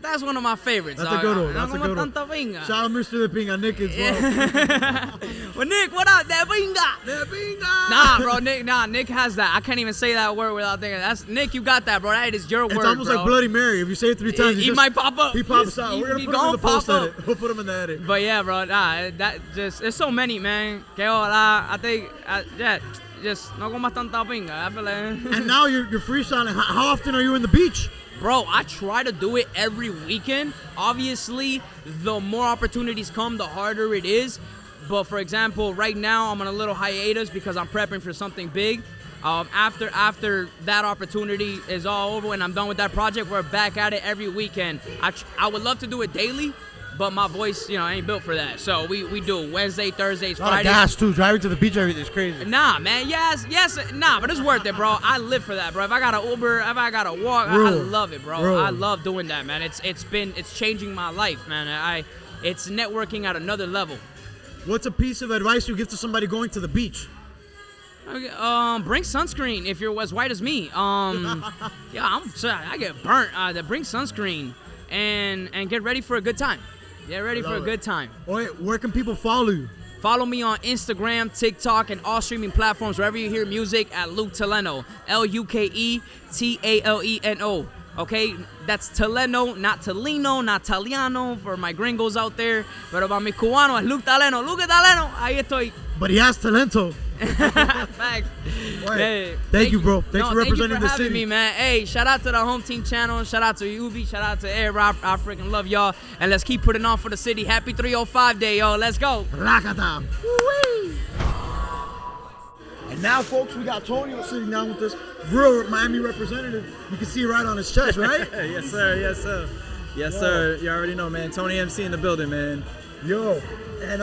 Speaker 18: That's one of my favorites.
Speaker 2: That's a good one. That's
Speaker 18: no
Speaker 2: a good
Speaker 18: comas
Speaker 2: one.
Speaker 18: tanta pinga.
Speaker 2: Shout out Mr. De Pinga, Nick as well.
Speaker 18: Well, Nick, what up? De pinga.
Speaker 2: De pinga.
Speaker 18: Nah, bro, Nick has that. I can't even say that word without thinking. That's Nick. You got that, bro. That is your word.
Speaker 2: It's almost
Speaker 18: bro.
Speaker 2: like Bloody Mary. If you say it 3 times,
Speaker 18: he might pop up.
Speaker 2: He pops out. We're gonna put him in the post edit. We'll put him in the edit.
Speaker 18: But yeah, bro, that just there's so many, man. I think just no comas tanta pinga. I feel like.
Speaker 2: And now you're freestyling. How often are you in the beach?
Speaker 18: Bro, I try to do it every weekend. Obviously, the more opportunities come, the harder it is. But for example, right now I'm on a little hiatus because I'm prepping for something big. After that opportunity is all over and I'm done with that project, we're back at it every weekend. I would love to do it daily, but my voice, ain't built for that. So we do Wednesday, Thursdays,
Speaker 2: A lot of
Speaker 18: Fridays.
Speaker 2: gas too. Driving to the beach every day is crazy.
Speaker 18: Nah, man. Yes. Nah, but it's worth it, bro. I live for that, bro. If I got to Uber, if I got to walk, I love it, bro. I love doing that, man. It's changing my life, man. It's networking at another level.
Speaker 2: What's a piece of advice you give to somebody going to the beach?
Speaker 18: Okay, bring sunscreen if you're as white as me. I get burnt. Bring sunscreen and get ready for a good time. Get ready for a good time.
Speaker 2: Wait, where can people follow you?
Speaker 18: Follow me on Instagram, TikTok, and all streaming platforms wherever you hear music at Luke Telleno. LukeTaleno. Okay, that's Telleno, not Tolino, not Italiano for my gringos out there. Pero para mi cubano es Luke Telleno. Luke Telleno, ahí estoy.
Speaker 2: But he has talento.
Speaker 18: Facts.
Speaker 2: Hey, thank you, bro. Thanks for representing the city.
Speaker 18: Thank you for having me, man. Hey, shout out to the home team channel. Shout out to Ubi. Shout out to Air. I freaking love y'all. And let's keep putting on for the city. Happy 305 Day, y'all. Let's go.
Speaker 2: Rakata. Woo-wee. And now, folks, we got Tonio sitting down with this real Miami representative. You can see it right on his chest, right?
Speaker 19: Yes, sir. Yes, sir. Yes, sir. You already know, man. Tony MC in the building, man.
Speaker 2: Yo. And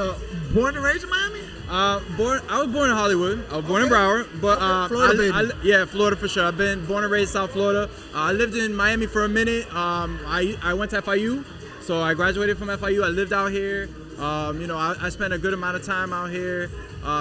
Speaker 2: born and raised in Miami?
Speaker 19: I was born in Hollywood. I was born in Broward, but
Speaker 2: Florida,
Speaker 19: Florida for sure. I've been born and raised South Florida. I lived in Miami for a minute. I went to FIU, so I graduated from FIU. I lived out here. I spent a good amount of time out here.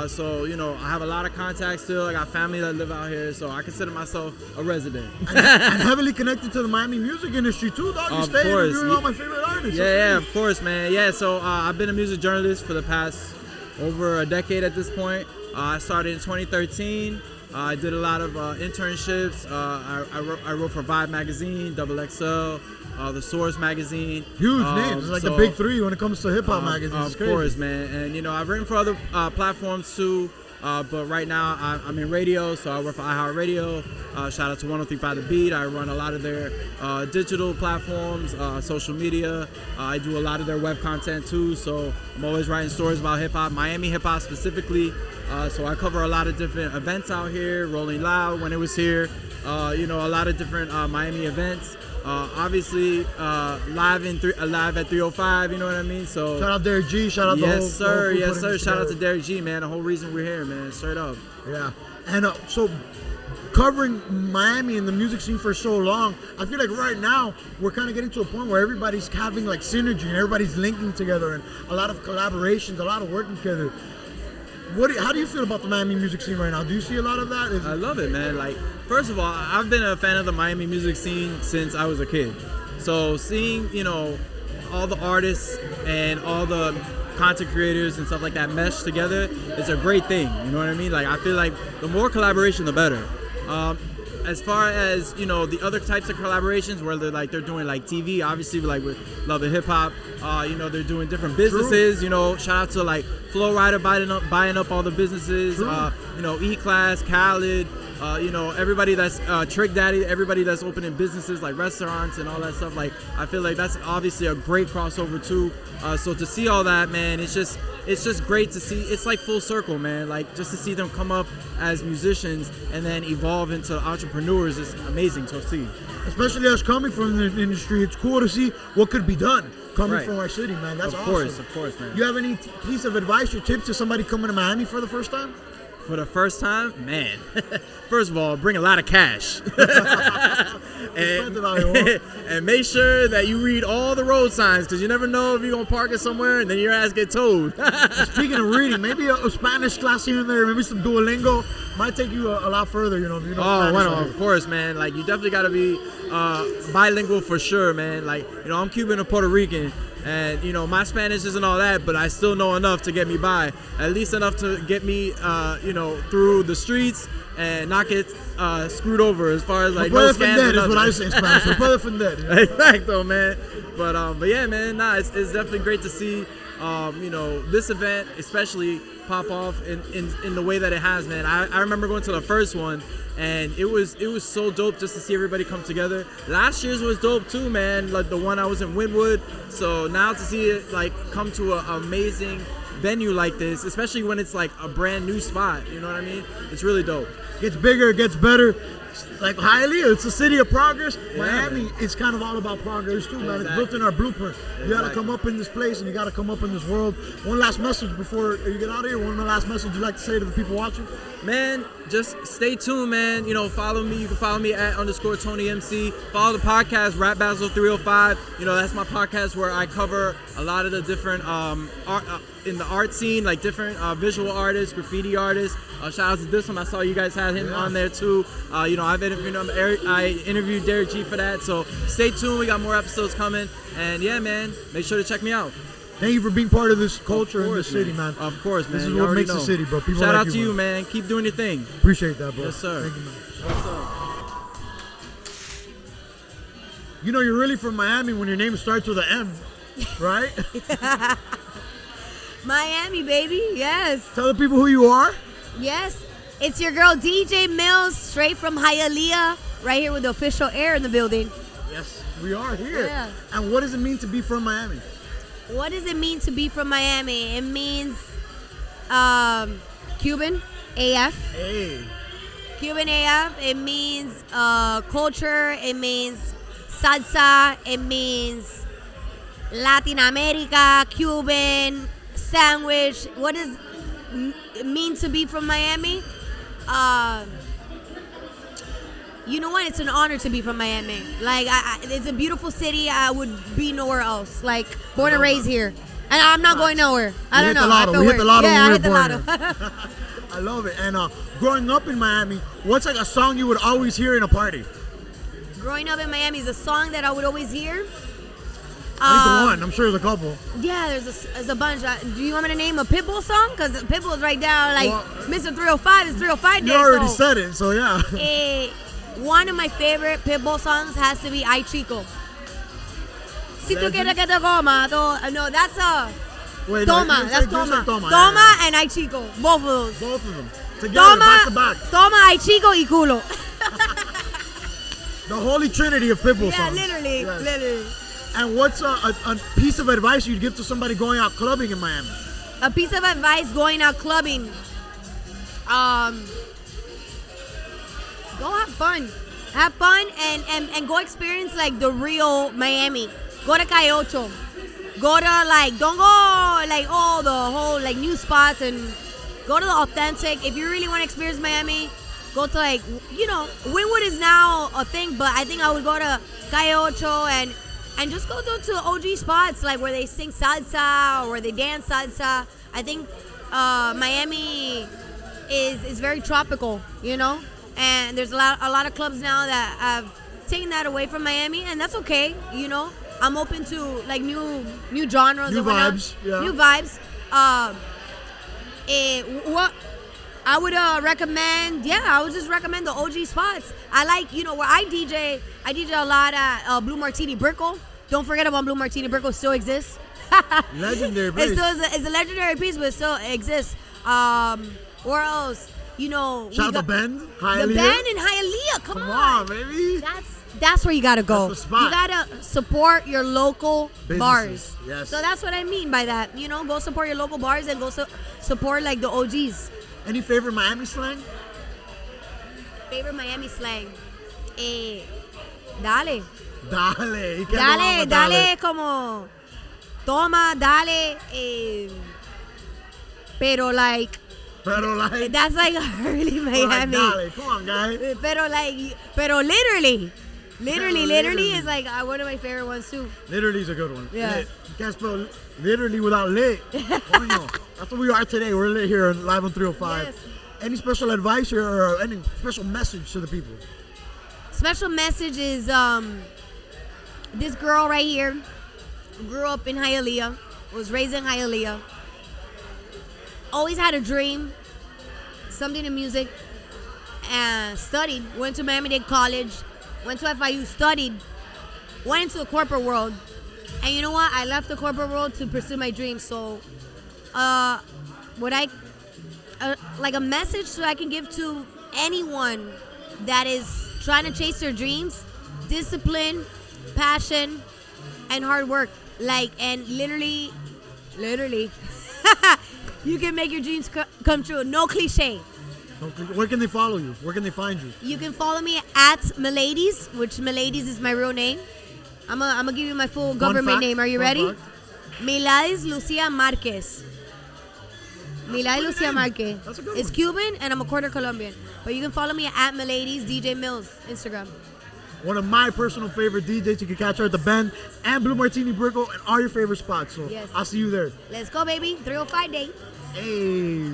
Speaker 19: So I have a lot of contacts still. I got family that live out here, so I consider myself a resident.
Speaker 2: and heavily connected to the Miami music industry too, dog. You stay interviewing all my favorite artists.
Speaker 19: Yeah, of course, man. Yeah, so I've been a music journalist for the past over a decade at this point. I started in 2013. I did a lot of internships. I wrote for Vibe magazine, XXL, The Source magazine.
Speaker 2: Huge names, like the big three when it comes to hip hop magazines.
Speaker 19: Of course, man. And I've written for other platforms too. But right now I'm in radio, so I work for iHeartRadio. Shout out to 103.5 The Beat. I run a lot of their digital platforms, social media. I do a lot of their web content too, so I'm always writing stories about hip-hop, Miami hip-hop specifically. So I cover a lot of different events out here, Rolling Loud when it was here, a lot of different Miami events. Obviously, live at 305, you know what I mean? So
Speaker 2: shout out Derick G, shout out the whole
Speaker 19: sir, yes sir. Shout out to Derick G, man. The whole reason we're here, man. Straight up.
Speaker 2: Yeah, and so covering Miami and the music scene for so long, I feel like right now we're kind of getting to a point where everybody's having like synergy and everybody's linking together and a lot of collaborations, a lot of working together. How do you feel about the Miami music scene right now? Do you see a lot of that?
Speaker 19: I love it, man. Like, first of all, I've been a fan of the Miami music scene since I was a kid. So seeing, all the artists and all the content creators and stuff like that mesh together, it's a great thing. You know what I mean? Like, I feel like the more collaboration, the better. As far as the other types of collaborations where they're doing like TV, obviously with Love and Hip Hop, they're doing different businesses.
Speaker 2: True.
Speaker 19: Shout out to like Flow Rider buying up all the businesses. E-Class, Khaled, everybody that's Trick Daddy, everybody that's opening businesses like restaurants and all that stuff. Like I feel like that's obviously a great crossover too. So to see all that, man, it's just great to see. It's like full circle, man. Like just to see them come up as musicians and then evolve into entrepreneurs is amazing to see.
Speaker 2: Especially us coming from the industry, it's cool to see what could be done coming from our city, man. That's awesome.
Speaker 19: Of course, man.
Speaker 2: You have any piece of advice or tips to somebody coming to Miami for the first time?
Speaker 19: For the first time, man. First of all, bring a lot of cash. and make sure that you read all the road signs, because you never know if you're gonna park it somewhere and then your ass get towed.
Speaker 2: Speaking of reading, maybe a Spanish class here and there, maybe some Duolingo might take you a lot further. You know, if you know Spanish.
Speaker 19: Well, of course, man. Like, you definitely gotta be bilingual for sure, man. Like, you know, I'm Cuban and Puerto Rican. And, you know, my Spanish isn't all that, but I still know enough to get me by. At least enough to get me, you know, through the streets and not get screwed over as far as, like, no scams
Speaker 2: is what I say in Spanish.
Speaker 19: Exacto, man. But yeah, man, it's definitely great to see, you know, this event especially pop off in the way that it has, man. I remember going to the first one, and it was so dope just to see everybody come together. Last year's was dope too, man. Like the one I was in Wynwood. So now to see it like come to an amazing venue like this, especially when it's like a brand new spot, you know what I mean? It's really dope.
Speaker 2: Gets bigger, it gets better. Like Hialeah, it's a city of progress. Yeah. Miami, it's kind of all about progress too, man. Exactly. It's built in our blueprint. You gotta come up in this place and you gotta come up in this world. One last message before you get out of here. One last message you'd like to say to the people watching?
Speaker 19: Man, just stay tuned, man. You know, follow me. You can follow me at _TonyMC. Follow the podcast, Rap Battle 305. You know, that's my podcast where I cover a lot of the different art in the art scene, like different visual artists, graffiti artists. Shout out to this one. I saw you guys had him on there too. You know, I've interviewed him. I interviewed Derick G for that. So stay tuned. We got more episodes coming. And yeah, man, make sure to check me out.
Speaker 2: Thank you for being part of this culture in the city, man.
Speaker 19: Of course, man.
Speaker 2: This is what makes the city, bro. People
Speaker 19: Shout
Speaker 2: like
Speaker 19: out to you, man. Keep doing your thing.
Speaker 2: Appreciate that, bro.
Speaker 19: Yes, sir.
Speaker 2: Thank you, man. Yes, sir. You know, you're really from Miami when your name starts with an M, right?
Speaker 20: Miami, baby. Yes.
Speaker 2: Tell the people who you are.
Speaker 20: Yes. It's your girl DJ Mills, straight from Hialeah, right here with the official Heir in the building.
Speaker 2: Yes, we are here.
Speaker 20: Yeah.
Speaker 2: And what does it mean to be from Miami?
Speaker 20: What does it mean to be from Miami? It means Cuban AF.
Speaker 2: Hey.
Speaker 20: Cuban AF. It means culture. It means salsa. It means Latin America, Cuban, sandwich. What does it mean to be from Miami? You know what? It's an honor to be from Miami. Like, it's a beautiful city. I would be nowhere else. Like, born and raised here. And I'm not going nowhere. I don't know.
Speaker 2: We hit the lotto.
Speaker 20: Yeah, I hit the lotto.
Speaker 2: I love it. And growing up in Miami, what's like a song you would always hear in a party?
Speaker 20: Growing up in Miami is a song that I would always hear.
Speaker 2: At least one. I'm sure there's a couple.
Speaker 20: Yeah, there's a bunch. Do you want me to name a Pitbull song? Because Pitbull is right down. Like, Mr. 305 is 305 Day.
Speaker 2: You already said it, so yeah.
Speaker 20: One of my favorite Pitbull songs has to be Ay Chico. Si tú quieres que te coma. No, that's
Speaker 2: Wait,
Speaker 20: Toma.
Speaker 2: No,
Speaker 20: That's Toma.
Speaker 2: Toma
Speaker 20: Toma and Ay Chico. Both of those.
Speaker 2: Both of them. Together, back to back.
Speaker 20: Toma, Ay Chico y culo.
Speaker 2: The holy trinity of Pitbull songs.
Speaker 20: Yeah, literally.
Speaker 2: And what's a piece of advice you'd give to somebody going out clubbing in Miami?
Speaker 20: A piece of advice going out clubbing. Go have fun. Have fun and go experience like the real Miami. Go to Calle Ocho. Go to like, don't go like all the whole like new spots, and go to the authentic. If you really want to experience Miami, go to like, you know, Wynwood is now a thing, but I think I would go to Calle Ocho and just go to OG spots like where they sing salsa or where they dance salsa. I think Miami is very tropical, you know, and there's a lot of clubs now that have taken that away from Miami, and that's okay, you know. I'm open to like new genres,
Speaker 2: new vibes,
Speaker 20: new vibes. What I would recommend, I would just recommend the OG spots. I like, you know, where I DJ a lot at Blue Martini Brickle. Don't forget about Blue Martini Brickle, still exists.
Speaker 2: Legendary piece.
Speaker 20: It's a legendary piece, but it still exists. Where else? You know,
Speaker 2: shout out to Bend, Hialeah.
Speaker 20: The Bend in Hialeah. Come
Speaker 2: on, baby.
Speaker 20: That's where you gotta go.
Speaker 2: That's the spot.
Speaker 20: You gotta support your local bars.
Speaker 2: Yes.
Speaker 20: So that's what I mean by that. You know, go support your local bars and go support like the OGs.
Speaker 2: Any favorite Miami slang?
Speaker 20: Favorite Miami slang? Dale.
Speaker 2: Dale.
Speaker 20: Dale como toma, dale. Pero like. That's like early Miami.
Speaker 2: Like, dale. Come on, guys.
Speaker 20: Pero literally. Literally is like one of my favorite ones too.
Speaker 2: Literally is a good one.
Speaker 20: Yeah.
Speaker 2: Lit. You can't spell literally without lit. Coño. That's what we are today. We're lit here live on 305.
Speaker 20: Yes.
Speaker 2: Any special advice or any special message to the people?
Speaker 20: Special message is this girl right here grew up in Hialeah, was raised in Hialeah, always had a dream, something in music, and studied, went to Miami-Dade College, went to FIU, studied, went into the corporate world, and you know what? I left the corporate world to pursue my dreams. So like a message that I can give to anyone that is trying to chase their dreams: discipline, passion, and hard work. And literally, you can make your dreams come true. No cliche.
Speaker 2: Where can they follow you? Where can they find you?
Speaker 20: You can follow me at Miladies, which Miladies is my real name. I'm gonna give you my full government name. Are you ready? Miladies Lucia Marquez. Miladies Lucia Marquez.
Speaker 2: That's a good
Speaker 20: It's
Speaker 2: one.
Speaker 20: Cuban and I'm a quarter Colombian. But you can follow me at Miladies DJ Mills Instagram.
Speaker 2: One of my personal favorite DJs. You can catch her at the Bend and Blue Martini Brickle and all your favorite spots. So
Speaker 20: Yes.
Speaker 2: I'll see you there.
Speaker 20: Let's go, baby. 305 day.
Speaker 2: Hey.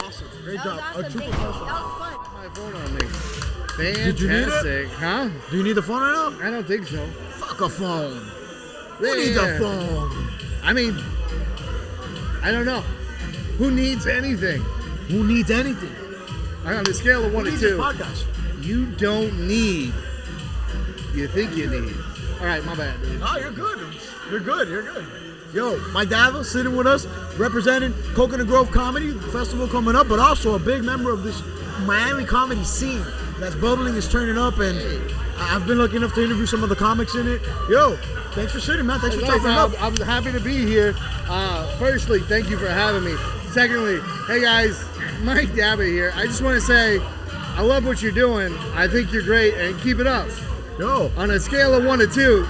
Speaker 2: Awesome. Great
Speaker 20: That
Speaker 2: job.
Speaker 20: was awesome. Thank you. That was fun.
Speaker 21: My phone on me.
Speaker 2: Did you need it?
Speaker 21: Fantastic, huh?
Speaker 2: Do you need the phone right now?
Speaker 21: I don't think so.
Speaker 2: Fuck a phone. Who needs a phone?
Speaker 21: I mean, I don't know. Who needs anything?
Speaker 2: Who needs anything?
Speaker 21: On a scale of 1
Speaker 2: Who
Speaker 21: to
Speaker 2: needs
Speaker 21: 2,
Speaker 2: this podcast?
Speaker 21: you don't need. You think you need. All right, my bad, dude.
Speaker 2: Oh, you're good. You're good. You're good. Yo, my dad was sitting with us, representing Coconut Grove Comedy Festival coming up, but also a big member of this Miami comedy scene that's bubbling, is turning up, and I've been lucky enough to interview some of the comics in it. Yo, thanks for sitting, man. Thanks for
Speaker 21: Hey,
Speaker 2: taking up.
Speaker 21: I'm happy to be here. Firstly, thank you for having me. Secondly, hey guys, Mike Dabby here. I just want to say, I love what you're doing. I think you're great, and keep it up.
Speaker 2: Yo,
Speaker 21: on a scale of 1 to 2,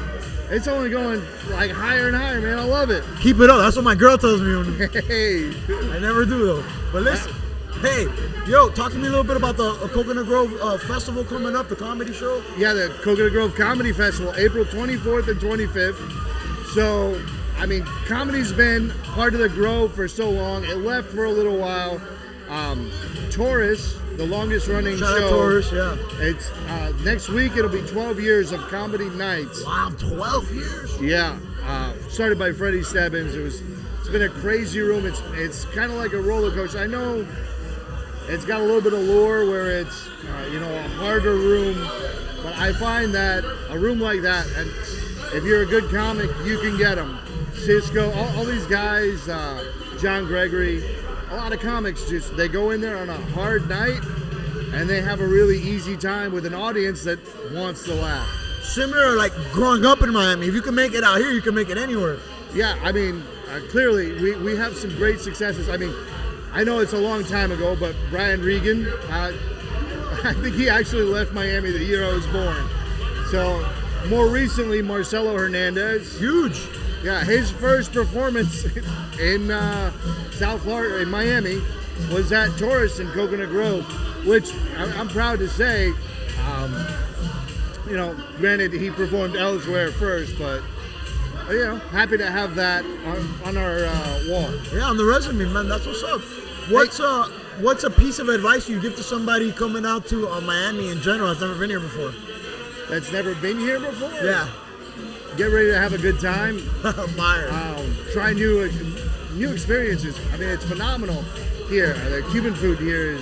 Speaker 21: it's only going like higher and higher, man. I love it.
Speaker 2: Keep it up. That's what my girl tells me.
Speaker 21: Hey,
Speaker 2: I never do though. But listen, hey, yo, talk to me a little bit about the Coconut Grove Festival coming up, the comedy show.
Speaker 21: Yeah, the Coconut Grove Comedy Festival, April 24th and 25th. So, I mean, comedy's been part of the Grove for so long. It left for a little while. Taurus, the longest running
Speaker 2: Shout out
Speaker 21: show.
Speaker 2: Taurus, yeah.
Speaker 21: It's next week. It'll be 12 years of comedy nights.
Speaker 2: Wow, 12 years.
Speaker 21: Yeah, started by Freddie Stebbins. It's been a crazy room. It's kind of like a roller coaster. I know it's got a little bit of lure where it's a harder room, but I find that a room like that, and if you're a good comic, you can get them. Cisco, all these guys, John Gregory, a lot of comics they go in there on a hard night and they have a really easy time with an audience that wants to laugh.
Speaker 2: Similar like growing up in Miami. If you can make it out here, you can make it anywhere.
Speaker 21: Yeah, I mean, clearly we have some great successes. I mean, I know it's a long time ago, but Brian Regan, I think he actually left Miami the year I was born. So more recently, Marcelo Hernandez.
Speaker 2: Huge.
Speaker 21: Yeah, his first performance in South Florida, in Miami, was at Taurus in Coconut Grove, which I'm proud to say, granted he performed elsewhere first, but happy to have that on our wall.
Speaker 2: Yeah, on the resume, man. That's what's up. What's a piece of advice you give to somebody coming out to Miami in general that's never been here before?
Speaker 21: That's never been here before?
Speaker 2: Yeah.
Speaker 21: Get ready to have a good time.
Speaker 2: Fire.
Speaker 21: Try new experiences. I mean, it's phenomenal here. The Cuban food here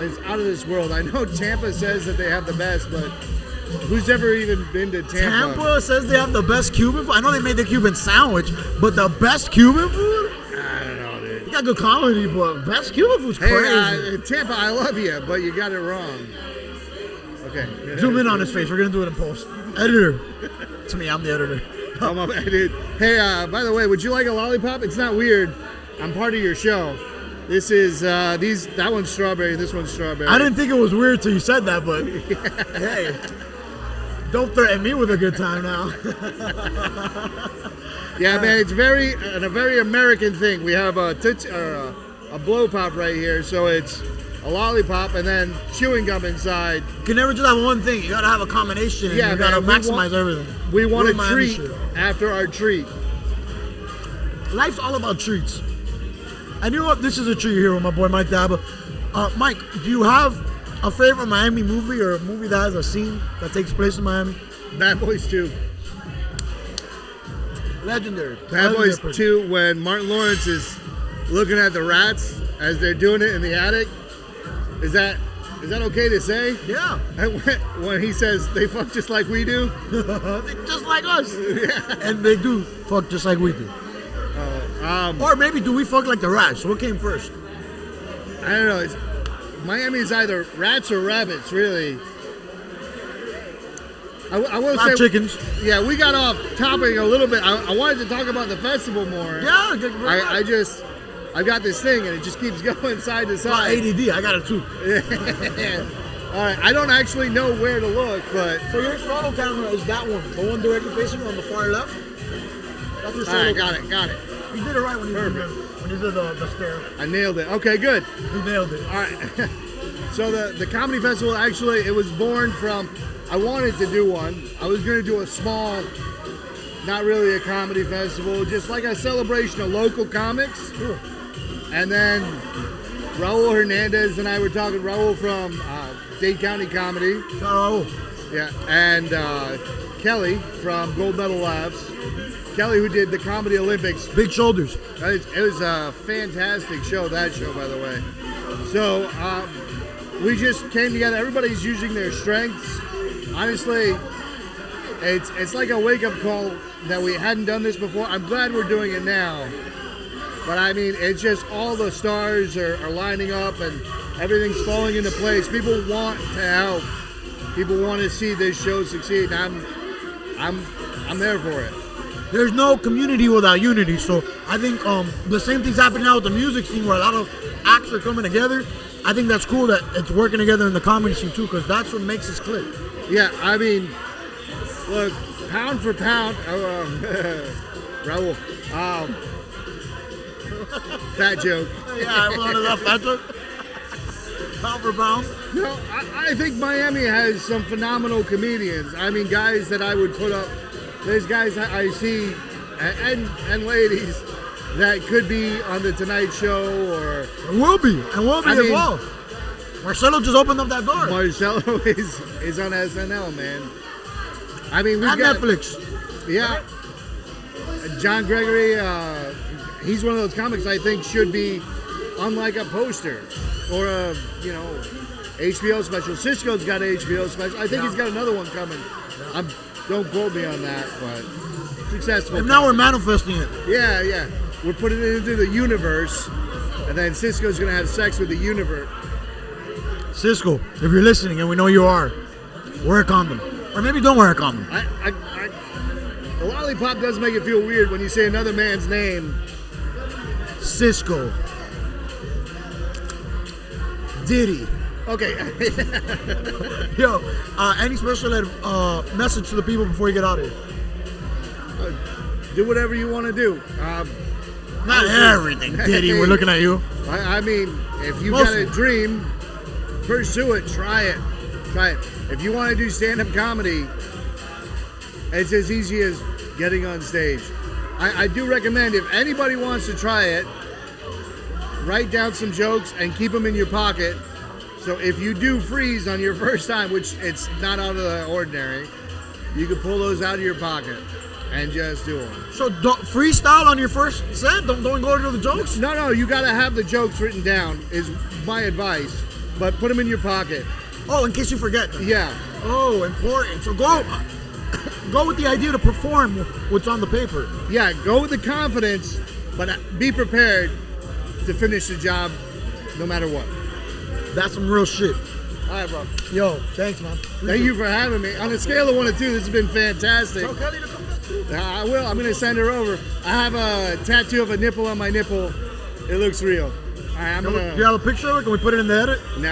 Speaker 21: is out of this world. I know Tampa says that they have the best, but who's ever even been to Tampa?
Speaker 2: Tampa says they have the best Cuban food. I know they made the Cuban sandwich, but the best Cuban food?
Speaker 21: I don't know, dude.
Speaker 2: You got good comedy, but best Cuban food's crazy.
Speaker 21: Hey, Tampa, I love you, but you got it wrong. Okay.
Speaker 2: Zoom in on his face. We're going to do it in post. Editor. It's me. I'm the editor.
Speaker 21: I'm a dude. Hey, by the way, would you like a lollipop? It's not weird. I'm part of your show. This is that one's strawberry. This one's strawberry.
Speaker 2: I didn't think it was weird till you said that, but hey, don't threaten me with a good time now.
Speaker 21: Yeah, man, it's a very American thing. We have a blow pop right here, so it's a lollipop, and then chewing gum inside.
Speaker 2: You can never just have one thing. You gotta have a combination.
Speaker 21: Yeah,
Speaker 2: you gotta
Speaker 21: man,
Speaker 2: maximize everything.
Speaker 21: We want
Speaker 2: Real
Speaker 21: a
Speaker 2: Miami
Speaker 21: treat
Speaker 2: shit.
Speaker 21: after our treat.
Speaker 2: Life's all about treats. And you know what? This is a treat here with my boy Mike Dabba. Mike, do you have a favorite Miami movie or a movie that has a scene that takes place in Miami?
Speaker 21: Bad Boys 2.
Speaker 2: Legendary.
Speaker 21: Bad Boys
Speaker 2: Legendary.
Speaker 21: 2, when Martin Lawrence is looking at the rats as they're doing it in the attic. Is that okay to say?
Speaker 2: Yeah.
Speaker 21: And when he says they fuck just like we do.
Speaker 2: Just like us.
Speaker 21: Yeah.
Speaker 2: And they do fuck just like we do. Or maybe do we fuck like the rats? What came first?
Speaker 21: I don't know. Miami is either rats or rabbits, really. I will
Speaker 2: Not
Speaker 21: say,
Speaker 2: chickens.
Speaker 21: Yeah, we got off topic a little bit. I wanted to talk about the festival more.
Speaker 2: Yeah,
Speaker 21: I got this thing and it just keeps going side to
Speaker 2: Well,
Speaker 21: side.
Speaker 2: ADD, I got it too.
Speaker 21: All right, I don't actually know where to look, but
Speaker 2: So your photo camera is that one, the one directly facing you on the far left. That's your
Speaker 21: all right,
Speaker 2: solo
Speaker 21: got it.
Speaker 2: You did it right when you did the stare.
Speaker 21: I nailed it. Okay, good.
Speaker 2: You nailed it.
Speaker 21: All right. So the comedy festival, actually, it was born from, I wanted to do one. I was going to do a small, not really a comedy festival, just like a celebration of local comics.
Speaker 2: Sure.
Speaker 21: And then Raul Hernandez and I were talking, Raul from Dade County Comedy.
Speaker 2: Raul.
Speaker 21: Yeah, and Kelly from Gold Medal Labs. Kelly, who did the Comedy Olympics.
Speaker 2: Big shoulders.
Speaker 21: It was a fantastic show, that show, by the way. So we just came together. Everybody's using their strengths. Honestly, it's like a wake-up call that we hadn't done this before. I'm glad we're doing it now. But I mean, it's just all the stars are lining up and everything's falling into place. People want to help. People want to see this show succeed. And I'm there for it.
Speaker 2: There's no community without unity. So I think the same thing's happening now with the music scene where a lot of acts are coming together. I think that's cool that it's working together in the comedy scene too, because that's what makes us click.
Speaker 21: Yeah, I mean, look, pound for pound, Raul, fat joke.
Speaker 2: Yeah, I wanted that fat joke. Pound for pound.
Speaker 21: No, I think Miami has some phenomenal comedians. I mean, guys that I would put up. There's guys that I see, and ladies that could be on the Tonight Show or
Speaker 2: will be as well. Marcelo just opened up that door.
Speaker 21: Marcelo is on SNL, man. I mean, we've
Speaker 2: and
Speaker 21: got
Speaker 2: Netflix.
Speaker 21: Yeah, John Gregory. He's one of those comics I think should be on like a poster or a HBO special. Cisco's got an HBO special. I think he's got another one coming. Don't quote me on that, but successful.
Speaker 2: And now we're manifesting it.
Speaker 21: Yeah. We're putting it into the universe, and then Cisco's gonna have sex with the universe.
Speaker 2: Cisco, if you're listening, and we know you are, wear a condom. Or maybe don't wear a condom.
Speaker 21: The lollipop does make it feel weird when you say another man's name.
Speaker 2: Cisco. Diddy.
Speaker 21: Okay.
Speaker 2: Yo, any special message to the people before you get out of here?
Speaker 21: Do whatever you want to do.
Speaker 2: Not everything, Diddy. We're looking at you.
Speaker 21: I mean, if you got a dream, pursue it. Try it. If you want to do stand-up comedy, it's as easy as getting on stage. I do recommend, if anybody wants to try it, write down some jokes and keep them in your pocket. So if you do freeze on your first time, which it's not out of the ordinary, you can pull those out of your pocket and just do them.
Speaker 2: So don't freestyle on your first set? Don't go into the jokes?
Speaker 21: No, you got to have the jokes written down is my advice, but put them in your pocket.
Speaker 2: Oh, in case you forget them.
Speaker 21: Yeah.
Speaker 2: Oh, important. So go with the idea to perform what's on the paper.
Speaker 21: Yeah, go with the confidence, but be prepared to finish the job no matter what.
Speaker 2: That's some real shit.
Speaker 21: All right, bro.
Speaker 2: Yo, thanks, man.
Speaker 21: Thank you for having me. On a scale of 1 to 2, this has been fantastic.
Speaker 2: Tell Kelly to come back through.
Speaker 21: I will. I'm going to send her over. I have a tattoo of a nipple on my nipple. It looks real. All right,
Speaker 2: Do you have a picture of it? Can we put it in the edit?
Speaker 21: No.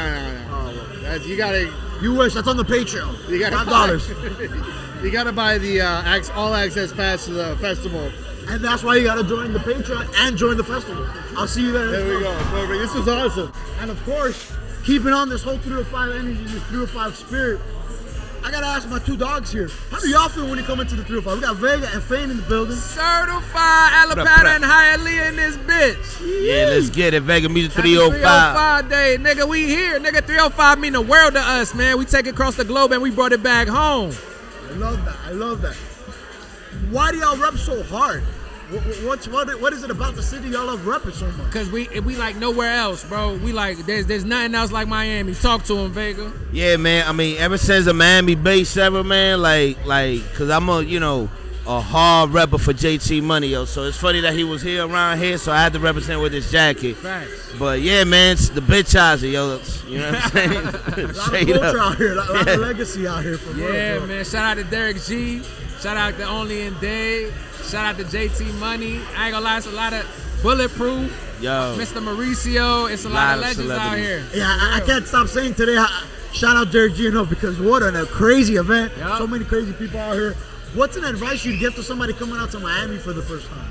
Speaker 2: Oh, well.
Speaker 21: You got to...
Speaker 2: You wish. That's on the Patreon.
Speaker 21: You got
Speaker 2: $5.
Speaker 21: You got to buy the all access pass to the festival.
Speaker 2: And that's why you got to join the Patreon and join the festival. I'll see you there.
Speaker 21: There we go. Perfect. This was awesome.
Speaker 2: And of course, keeping on this whole 305 energy, this 305 spirit, I gotta ask my two dogs here. How do y'all feel when you come into the 305? We got Vega and Fain in the building.
Speaker 1: Certified Alabama and Hialeah in this bitch.
Speaker 22: Yeah, let's get it. Vega Music
Speaker 1: Happy
Speaker 22: 305.
Speaker 1: 305 day, nigga. We here, nigga. 305 mean the world to us, man. We take it across the globe and we brought it back home.
Speaker 2: I love that. I love that. Why do y'all rep so hard? What is it about the city y'all love repping so much?
Speaker 1: Cause we like nowhere else, bro. We like there's nothing else like Miami. Talk to him, Vega.
Speaker 22: Yeah, man. I mean, ever since a Miami-based ever, man, like, cause I'm a hard rapper for JT Money, yo. So it's funny that he was here around here, so I had to represent with his jacket.
Speaker 1: Facts.
Speaker 22: But yeah, man, it's the bitch eyes, yo. You know what I'm saying?
Speaker 2: A lot of culture out here, a lot of legacy out here for
Speaker 1: Yeah,
Speaker 2: real.
Speaker 1: man. Shout out to Derick G. Shout out to Only In Dade. Shout out to JT Money. I ain't gonna lie, it's a lot of Bulletproof.
Speaker 22: Yo.
Speaker 1: Mr. Mauricio. It's a lot of legends out here.
Speaker 2: Yeah, I can't stop saying today, shout out Derick G enough because what a crazy event.
Speaker 1: Yep.
Speaker 2: So many crazy people out here. What's an advice you'd give to somebody coming out to Miami for the first time?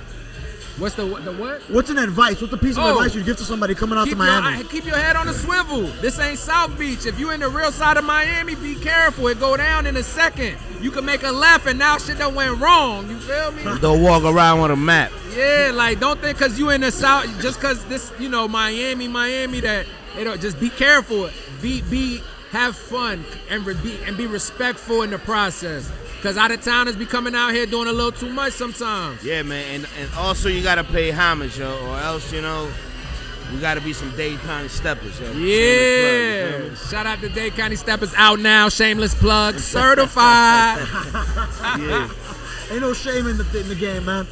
Speaker 1: What's the what?
Speaker 2: What's an advice? What's the piece of advice you'd give to somebody coming out to Miami?
Speaker 1: Keep your head on the swivel. This ain't South Beach. If you in the real side of Miami, be careful. It go down in a second. You can make a left and now shit done went wrong. You feel me?
Speaker 22: Don't walk around with a map.
Speaker 1: Yeah, like don't think cause you in the South, just cause this, Miami, that just be careful. Have fun and be respectful in the process. Cause out of towners be coming out here doing a little too much sometimes.
Speaker 22: Yeah, man, and also you gotta pay homage, yo, or else we gotta be some Dade County steppers, yo.
Speaker 1: Yeah, shout out to Dade County steppers out now. Shameless plug, certified.
Speaker 2: Yeah, ain't no shame in the game, man.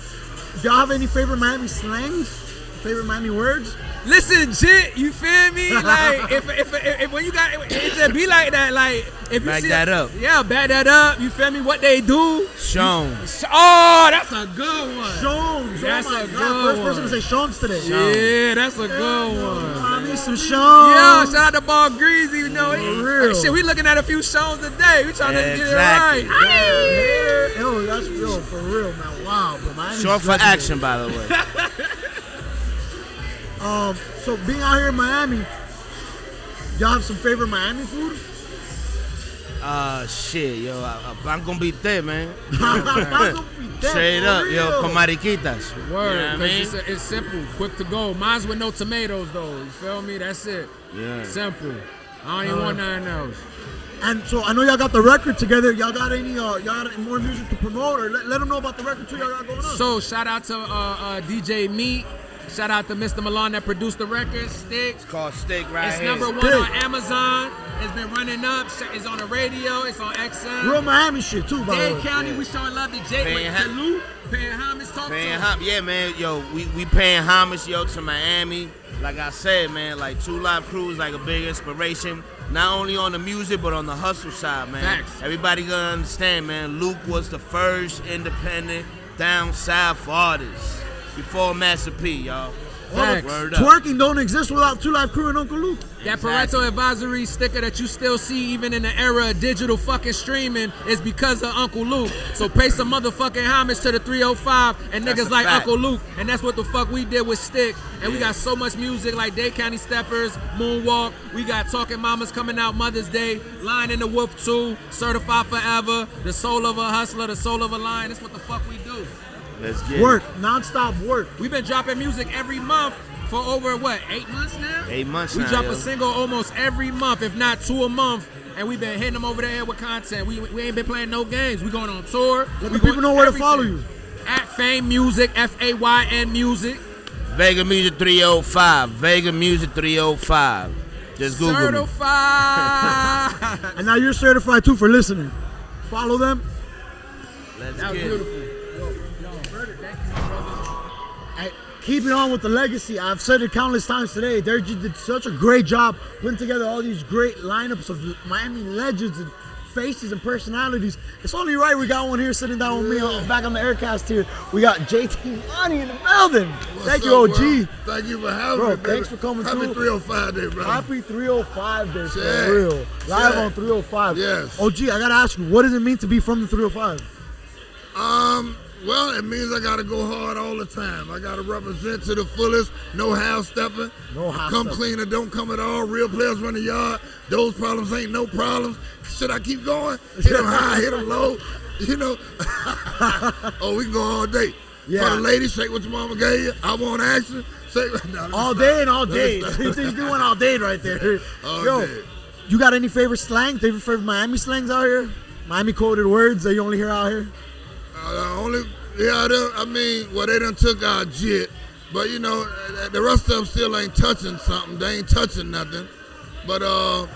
Speaker 2: Do y'all have any favorite Miami slangs? Favorite Miami words?
Speaker 1: Listen, Jit, you feel me? Like if when you got it just be like that, like if you
Speaker 22: back
Speaker 1: see
Speaker 22: that up.
Speaker 1: Yeah, back that up. You feel me? What they do?
Speaker 22: Sean.
Speaker 1: Oh, that's a good one.
Speaker 2: Sean's.
Speaker 1: That's
Speaker 2: oh my
Speaker 1: a
Speaker 2: God.
Speaker 1: good
Speaker 2: First
Speaker 1: one.
Speaker 2: person to say Sean's today.
Speaker 1: Yeah, that's a good one.
Speaker 2: I need some Sean.
Speaker 1: Yo, shout out to Ball Greasy.
Speaker 2: real.
Speaker 1: Shit, we looking at a few shows today. We trying to get it
Speaker 22: Exactly.
Speaker 1: right.
Speaker 2: Yo, that's real, for real, man. Wow, but Miami's
Speaker 22: Short for
Speaker 2: legendary.
Speaker 22: action, by the way.
Speaker 2: So being out here in Miami, y'all have some favorite Miami food?
Speaker 22: Shit, yo, I'm gonna be there, man.
Speaker 2: Straight
Speaker 22: Straight up, yo, con mariquitas.
Speaker 1: Word,
Speaker 22: You know what I mean?
Speaker 1: it's simple, quick to go. Mine's with no tomatoes though. You feel me? That's it.
Speaker 22: Yeah.
Speaker 1: Simple. I don't even want nothing else.
Speaker 2: And so I know y'all got the record together. Y'all got any more music to promote, or let them know about the record too y'all got going on?
Speaker 1: So shout out to DJ Meat. Shout out to Mr. Milan that produced the record, Stick.
Speaker 22: It's called Stick right
Speaker 1: It's
Speaker 22: here.
Speaker 1: number one on Amazon. It's been running up. It's on the radio. It's on XM.
Speaker 2: Real Miami shit too, by the way.
Speaker 1: Dade County, we showing love to Jake. To Lou, paying homage. Talk to him.
Speaker 22: Yeah, man. Yo, we paying homage, yo, to Miami. Like I said, man, like Two Live Crew is like a big inspiration. Not only on the music, but on the hustle side, man.
Speaker 1: Facts.
Speaker 22: Everybody gonna understand, man. Luke was the first independent down south artist before Master P, y'all.
Speaker 1: Facts.
Speaker 22: Word up.
Speaker 2: Twerking don't exist without Two Live Crew and Uncle Luke.
Speaker 1: That parental advisory sticker that you still see even in the era of digital fucking streaming is because of Uncle Luke. So pay some motherfucking homage to the 305 and
Speaker 22: That's
Speaker 1: niggas
Speaker 22: a
Speaker 1: like
Speaker 22: fact.
Speaker 1: Uncle Luke. And that's what the fuck we did with Stick. And we got so much music like Dade County Steppers, Moonwalk. We got Talking Mamas coming out Mother's Day, Lion in the Wolf 2, Certified Forever, The Soul of a Hustler, The Soul of a Lion. That's what the fuck we do.
Speaker 22: Let's get
Speaker 2: Work, non-stop work.
Speaker 1: We've been dropping music every month for over, 8 months now?
Speaker 22: 8 months
Speaker 1: We
Speaker 22: now,
Speaker 1: drop
Speaker 22: yo.
Speaker 1: a single almost every month, if not 2 a month, and we've been hitting them over the head with content. We ain't been playing no games. We going on tour.
Speaker 2: Let
Speaker 1: We
Speaker 2: the people
Speaker 1: going
Speaker 2: know where to
Speaker 1: everything.
Speaker 2: follow you.
Speaker 1: At Fain Music, Fayn Music.
Speaker 22: Vega Music 305. Vega Music 305. Just Google me.
Speaker 1: Certified.
Speaker 2: And now you're certified too for listening. Follow them.
Speaker 22: Let's
Speaker 1: That was
Speaker 22: get
Speaker 1: beautiful.
Speaker 22: it.
Speaker 2: Keeping on with the legacy, I've said it countless times today. Derick G did such a great job putting together all these great lineups of Miami legends and faces and personalities. It's only right we got one here sitting down with me back on the Heir Cast here. We got JT Money in the building. Thank you, OG.
Speaker 23: Bro? Thank you for having
Speaker 2: Bro,
Speaker 23: me, baby.
Speaker 2: thanks for coming
Speaker 23: Happy
Speaker 2: through.
Speaker 23: 305 day, bro.
Speaker 2: Happy 305 day, for
Speaker 23: Shit.
Speaker 2: real. Live
Speaker 23: Shit.
Speaker 2: on 305.
Speaker 23: Yes.
Speaker 2: OG, I gotta ask you, what does it mean to be from the 305?
Speaker 23: Well, it means I gotta go hard all the time. I gotta represent to the fullest. No half stepping.
Speaker 2: No half
Speaker 23: Come
Speaker 2: stepping.
Speaker 23: clean or don't come at all. Real players run the yard. Those problems ain't no problems. Should I keep going? Hit them high, hit them low. You know. Oh, we can go all day.
Speaker 2: Yeah.
Speaker 23: For the ladies, shake what your mama gave you. I want action. Shake
Speaker 2: All day and all day. He's doing all day right there. Yo,
Speaker 23: day.
Speaker 2: you got any favorite slang? Favorite Miami slangs out here? Miami coded words that you only hear out here?
Speaker 23: They done took our jit, but you know, the rest of them still ain't touching something. They ain't touching nothing. But I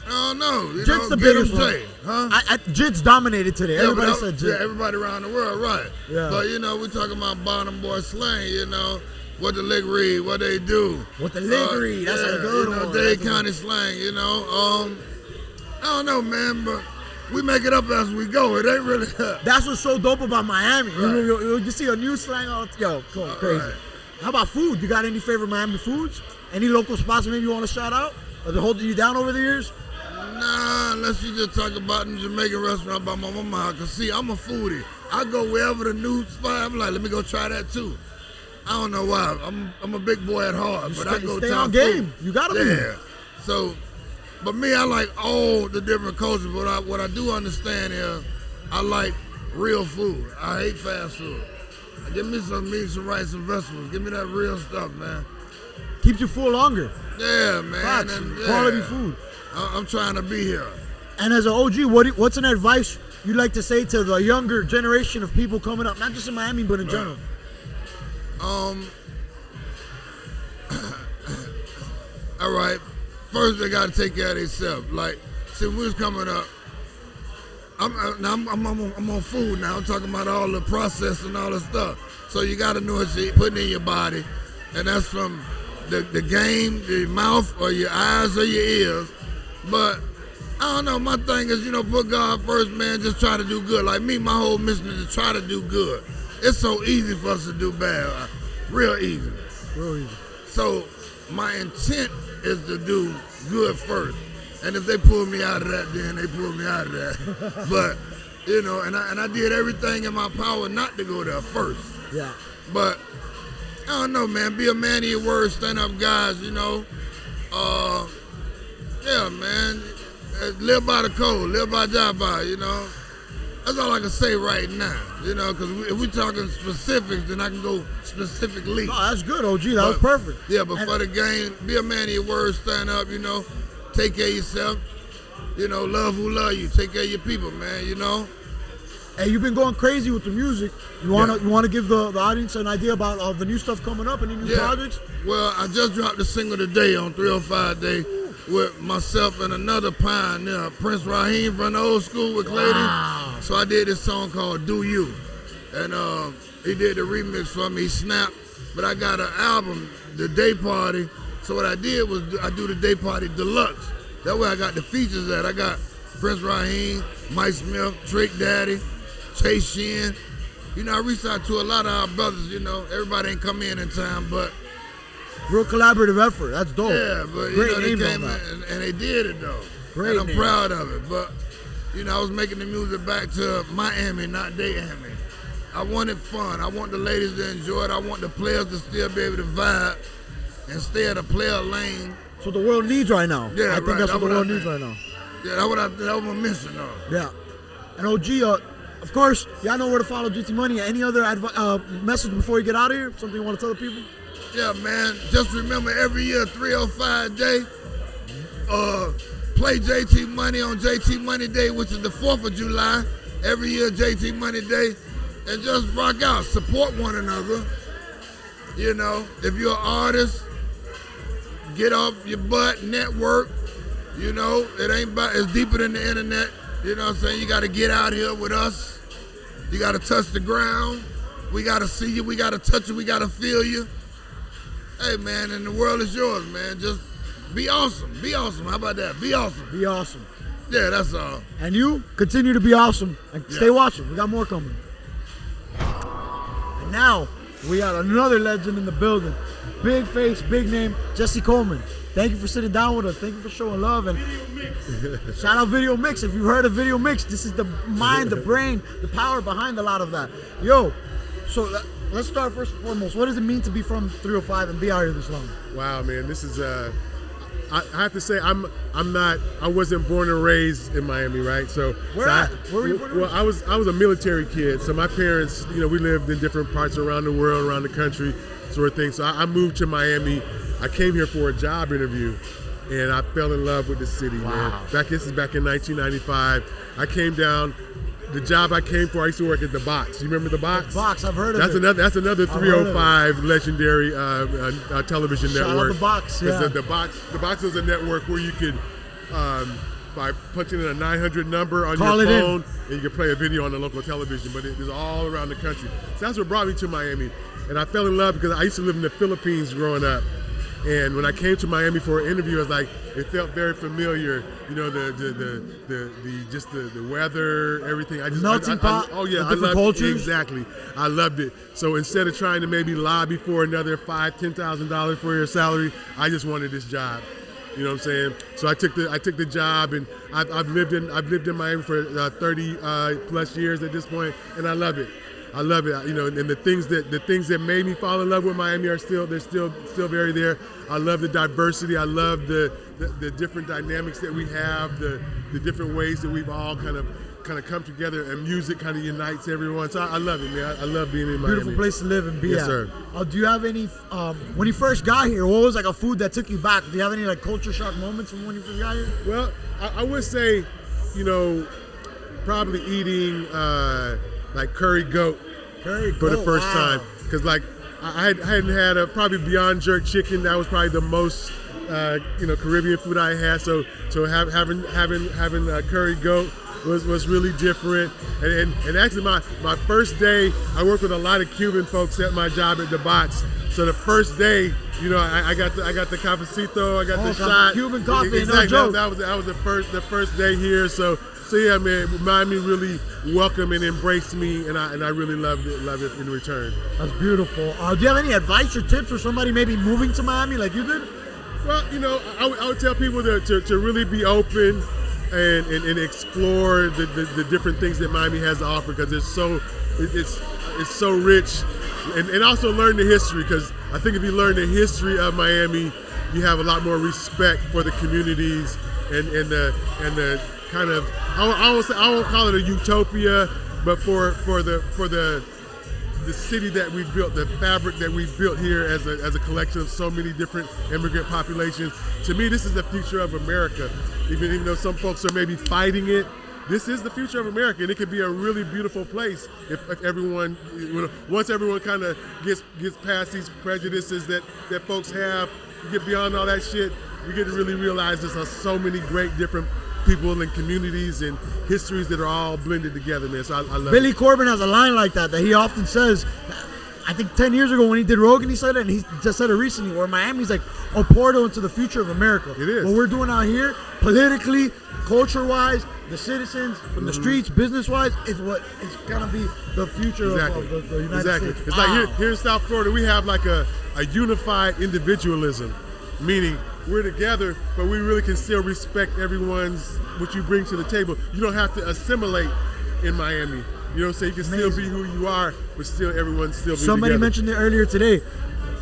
Speaker 23: don't know.
Speaker 2: Jit's the biggest one.
Speaker 23: Huh?
Speaker 2: Jit's dominated today.
Speaker 23: Yeah,
Speaker 2: Everybody
Speaker 23: but
Speaker 2: said jit.
Speaker 23: Yeah, everybody around the world, right?
Speaker 2: Yeah.
Speaker 23: But you know, we talking about bottom boy slang. You know, what the lick read, what they do.
Speaker 2: What the lick read? That's a good one.
Speaker 23: Dade County slang. You know, I don't know, man, but we make it up as we go. It ain't really.
Speaker 2: That's what's so dope about Miami. Right. You see a new slang all crazy. Right. How about food? You got any favorite Miami foods? Any local spots maybe you want to shout out? Are they holding you down over the years?
Speaker 23: Nah, unless you just talk about the Jamaican restaurant by my mama house. Cause see, I'm a foodie. I go wherever the new spot. I'm like, let me go try that too. I don't know why. I'm a big boy at heart, but I go
Speaker 2: stay
Speaker 23: try
Speaker 2: on
Speaker 23: food.
Speaker 2: game. You gotta be.
Speaker 23: Yeah. So, but me, I like all the different cultures. But what I do understand is, I like real food. I hate fast food. Give me some meat, some rice, and vegetables. Give me that real stuff, man.
Speaker 2: Keeps you full longer.
Speaker 23: Yeah, man.
Speaker 2: Quality food.
Speaker 23: I'm trying to be here.
Speaker 2: And as an OG, what's an advice you'd like to say to the younger generation of people coming up, not just in Miami, but in general?
Speaker 23: All right. First, they got to take care of themselves. Like, see, when we was coming up, I'm on food now. I'm talking about all the process and all the stuff. So you got to know what you're putting in your body, and that's from the game, the mouth, or your eyes, or your ears. But I don't know. My thing is, put God first, man. Just try to do good. Like me, my whole mission is to try to do good. It's so easy for us to do bad, real easy.
Speaker 2: Real easy.
Speaker 23: So my intent is to do good first. And if they pull me out of that, then they pull me out of that. But, and I did everything in my power not to go there first.
Speaker 2: Yeah.
Speaker 23: But, I don't know, man. Be a man of your word, stand up guys, yeah, man. Live by the code, live by die by, That's all I can say right now, because if we're talking specifics, then I can go specifically.
Speaker 2: Oh, that's good, OG. That was perfect.
Speaker 23: Yeah, but for the game, be a man of your word, stand up, take care of yourself, love who love you, take care of your people, man,
Speaker 2: Hey, you've been going crazy with the music. You wanna give the audience an idea about the new stuff coming up, any new projects?
Speaker 23: Well, I just dropped a single today on 305 Day with myself and another pioneer, Prince Raheem from the old school with Lady.
Speaker 2: Wow.
Speaker 23: So I did this song called Do You. And he did the remix for me, he snapped. But I got an album, The Day Party. So what I did was I do the Day Party Deluxe. That way I got the features at. I got Prince Raheem, Mike Smith, Trick Daddy, Chase Shin. I reached out to a lot of our brothers, everybody ain't come in time, but
Speaker 2: real collaborative effort. That's dope.
Speaker 23: Yeah, but they came in and they did it though.
Speaker 2: Great.
Speaker 23: And I'm proud of it. But I was making the music back to Miami, not Dade-Miami. I want it fun. I want the ladies to enjoy it. I want the players to still be able to vibe and stay at a player lane.
Speaker 2: That's what the world needs right now.
Speaker 23: Yeah,
Speaker 2: I think that's what the world needs right now.
Speaker 23: Yeah, that was my mission though.
Speaker 2: Yeah. And OG, of course, y'all know where to follow GT Money. Any other message before you get out of here? Something you want to tell the people?
Speaker 23: Yeah, man. Just remember every year, 305 Day, play JT Money on JT Money Day, which is the 4th of July. Every year, JT Money Day. And just rock out. Support one another. If you're an artist, get off your butt, network. It ain't about, it's deeper than the internet. You know what I'm saying? You got to get out here with us. You got to touch the ground. We got to see you. We got to touch you. We got to feel you. Hey, man, and the world is yours, man. Just be awesome. Be awesome. How about that? Be awesome.
Speaker 2: Be awesome.
Speaker 23: Yeah, that's all.
Speaker 2: And you continue to be awesome. And stay watching. We got more coming. And now, we got another legend in the building. big face, big name, Jesse Coleman. Thank you for sitting down with us. Thank you for showing love. And shout out Video Mix. If you've heard of Video Mix, this is the mind, the brain, the power behind a lot of that. Yo, so let's start first and foremost. What does it mean to be from 305 and be out here this long?
Speaker 4: Wow, man, this is I have to say I wasn't born and raised in Miami, right? So
Speaker 2: Where were you born and raised?
Speaker 4: I was a military kid. So my parents, we lived in different parts around the world, around the country, sort of thing. So I moved to Miami. I came here for a job interview, and I fell in love with the city, man. This is back in 1995. I came down. The job I came for, I used to work at the Box. You remember the Box?
Speaker 2: The Box, I've heard of it.
Speaker 4: That's another 305 legendary television
Speaker 2: Shout
Speaker 4: network.
Speaker 2: out the Box, yeah.
Speaker 4: The Box was a network where you could, by punching in a 900 number on
Speaker 2: Call
Speaker 4: your
Speaker 2: it
Speaker 4: phone, and you could play a video on the local television. But it was all around the country. So that's what brought me to Miami. And I fell in love because I used to live in the Philippines growing up. And when I came to Miami for an interview, I was like, it felt very familiar. The weather, everything.
Speaker 2: Melting pot.
Speaker 4: Oh yeah,
Speaker 2: I loved cultures.
Speaker 4: Exactly. I loved it. So instead of trying to maybe lobby for another $5,000-$10,000 for your salary, I just wanted this job. You know what I'm saying? So I took the job, and I've lived in Miami for 30 plus years at this point, and I love it. I love it, and the things that made me fall in love with Miami are still very there. I love the diversity. I love the different dynamics that we have, the different ways that we've all kind of come together, and music kind of unites everyone. So I love it, man. I love being in Miami.
Speaker 2: Beautiful place to live and be at.
Speaker 4: Yes, sir.
Speaker 2: Do you have any, when you first got here, what was like a food that took you back? Do you have any like culture shock moments from when you first got here?
Speaker 4: Well, I would say, probably eating like curry goat for the first time, because like I hadn't had probably beyond jerk chicken. That was probably the most Caribbean food I had. So having curry goat was really different. And actually my first day, I worked with a lot of Cuban folks at my job at the Box. So the first day, I got the cafecito, I got the shot.
Speaker 2: Cuban coffee,
Speaker 4: exactly.
Speaker 2: No joke.
Speaker 4: That was the first day here. So yeah, man, Miami really welcomed and embraced me, and I really loved it in return.
Speaker 2: That's beautiful. Do you have any advice or tips for somebody maybe moving to Miami like you did?
Speaker 4: Well, I would tell people to really be open and explore the different things that Miami has to offer, because it's so rich, and also learn the history, because I think if you learn the history of Miami, you have a lot more respect for the communities and the kind of, I won't call it a utopia, but for the city that we built, the fabric that we built here as a collection of so many different immigrant populations. To me, this is the future of America. Even though some folks are maybe fighting it, this is the future of America, and it could be a really beautiful place if everyone, once everyone kind of gets past these prejudices that folks have, you get beyond all that shit, we get to really realize there's so many great different people and communities and histories that are all blended together, man. So I love
Speaker 2: Billy
Speaker 4: it.
Speaker 2: Corbin has a line like that he often says. I think 10 years ago when he did Rogan, he said it, and he just said it recently, where Miami's like a portal into the future of America.
Speaker 4: It is.
Speaker 2: What we're doing out here, politically, culture-wise, the citizens, from the streets, business-wise, is what is going to be the future of the United States.
Speaker 4: It's like here in South Florida, we have like a unified individualism, meaning we're together, but we really can still respect what you bring to the table. You don't have to assimilate in Miami. You know what I'm saying? You can still be who you are, but still everyone still be
Speaker 2: Somebody
Speaker 4: together.
Speaker 2: mentioned it earlier today,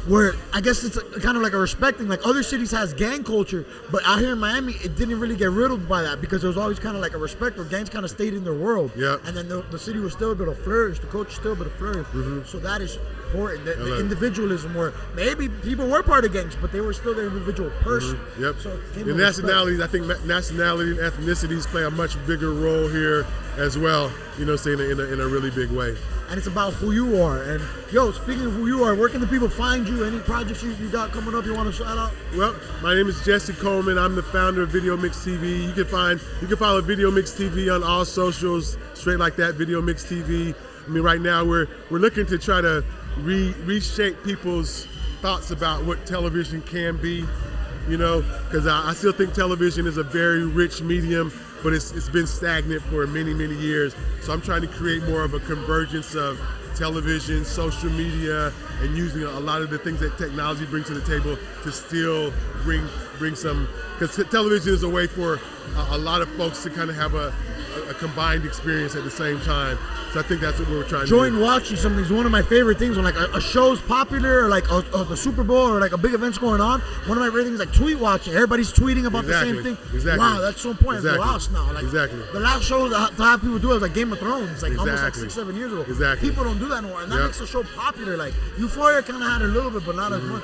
Speaker 2: where I guess it's kind of like a respecting, like other cities has gang culture, but out here in Miami, it didn't really get riddled by that, because there was always kind of like a respect where gangs kind of stayed in their world.
Speaker 4: Yeah.
Speaker 2: And then the city was still able to flourish, the culture still able to flourish.
Speaker 4: Mm-hmm.
Speaker 2: So that is important, the individualism, where maybe people were part of gangs, but they were still their individual person.
Speaker 4: Mm-hmm. Yep.
Speaker 2: So
Speaker 4: the nationalities, I think nationality and ethnicities play a much bigger role here as well, in a really big way.
Speaker 2: And it's about who you are. And yo, speaking of who you are, where can the people find you? Any projects you got coming up you want to shout out?
Speaker 4: Well, my name is Jesse Coleman. I'm the founder of Video Mix TV. You can follow Video Mix TV on all socials, straight like that, Video Mix TV. I mean, right now we're looking to try to reshape people's thoughts about what television can be. you know, because I still think television is a very rich medium, but it's been stagnant for many, many years. So I'm trying to create more of a convergence of television, social media, and using a lot of the things that technology brings to the table to still bring some, because television is a way for a lot of folks to kind of have a combined experience at the same time. So I think that's what we were trying to do.
Speaker 2: Join watching something is one of my favorite things. When like a show's popular, or like the Super Bowl, or like a big event's going on, one of my favorite things is like tweet watching. Everybody's tweeting about the same thing.
Speaker 4: Exactly.
Speaker 2: Wow, that's so important. It's the last now. Like, the last show to have people do it was like Game of Thrones, like almost like 6-7 years ago. People don't do that anymore, and that makes the show popular. Like Euphoria kind of had a little bit, but not as much.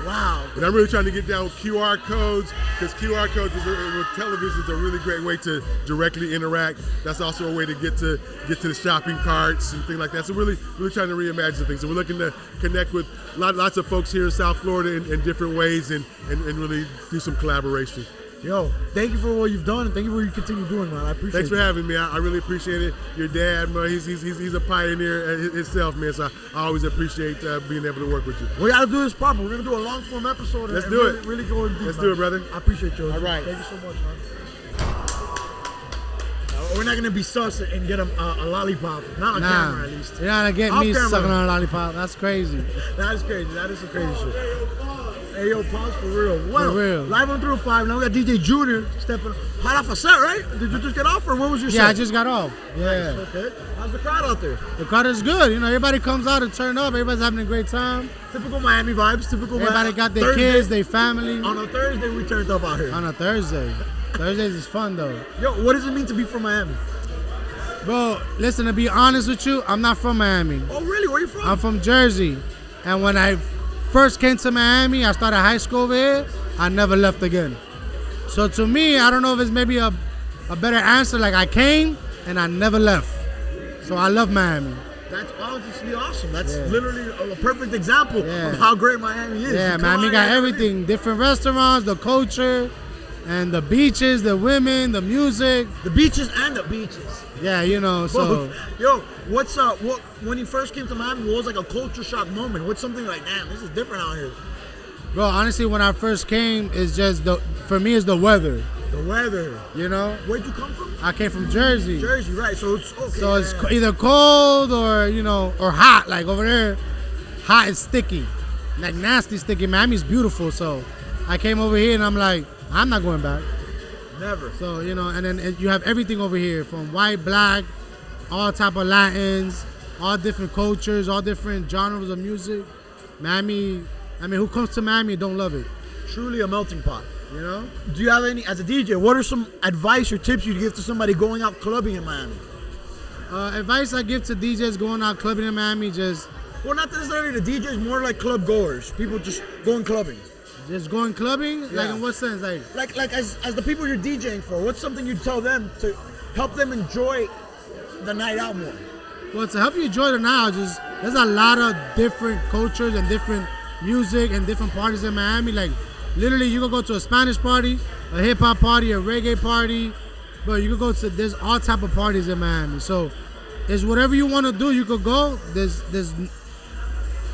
Speaker 2: Wow.
Speaker 4: And I'm really trying to get down with QR codes, because QR codes with television is a really great way to directly interact. That's also a way to get to the shopping carts and things like that. So really trying to reimagine things. So we're looking to connect with lots of folks here in South Florida in different ways and really do some collaboration.
Speaker 2: Yo, thank you for what you've done, and thank you for what you continue doing, man. I appreciate it.
Speaker 4: Thanks for having me. I really appreciate it. Your dad, man, he's a pioneer himself, man. So I always appreciate being able to work with you.
Speaker 2: We got to do this proper. We're going to do a long form episode.
Speaker 4: Let's do it.
Speaker 2: Really go in deep.
Speaker 4: Let's do it, brother.
Speaker 2: I appreciate you.
Speaker 4: All right.
Speaker 2: Thank you so much, man. We're not going to be sus and get him a lollipop. Not on camera, at least.
Speaker 5: You're not going to get me sucking on a lollipop. That's crazy.
Speaker 2: That is crazy. That is some crazy shit. Hey, yo, pause for real. Well,
Speaker 5: For real.
Speaker 2: Live on 305. Now we got DJ Junior stepping hot off a set, right? Did you just get off, or when was your set?
Speaker 5: Yeah, I just got off. Yeah.
Speaker 2: Nice, okay. How's the crowd out there?
Speaker 5: The crowd is good. You know, everybody comes out and turn up. Everybody's having a great time.
Speaker 2: Typical Miami vibes. Typical.
Speaker 5: Everybody got their kids, their family.
Speaker 2: On a Thursday, we turned up out here.
Speaker 5: On a Thursday. Thursdays is fun though.
Speaker 2: Yo, what does it mean to be from Miami?
Speaker 5: Bro, listen, to be honest with you, I'm not from Miami.
Speaker 2: Oh, really? Where are you from?
Speaker 5: I'm from Jersey. And when I first came to Miami, I started high school over here, I never left again. So to me, I don't know if it's maybe a better answer, like I came and I never left. So I love Miami.
Speaker 2: That's honestly awesome. That's literally a perfect example of how great Miami is.
Speaker 5: Yeah, Miami got everything. Different restaurants, the culture, and the beaches, the women, the music.
Speaker 2: The beaches and the beaches.
Speaker 5: Yeah, you know, so.
Speaker 2: Yo, what's what when you first came to Miami, what was like a culture shock moment? What's something like, damn, this is different out here?
Speaker 5: Bro, honestly, when I first came, it's just, for me, it's the weather.
Speaker 2: The weather.
Speaker 5: You know?
Speaker 2: Where'd you come from?
Speaker 5: I came from Jersey.
Speaker 2: Jersey, right. So it's okay.
Speaker 5: So it's either cold or, you know, or hot. Like over there, hot and sticky. Like nasty sticky. Miami's beautiful, so I came over here and I'm like, I'm not going back.
Speaker 2: Never.
Speaker 5: So, you know, and then you have everything over here, from white, black, all type of Latins, all different cultures, all different genres of music. Miami, I mean, who comes to Miami and don't love it?
Speaker 2: Truly a melting pot.
Speaker 5: You know?
Speaker 2: Do you have any, as a DJ, what are some advice or tips you'd give to somebody going out clubbing in Miami?
Speaker 5: Advice I give to DJs going out clubbing in Miami, just...
Speaker 2: Well, not necessarily the DJs, more like club goers. People just going clubbing.
Speaker 5: Just going clubbing?
Speaker 2: Yeah.
Speaker 5: Like in what sense?
Speaker 2: Like as the people you're DJing for, what's something you'd tell them to help them enjoy the night out more?
Speaker 5: Well, to help you enjoy the night out, just there's a lot of different cultures and different music and different parties in Miami. Like literally, you can go to a Spanish party, a hip hop party, a reggae party, but you can go to, there's all type of parties in Miami. So it's whatever you want to do, you could go.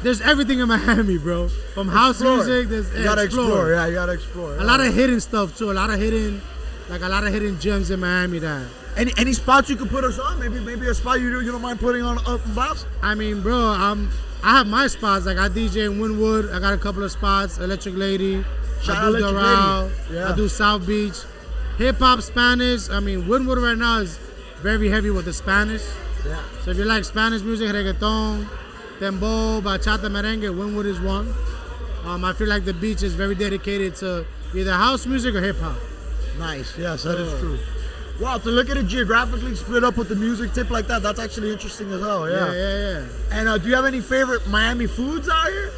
Speaker 5: There's everything in Miami, bro. From house music,
Speaker 2: you gotta explore. Yeah, you gotta explore.
Speaker 5: A lot of hidden stuff too. A lot of hidden gems in Miami. That
Speaker 2: any spots you could put us on? Maybe a spot you don't mind putting on up blast?
Speaker 5: I mean, bro, I have my spots. Like I DJ in Wynwood. I got a couple of spots. Electric Lady. I do Doral.
Speaker 2: Yeah.
Speaker 5: I do South Beach. Hip hop, Spanish. I mean, Wynwood right now is very heavy with the Spanish.
Speaker 2: Yeah.
Speaker 5: So if you like Spanish music, reggaeton, dembow, bachata, merengue, Wynwood is one. I feel like the beach is very dedicated to either house music or hip hop.
Speaker 2: Nice. Yes, that is true. Wow, to look at it geographically split up with the music tip like that, that's actually interesting as hell.
Speaker 5: Yeah.
Speaker 2: And do you have any favorite Miami foods out here?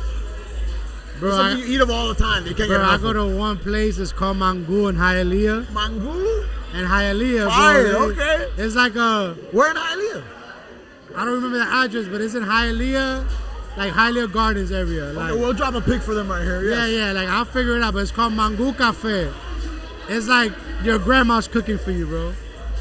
Speaker 5: Bro,
Speaker 2: something you eat of all the time. You can't get
Speaker 5: I
Speaker 2: enough
Speaker 5: go to one place. It's called Mangu in Hialeah.
Speaker 2: Mangu?
Speaker 5: And Hialeah,
Speaker 2: Fire,
Speaker 5: bro.
Speaker 2: okay.
Speaker 5: It's like
Speaker 2: where in Hialeah?
Speaker 5: I don't remember the address, but it's in Hialeah, like Hialeah Gardens area. Like,
Speaker 2: okay, we'll drop a pic for them right here. Yes.
Speaker 5: Yeah, like I'll figure it out. But it's called Mangu Cafe. It's like your grandma's cooking for you, bro.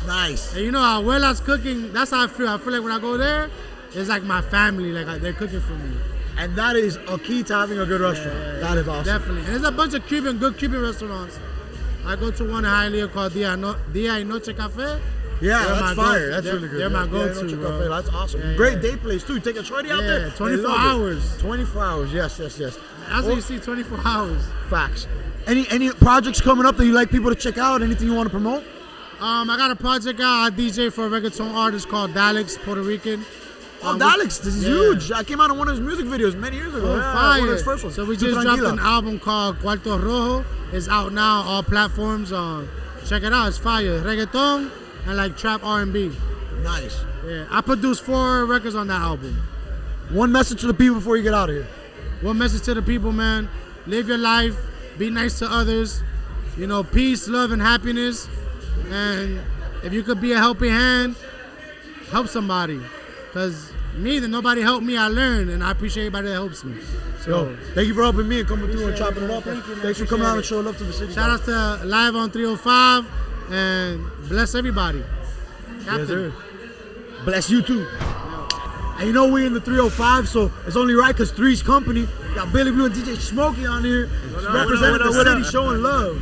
Speaker 2: Nice.
Speaker 5: And you know, abuela's cooking. That's how I feel. I feel like when I go there, it's like my family. Like they're cooking for me.
Speaker 2: And that is a key to having a good restaurant. That is awesome.
Speaker 5: Definitely. And there's a bunch of good Cuban restaurants. I go to one in Hialeah called Dia y Noche Cafe.
Speaker 2: Yeah,
Speaker 5: They're
Speaker 2: that's fire. That's really good.
Speaker 5: They're my go-to,
Speaker 2: Dia y Noche
Speaker 5: bro.
Speaker 2: Cafe, that's awesome.
Speaker 5: Yeah,
Speaker 2: Great
Speaker 5: yeah.
Speaker 2: day place too. You take a shorty out there.
Speaker 5: 24 hours.
Speaker 2: 24 hours. Yes.
Speaker 5: That's what you see. 24 hours.
Speaker 2: Facts. Any projects coming up that you like people to check out? Anything you want to promote?
Speaker 5: I got a project out. I DJ for a reggaeton artist called Daleks, Puerto Rican.
Speaker 2: Daleks, this is huge. I came out in one of his music videos many years ago.
Speaker 5: Fire.
Speaker 2: One of his first ones.
Speaker 5: So we
Speaker 2: Tu
Speaker 5: just dropped
Speaker 2: Tranquila.
Speaker 5: an album called Cuarto Rojo. It's out now, all platforms. Check it out. It's fire. Reggaeton and like trap R&B.
Speaker 2: Nice.
Speaker 5: Yeah, I produced 4 records on that album.
Speaker 2: One message to the people before you get out of here.
Speaker 5: One message to the people, man. Live your life. Be nice to others. You know, peace, love, and happiness. And if you could be a helping hand, help somebody. Because nobody helped me, I learned, and I appreciate everybody that helps me.
Speaker 2: So, thank you for helping me and coming through and chopping it up.
Speaker 5: Thank you, man.
Speaker 2: Thanks for coming out and showing love to the city.
Speaker 5: Shout out to Live on 305, and bless everybody.
Speaker 2: Yes, sir. Bless you too. And you know we in the 305, so it's only right because Three's company got Billy Blue and DJ Smokey on here representing the city, showing love.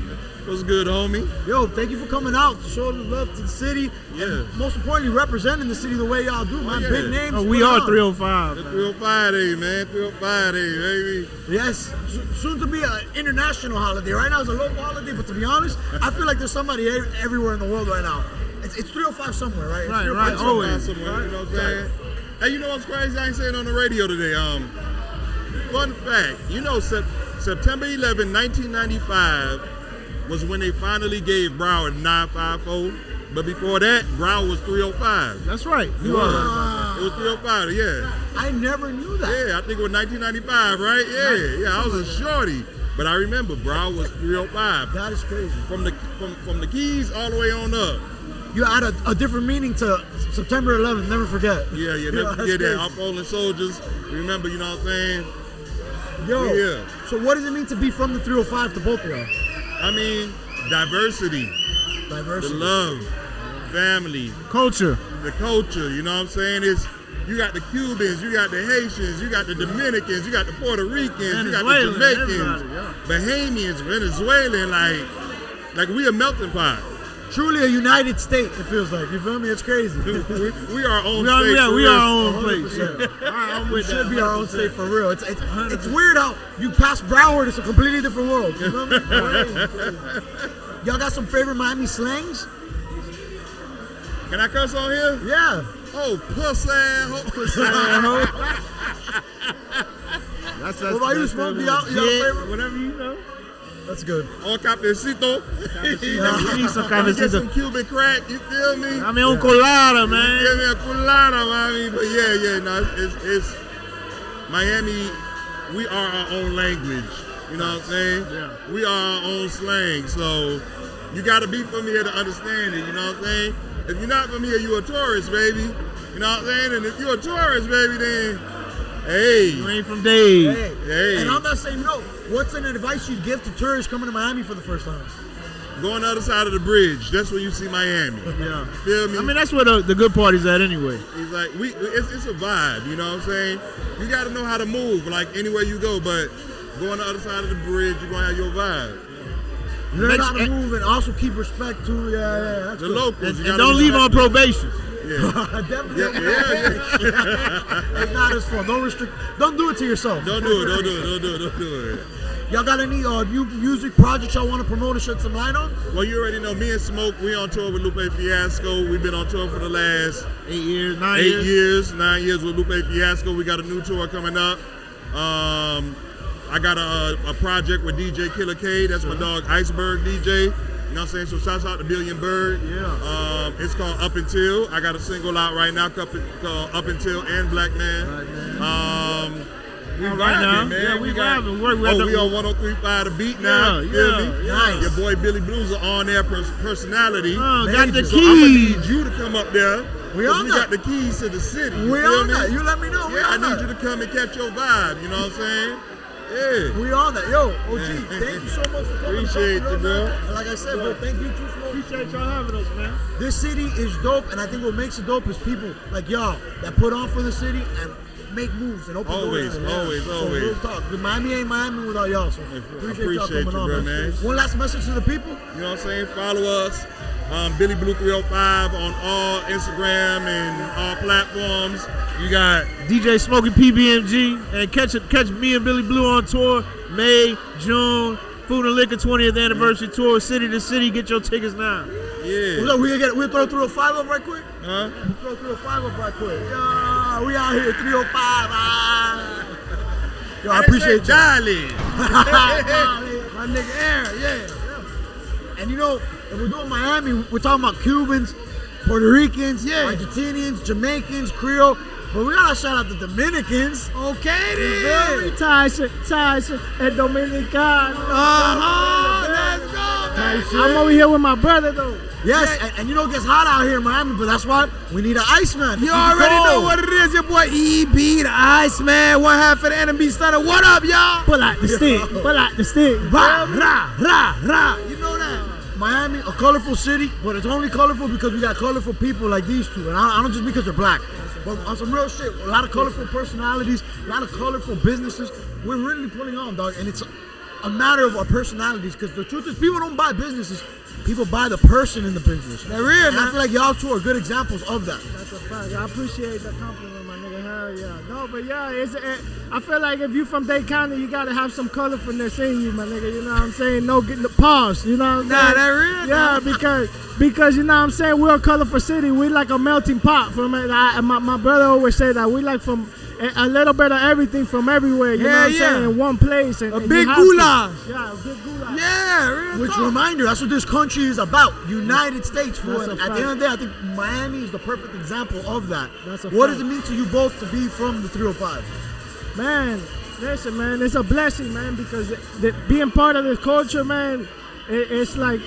Speaker 7: What's good, homie?
Speaker 2: Yo, thank you for coming out, showing love to the city.
Speaker 7: Yeah.
Speaker 2: And most importantly, representing the city the way y'all do, man.
Speaker 7: yeah.
Speaker 2: Big names.
Speaker 5: We are 305.
Speaker 7: It's 305 Day, man. 305 Day, baby.
Speaker 2: Yes, soon to be an international holiday. Right now it's a local holiday, but to be honest, I feel like there's somebody everywhere in the world right now. It's 305 somewhere, right?
Speaker 7: Right, always. Somewhere, you know what I'm saying? Hey, you know what's crazy? I ain't saying on the radio today. Fun fact, you know, September 11, 1995 was when they finally gave Broward 954. But before that, Broward was 305.
Speaker 5: That's right.
Speaker 7: It was 305, yeah.
Speaker 2: I never knew that.
Speaker 7: Yeah, I think it was 1995, right? Yeah, I was a shorty. But I remember Broward was 305.
Speaker 2: That is crazy.
Speaker 7: From the Keys all the way on up.
Speaker 2: You add a different meaning to September 11th, never forget.
Speaker 7: Yeah, never forget that. Our fallen soldiers, remember, you know what I'm saying?
Speaker 2: Yo,
Speaker 7: yeah.
Speaker 2: So what does it mean to be from the 305 to both of y'all?
Speaker 7: I mean, diversity. The love, family.
Speaker 5: Culture.
Speaker 7: The culture, you know what I'm saying? You got the Cubans, you got the Haitians, you got the Dominicans, you got the Puerto Ricans, you got the Jamaicans, Bahamians, Venezuelan, like we a melting pot.
Speaker 2: Truly a united state, it feels like. You feel me? It's crazy.
Speaker 7: we are our own state.
Speaker 5: We are our own place.
Speaker 2: We should be our own state for real. It's weird how you pass Broward, it's a completely different world. You feel me? Y'all got some favorite Miami slangs?
Speaker 7: Can I cuss on here?
Speaker 2: Yeah.
Speaker 7: Oh, pussy.
Speaker 2: What about you, Smokey? Y'all favorite?
Speaker 5: Whatever you know.
Speaker 2: That's good.
Speaker 7: Oh, cafecito.
Speaker 5: Get
Speaker 7: some Cuban crack, you feel me?
Speaker 5: I mean, un colada, man.
Speaker 7: Give me a colada, mommy. But no, it's Miami. We are our own language. You know what I'm saying?
Speaker 5: Yeah.
Speaker 7: We are our own slang. So you got to be from here to understand it. You know what I'm saying? If you're not from here, you're a tourist, baby. You know what I'm saying? And if you're a tourist, baby, then hey.
Speaker 5: You ain't from Dade.
Speaker 7: Hey.
Speaker 2: And on that same note, what's an advice you'd give to tourists coming to Miami for the first time?
Speaker 7: Go on the other side of the bridge. That's where you see Miami.
Speaker 5: Yeah.
Speaker 7: Feel me?
Speaker 5: I mean, that's where the good party's at anyway.
Speaker 7: It's like it's a vibe, you know what I'm saying? You got to know how to move, like anywhere you go, but go on the other side of the bridge, you're gonna have your vibe.
Speaker 2: Learn how to move and also keep respect to that's
Speaker 7: the
Speaker 2: good.
Speaker 7: locals.
Speaker 5: And don't leave on probation.
Speaker 7: Yeah.
Speaker 2: Definitely. It's not as fun. Don't do it to yourself.
Speaker 7: Don't do it.
Speaker 2: Y'all got any new music projects y'all want to promote and shed some light on?
Speaker 7: Well, you already know me and Smoke, we on tour with Lupe Fiasco. We've been on tour for the last
Speaker 5: 8 years,
Speaker 7: 9 years. 9 years with Lupe Fiasco. We got a new tour coming up. I got a project with DJ Killer K. That's my dog Iceberg DJ. You know what I'm saying? So shouts out to Billion Bird.
Speaker 5: Yeah.
Speaker 7: It's called Up Until. I got a single out right now called Up Until and Black Man. We vibing, man.
Speaker 5: Yeah, we vibing.
Speaker 7: We on 103.5 The Beat now.
Speaker 5: Yeah. Nice.
Speaker 7: Your boy Billy Blues are on there, personality.
Speaker 5: Got the keys.
Speaker 7: So I'm gonna need you to come up there.
Speaker 2: We on
Speaker 7: got the keys to the city.
Speaker 2: We on that. You let me know.
Speaker 7: Yeah, I need you to come and catch your vibe. You know what I'm saying? Yeah.
Speaker 2: We on that. Yo, OG, thank you so much for coming.
Speaker 7: Appreciate you, bro.
Speaker 2: And like I said, bro, thank you too, Smoke.
Speaker 5: Appreciate y'all having us, man.
Speaker 2: This city is dope, and I think what makes it dope is people like y'all that put on for the city and make moves and open
Speaker 7: Always,
Speaker 2: doors.
Speaker 7: always,
Speaker 2: So
Speaker 7: always.
Speaker 2: real talk. The Miami ain't Miami without y'all. So appreciate y'all
Speaker 7: appreciate
Speaker 2: coming
Speaker 7: you,
Speaker 2: on,
Speaker 7: man.
Speaker 2: One last message to the people.
Speaker 7: You know what I'm saying? Follow us, Billy Blue 305 on all Instagram and all platforms. You got
Speaker 9: DJ Smokey PBMG, and catch me and Billy Blue on tour May, June. Food and Liquor 20th anniversary tour, city to city. Get your tickets now.
Speaker 7: Yeah.
Speaker 2: What's up? We'll throw through a 5 up right quick.
Speaker 7: Huh?
Speaker 2: We'll throw through a 5 up right quick. Yeah, we out here 305. Yo, I appreciate you.
Speaker 7: Darling.
Speaker 2: My nigga Air, yeah. And you know, if we're doing Miami, we're talking about Cubans, Puerto Ricans, Argentinians, Jamaicans, Creole. But we gotta shout out the Dominicans.
Speaker 5: Okay
Speaker 2: then.
Speaker 5: Tyson, and Dominican.
Speaker 2: Let's go.
Speaker 5: I'm over here with my brother though.
Speaker 2: Yes, and you know it gets hot out here in Miami, but that's why we need an Ice Man.
Speaker 3: You already know what it is, your boy EB, the Ice Man, one half of the enemy starter. What up, y'all?
Speaker 5: Pull out the stick, pull out the stick.
Speaker 2: Rah, rah, rah, rah. You know that. Miami, a colorful city, but it's only colorful because we got colorful people like these two. And I don't just because they're black. But on some real shit, a lot of colorful personalities, a lot of colorful businesses. We're really pulling on, dog. And it's a matter of our personalities, because the truth is people don't buy businesses. People buy the person in the business.
Speaker 5: They're real,
Speaker 2: and I feel like y'all two are good examples of that.
Speaker 5: That's a fact. I appreciate the compliment, my nigga. Hell yeah. No, but yeah, I feel like if you from Dade County, you gotta have some colorfulness in you, my nigga. You know what I'm saying? No getting the pause. You know what I'm saying?
Speaker 3: That real?
Speaker 5: Yeah, because you know what I'm saying, we're a colorful city. We like a melting pot. My brother always say that we like from a little bit of everything from everywhere. You know what I'm saying? In one place. And,
Speaker 3: a big goulash.
Speaker 5: Yeah, a big goulash.
Speaker 3: Yeah, real
Speaker 2: Which
Speaker 3: talk.
Speaker 2: reminder, that's what this country is about. United States.
Speaker 5: That's
Speaker 2: At
Speaker 5: a
Speaker 2: the end of the day, I think Miami is the perfect example of that.
Speaker 5: That's a
Speaker 2: What
Speaker 5: fact.
Speaker 2: does it mean to you both to be from the 305?
Speaker 5: Man, listen, man, it's a blessing, man, because being part of this culture, man, it's like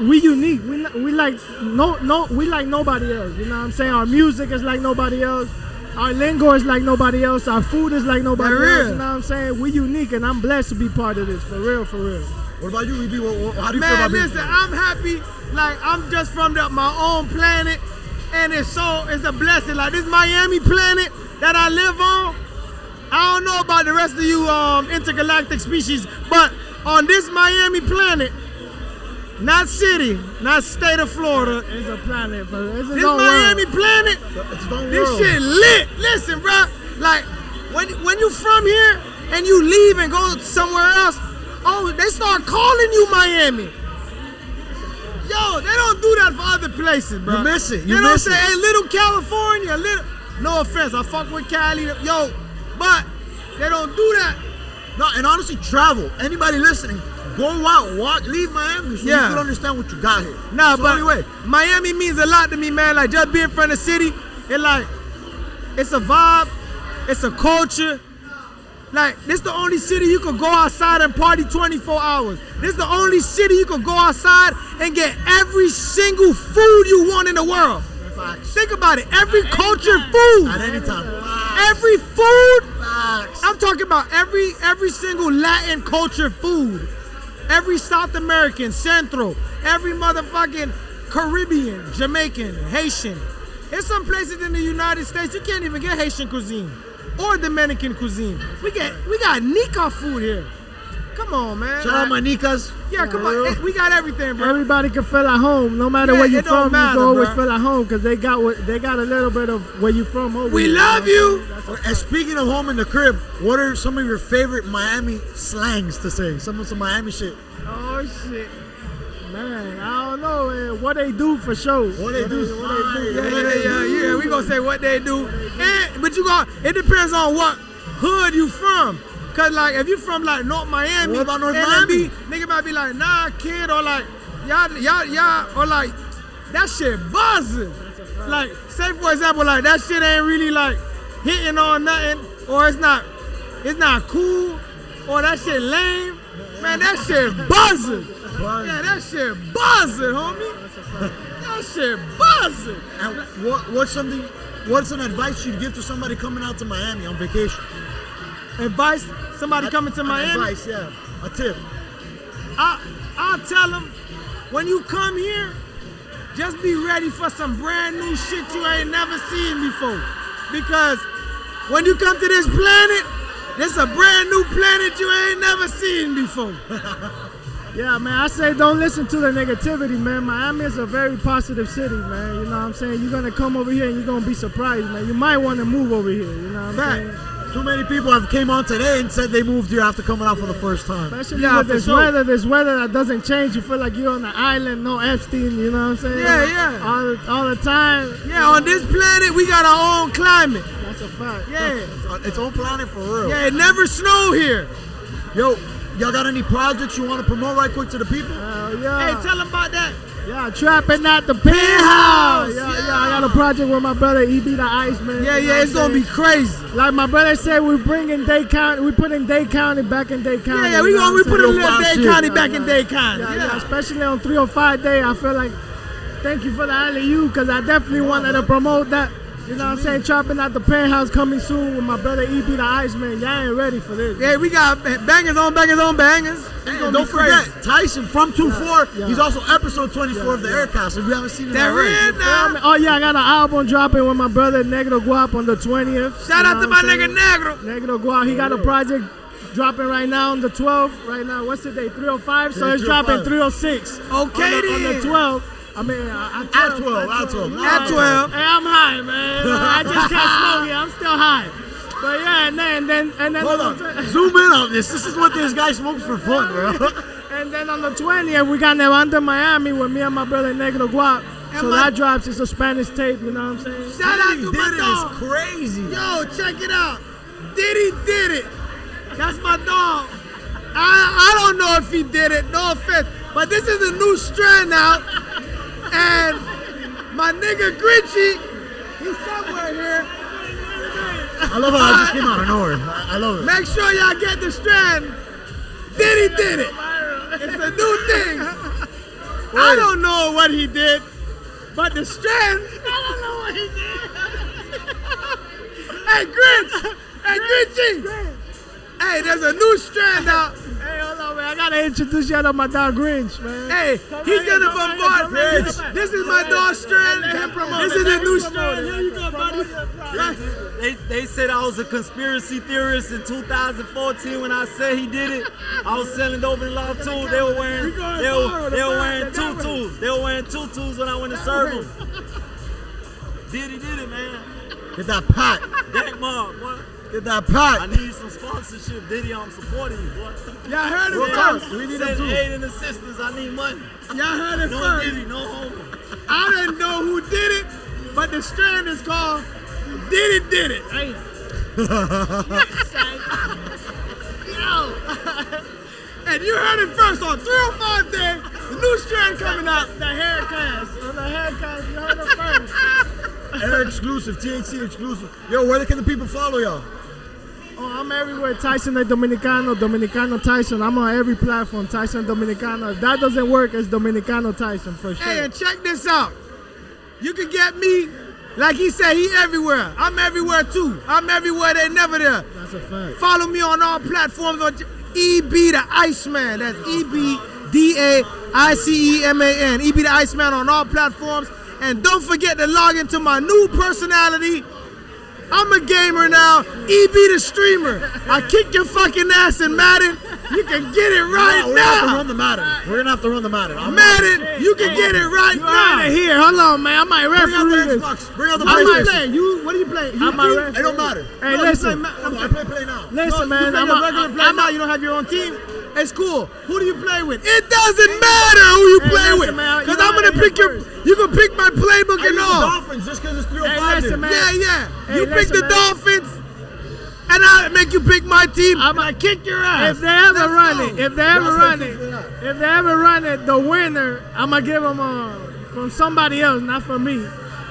Speaker 5: we unique. We like we like nobody else. You know what I'm saying? Our music is like nobody else. Our lingo is like nobody else. Our food is like nobody else. You know what I'm saying? We unique, and I'm blessed to be part of this. For real, for real.
Speaker 2: What about you, EB? How do you feel
Speaker 3: Man,
Speaker 2: about being
Speaker 3: listen, I'm happy. Like, I'm just from my own planet, and it's a blessing. Like, this Miami planet that I live on, I don't know about the rest of you intergalactic species, but on this Miami planet, not city, not state of Florida.
Speaker 5: It's a planet. It's
Speaker 3: This Miami planet, this
Speaker 2: world.
Speaker 3: shit lit. Listen, bro, like when you from here and you leave and go somewhere else, they start calling you Miami. Yo, they don't do that for other places, bro.
Speaker 2: You miss it.
Speaker 3: They don't say, hey, little California, little. No offense, I fuck with Cali, yo, but they don't do that.
Speaker 2: No, and honestly, travel. Anybody listening, go out, leave Miami so you can understand what you got here.
Speaker 3: Nah,
Speaker 2: So
Speaker 3: but
Speaker 2: anyway,
Speaker 3: Miami means a lot to me, man. Like, just being from the city, it's a vibe, it's a culture. Like, this is the only city you could go outside and party 24 hours. This is the only city you could go outside and get every single food you want in the world.
Speaker 2: Facts.
Speaker 3: Think about it. Every culture food.
Speaker 2: At any time.
Speaker 3: Every food.
Speaker 2: Facts.
Speaker 3: I'm talking about every single Latin culture food. Every South American, Central, every motherfucking Caribbean, Jamaican, Haitian. There's some places in the United States you can't even get Haitian cuisine or Dominican cuisine. We got Nika food here. Come on, man.
Speaker 2: Shout out my Nikas.
Speaker 3: Yeah, come on. We got everything, bro.
Speaker 5: Everybody can feel at home, no matter where you're from. You can always feel at home because they got a little bit of where you from. Over
Speaker 3: We
Speaker 5: here,
Speaker 3: love you.
Speaker 2: And speaking of home in the crib, what are some of your favorite Miami slangs to say? Some Miami shit.
Speaker 5: Oh shit, man, I don't know, man. What they do for sure.
Speaker 2: What they do.
Speaker 3: Yeah. We gonna say what they do. But it depends on what hood you from. Cause like if you from like North Miami,
Speaker 2: what about North Miami?
Speaker 3: Nigga might be like, nah, kid, or like y'all, or like that shit buzzing. Like, say for example, like that shit ain't really like hitting on nothing, or it's not cool, or that shit lame. Man, that shit buzzing. Yeah, that shit buzzing, homie. That shit buzzing.
Speaker 2: And what's an advice you'd give to somebody coming out to Miami on vacation?
Speaker 3: Advice? Somebody coming to Miami?
Speaker 2: Advice, yeah. A tip.
Speaker 3: I'll tell them, when you come here, just be ready for some brand new shit you ain't never seen before. Because
Speaker 10: when you come to this planet, this is a brand new planet you ain't never seen before.
Speaker 5: Yeah, man, I say don't listen to the negativity, man. Miami is a very positive city, man. You know what I'm saying? You're going to come over here and you're going to be surprised, man. You might want to move over here, you know what I'm saying?
Speaker 2: Too many people have came on today and said they moved here after coming out for the first time.
Speaker 5: Especially with this weather that doesn't change. You feel like you're on an island, no Epstein, you know what I'm saying?
Speaker 10: Yeah.
Speaker 5: All the time.
Speaker 10: Yeah, on this planet, we got our own climate.
Speaker 5: That's a fact.
Speaker 10: Yeah.
Speaker 2: Its own planet for real.
Speaker 10: Yeah, it never snow here.
Speaker 2: Yo, y'all got any projects you want to promote right quick to the people?
Speaker 10: Hey, tell them about that.
Speaker 5: Yeah, trapping at the penthouse. Yeah, I got a project with my brother EB the Ice Man.
Speaker 10: Yeah, it's gonna be crazy.
Speaker 5: Like my brother said, we're bringing Dade County. We putting Dade County back in Dade County.
Speaker 10: Yeah, we put a little Dade County back in Dade County.
Speaker 5: Yeah, especially on 305 Day. I feel like, thank you for the alley-oop, because I definitely wanted to promote that. You know what I'm saying? Trapping at the penthouse coming soon with my brother EB the Ice Man. Y'all ain't ready for this.
Speaker 10: Yeah, we got bangers on bangers on bangers.
Speaker 2: Hey, don't forget, Tyson from 2-4. He's also episode 24 of the Heir Cast. If you haven't seen it already.
Speaker 5: Oh yeah, I got an album dropping with my brother Negro Guap on the 20th.
Speaker 10: Shout out to my nigga Negro.
Speaker 5: Negro Guap. He got a project dropping right now on the 12th. Right now, what's the date? 305. So it's dropping 306.
Speaker 10: Okay,
Speaker 5: on the 12th. I mean, at 12. Hey, I'm high, man. I just can't smoke it. I'm still high. But yeah, and then
Speaker 2: hold on. Zoom in on this. This is what this guy smokes for fun, bro.
Speaker 5: And then on the 20th, we got Nevada, Miami with me and my brother Negro Guap. So that drops. It's a Spanish tape. You know what I'm saying?
Speaker 10: Shout out to my dog.
Speaker 2: It's crazy.
Speaker 10: Yo, check it out. Diddy did it. That's my dog. I don't know if he did it. No offense, but this is a new strand out. And my nigga Grinchy, he's somewhere here.
Speaker 2: I love how I just came out of nowhere. I love it.
Speaker 10: Make sure y'all get the strand. Diddy did it. It's a new thing. I don't know what he did, but the strand. I don't know what he did. Hey, Grinch. Hey, Grinchy. Hey, there's a new strand out.
Speaker 5: Hey, hold on, man. I gotta introduce y'all to my dog Grinch, man.
Speaker 10: Hey, he's gonna bombard Grinch. This is my dog strand. This is a new strand. Here you go, buddy.
Speaker 19: They said I was a conspiracy theorist in 2014 when I said he did it. I was selling dope in Love 2. They were wearing tutus. They were wearing tutus when I went to serve them. Did it, man.
Speaker 2: Get that pot.
Speaker 19: Dank Mob, what?
Speaker 2: Get that pot.
Speaker 19: I need some sponsorship, Diddy. I'm supporting you, boy.
Speaker 10: Y'all heard it first.
Speaker 19: We need them aid and assistance. I need money.
Speaker 10: Y'all heard it
Speaker 19: no
Speaker 10: first.
Speaker 19: Diddy, no homo.
Speaker 10: I didn't know who did it, but the strand is called Diddy Did It. Hey. Yo. And you heard it first on 305 Day. The new strand coming out.
Speaker 5: The Heir Cast. On the Heir Cast, you heard it first.
Speaker 2: Air exclusive, THC exclusive. Yo, where can the people follow y'all?
Speaker 5: Oh, I'm everywhere. Tyson the Dominicano Tyson. I'm on every platform. Tyson Dominicano. If that doesn't work, it's Dominicano Tyson for sure.
Speaker 10: Hey, and check this out. You can get me, like he said, he everywhere. I'm everywhere too. I'm everywhere. They never there.
Speaker 5: That's a fact.
Speaker 10: Follow me on all platforms on EB the Ice Man. That's EBDAICEMAN. EB the Ice Man on all platforms. And don't forget to log into my new personality. I'm a gamer now. EB the streamer. I kick your fucking ass in Madden. You can get it right
Speaker 2: We're
Speaker 10: now.
Speaker 2: gonna have to run the Madden. We're gonna have to run the Madden.
Speaker 10: Madden, you can get it right now.
Speaker 5: Here, hold on, man. I might referee this.
Speaker 2: Bring out the
Speaker 10: I might
Speaker 2: PlayStation.
Speaker 10: play. You, what do you play?
Speaker 5: I might referee.
Speaker 2: It don't matter.
Speaker 5: Hey,
Speaker 2: No,
Speaker 5: listen.
Speaker 2: I play now.
Speaker 5: Listen, man.
Speaker 10: You play
Speaker 5: I'm
Speaker 10: your regular play now. You don't have your own team. It's cool. Who do you play with? It doesn't matter who you play with. Because I'm going to pick your... You can pick my playbook and all.
Speaker 2: Dolphins just because it's 305.
Speaker 5: listen, man.
Speaker 10: Yeah.
Speaker 5: Hey,
Speaker 10: You pick
Speaker 5: listen,
Speaker 10: the
Speaker 5: man.
Speaker 10: Dolphins, and I'll make you pick my team. I'm going to kick your ass.
Speaker 5: If they ever run it, the winner, I'm going to give them from somebody else, not from me.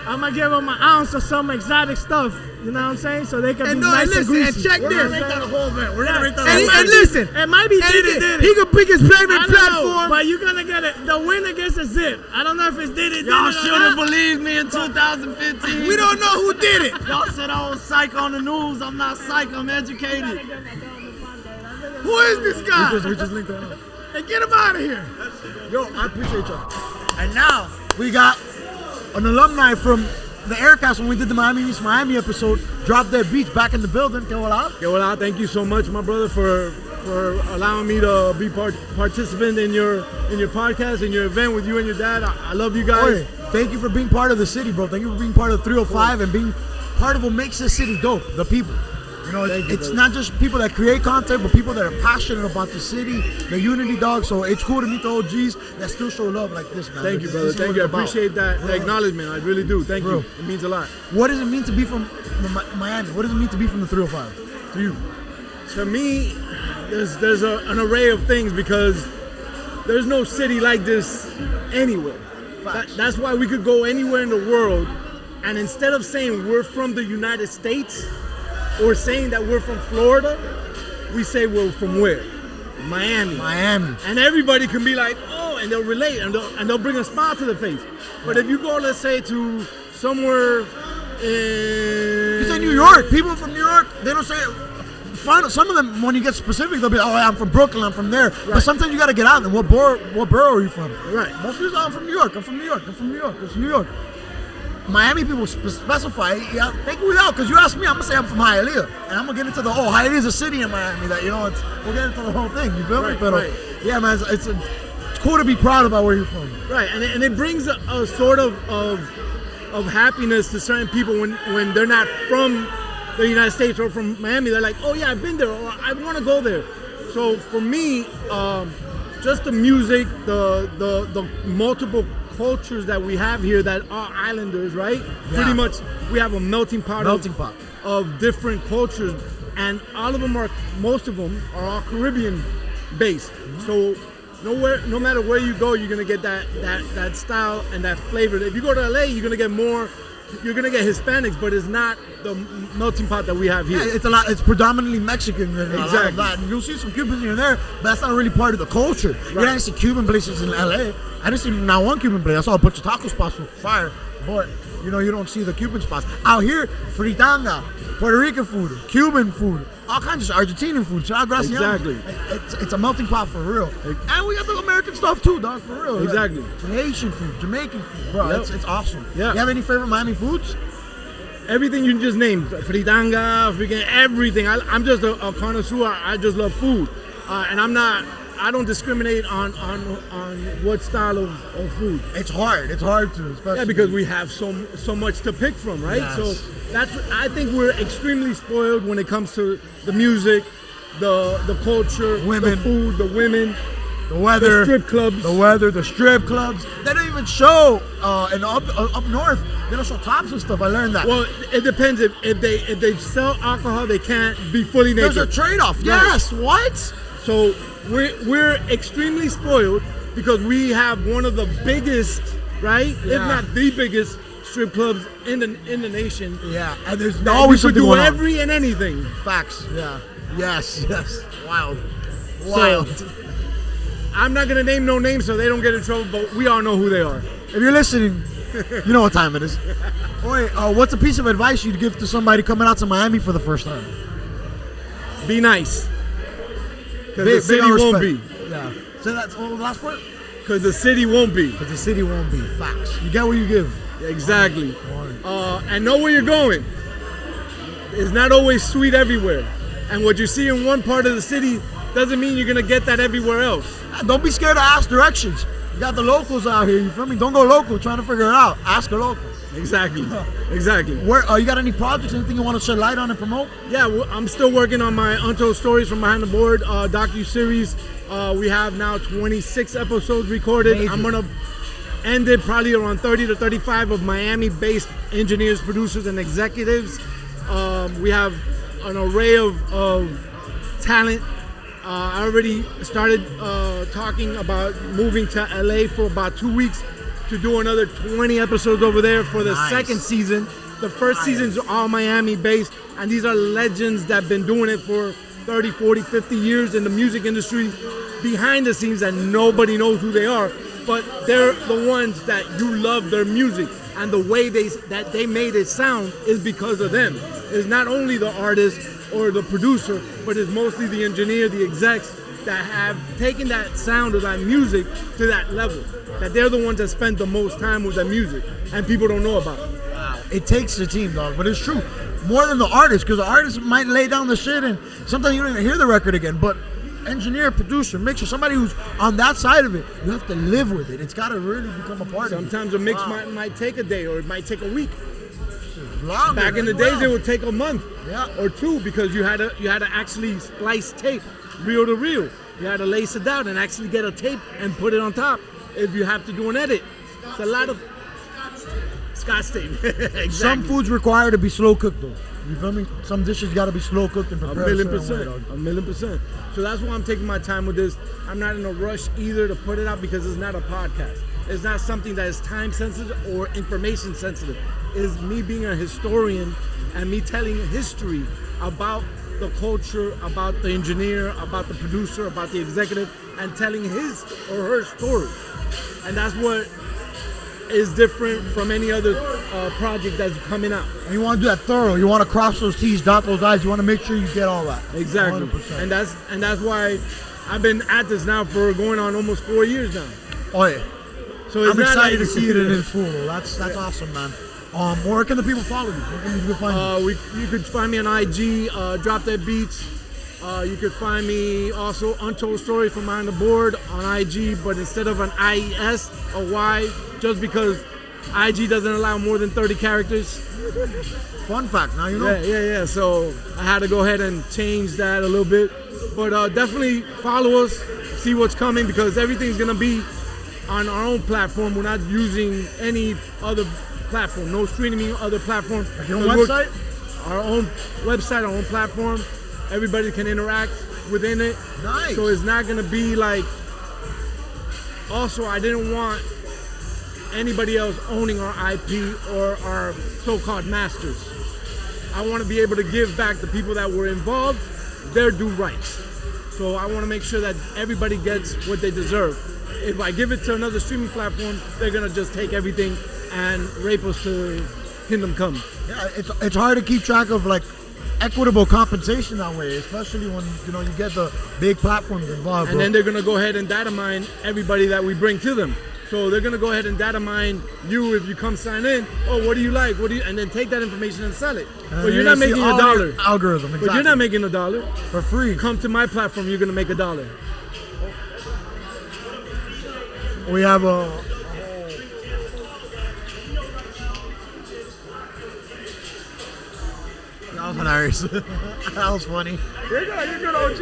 Speaker 5: I'm going to give them an ounce of some exotic stuff. You know what I'm saying? So they can be nice and greasy.
Speaker 10: And check
Speaker 2: We're
Speaker 10: this.
Speaker 2: gonna make that a whole event. We're gonna make that a
Speaker 10: And,
Speaker 2: whole
Speaker 10: and
Speaker 2: event.
Speaker 10: listen,
Speaker 5: It might be Diddy.
Speaker 10: he can pick his favorite
Speaker 5: I don't know,
Speaker 10: platform.
Speaker 5: but you're gonna get it. The winner gets a zip. I don't know if it's Diddy.
Speaker 19: Y'all should have believed me in 2015.
Speaker 10: We don't know who did it.
Speaker 19: Y'all said I was psych on the news. I'm not psych. I'm educated.
Speaker 10: Who is this guy?
Speaker 2: We just linked that up.
Speaker 10: Hey, get him out of here.
Speaker 2: Yo, I appreciate y'all. And now we got an alumni from the Heir Cast, when we did the Miami Meets Miami episode, dropped their beats back in the building. Que hola.
Speaker 9: Que hola. Thank you so much, my brother, for allowing me to be participant in your podcast, in your event with you and your dad. I love you guys.
Speaker 2: Oye, thank you for being part of the city, bro. Thank you for being part of 305 and being part of what makes this city dope, the people. You know, it's not just people that create content, but people that are passionate about the city, the unity, dog. So it's cool to meet the OGs that still show love like this, man.
Speaker 9: Thank you, brother. Thank you. I appreciate that acknowledgement. I really do. Thank you. It means a lot.
Speaker 2: What does it mean to be from Miami? What does it mean to be from the 305 to you?
Speaker 9: To me, there's an array of things because there's no city like this anywhere. That's why we could go anywhere in the world, and instead of saying we're from the United States or saying that we're from Florida, we say we're from where? Miami. And everybody can be like, oh, and they'll relate, and they'll bring a smile to their face. But if you go, let's say, to somewhere in...
Speaker 2: You say New York. People from New York, they don't say... Some of them, when you get specific, they'll be, oh, I'm from Brooklyn, I'm from there. Right. But sometimes you got to get out there. What borough are you from?
Speaker 9: Right.
Speaker 2: Most people, I'm from New York, I'm from New York, I'm from New York, I'm from New York. Miami people specify, yeah, take me out, because you ask me, I'm going to say I'm from Hialeah. And I'm going to get into the, Hialeah is a city in Miami that, you know, we'll get into the whole thing, you feel me? But, yeah, man, it's cool to be proud about where you're from.
Speaker 9: Right, and it brings a sort of happiness to certain people when they're not from the United States or from Miami. They're like, oh yeah, I've been there, or I want to go there. So for me, just the music, the multiple cultures that we have here that are islanders, right? Yeah. Pretty much, we have a melting pot of different cultures, and most of them are all Caribbean based. Mm-hmm. So no matter where you go, you're gonna get that style and that flavor. If you go to LA, you're gonna get Hispanics, but it's not the melting pot that we have here.
Speaker 2: Yeah, it's predominantly Mexican. Exactly. That. And you'll see some Cubans here and there, but that's not really part of the culture. Right. You don't see Cuban places in LA. I didn't see not one Cuban place. I saw a bunch of taco spots with fire, but you don't see the Cuban spots. Out here, fritanga, Puerto Rican food, Cuban food, all kinds of Argentinian food.
Speaker 9: Exactly.
Speaker 2: It's a melting pot for real. And we got the American stuff too, dog, for real.
Speaker 9: Exactly.
Speaker 2: Haitian food, Jamaican food, bro. Yep. It's awesome.
Speaker 9: Yeah.
Speaker 2: You have any favorite Miami foods?
Speaker 9: Everything you just named, fritanga, freaking everything. I'm just a connoisseur. I just love food, and I don't discriminate on what style of food.
Speaker 2: It's hard to, especially.
Speaker 9: Yeah, because we have so much to pick from, right?
Speaker 2: Yes.
Speaker 9: So I think we're extremely spoiled when it comes to the music, the culture,
Speaker 2: women,
Speaker 9: the food, the women,
Speaker 2: the weather,
Speaker 9: the strip clubs.
Speaker 2: The strip clubs. They don't even show up north. They don't show tops and stuff. I learned that.
Speaker 9: Well, it depends. If they sell alcohol, they can't be fully naked.
Speaker 2: There's a trade-off.
Speaker 9: Right.
Speaker 2: Yes. What?
Speaker 9: So we're extremely spoiled because we have one of the biggest, right? Yeah. If not the biggest strip clubs in the nation.
Speaker 2: Yeah, and there's always something going on.
Speaker 9: We could do every and anything.
Speaker 2: Facts. Yeah. Yes. Wild.
Speaker 9: So, I'm not gonna name no names so they don't get in trouble, but we all know who they are.
Speaker 2: If you're listening, you know what time it is. Wait, what's a piece of advice you'd give to somebody coming out to Miami for the first time?
Speaker 9: Be nice. Because the city won't be.
Speaker 2: Yeah. So that's the last part?
Speaker 9: Because the city won't be.
Speaker 2: Because the city won't be. Facts. You get what you give.
Speaker 9: Exactly. And know where you're going. It's not always sweet everywhere. And what you see in one part of the city doesn't mean you're going to get that everywhere else.
Speaker 2: Don't be scared to ask directions. You got the locals out here, you feel me? Don't go local trying to figure it out. Ask a local.
Speaker 9: Exactly. Exactly.
Speaker 2: Where you got any projects, anything you want to shed light on and promote?
Speaker 9: Yeah, I'm still working on my Untold Stories from Behind the Board docu-series. We have now 26 episodes recorded. Major. I'm going to end it probably around 30 to 35 of Miami-based engineers, producers, and executives. We have an array of talent. I already started talking about moving to LA for about 2 weeks to do another 20 episodes over there for the second season. The first season's all Miami based, and these are legends that have been doing it for 30, 40, 50 years in the music industry behind the scenes that nobody knows who they are, but they're the ones that you love their music, and the way that they made it sound is because of them. It's not only the artist or the producer, but it's mostly the engineer, the execs that have taken that sound of that music to that level. That they're the ones that spend the most time with that music, and people don't know about it.
Speaker 2: Wow. it takes the team, dog. But it's true, more than the artist, because the artist might lay down the shit and sometimes you don't even hear the record again. But engineer, producer, mixer, somebody who's on that side of it, you have to live with it. It's got to really become a part of it.
Speaker 9: Sometimes a mix might take a day, or it might take a week.
Speaker 2: Longer,
Speaker 9: Back in the days, it would take a month or 2 because you had to actually splice tape, reel to reel. You had to lace it down and actually get a tape and put it on top if you have to do an edit. It's a lot of Scotch tape. Exactly.
Speaker 2: Some foods require to be slow cooked though. You feel me? Some dishes got to be slow cooked and prepared.
Speaker 9: 1,000,000%. So that's why I'm taking my time with this. I'm not in a rush either to put it out because it's not a podcast. It's not something that is time sensitive or information sensitive. It's me being a historian and me telling history about the culture, about the engineer, about the producer, about the executive, and telling his or her story. And that's what is different from any other project that's coming out.
Speaker 2: And you want to do that thorough. You want to cross those T's, dot those I's. You want to make sure you get all that.
Speaker 9: Exactly.
Speaker 2: 100%.
Speaker 9: And that's why I've been at this now for going on almost 4 years now.
Speaker 2: Oh yeah.
Speaker 9: So it's
Speaker 2: I'm excited
Speaker 9: like,
Speaker 2: to see it in its full. That's awesome, man. Where can the people follow you? Where can people find you?
Speaker 9: You could find me on IG, Drop Dead Beats. You could find me also Untold Story from Behind the Board on IG, but instead of an IES, a Y, just because IG doesn't allow more than 30 characters.
Speaker 2: Fun fact, now you know.
Speaker 9: Yeah. So I had to go ahead and change that a little bit. But definitely follow us, see what's coming, because everything's going to be on our own platform. We're not using any other platform, no streaming other platform.
Speaker 2: Your website?
Speaker 9: Our own website, our own platform. Everybody can interact within it.
Speaker 2: Nice.
Speaker 9: So it's not gonna be like. Also, I didn't want anybody else owning our IP or our so-called masters. I want to be able to give back the people that were involved their due rights. So I want to make sure that everybody gets what they deserve. If I give it to another streaming platform, they're gonna just take everything and rape us to Kingdom Come.
Speaker 2: Yeah, it's hard to keep track of like equitable compensation that way, especially when you get the big platforms involved.
Speaker 9: And then they're gonna go ahead and data mine everybody that we bring to them. So they're gonna go ahead and data mine you if you come sign in. Oh, what do you like? And then take that information and sell it. But you're not making a dollar.
Speaker 2: Algorithm, exactly.
Speaker 9: But you're not making a dollar
Speaker 2: for free.
Speaker 9: Come to my platform, you're gonna make $1.
Speaker 2: We have a. That was hilarious. That was funny.
Speaker 9: You're good, OG.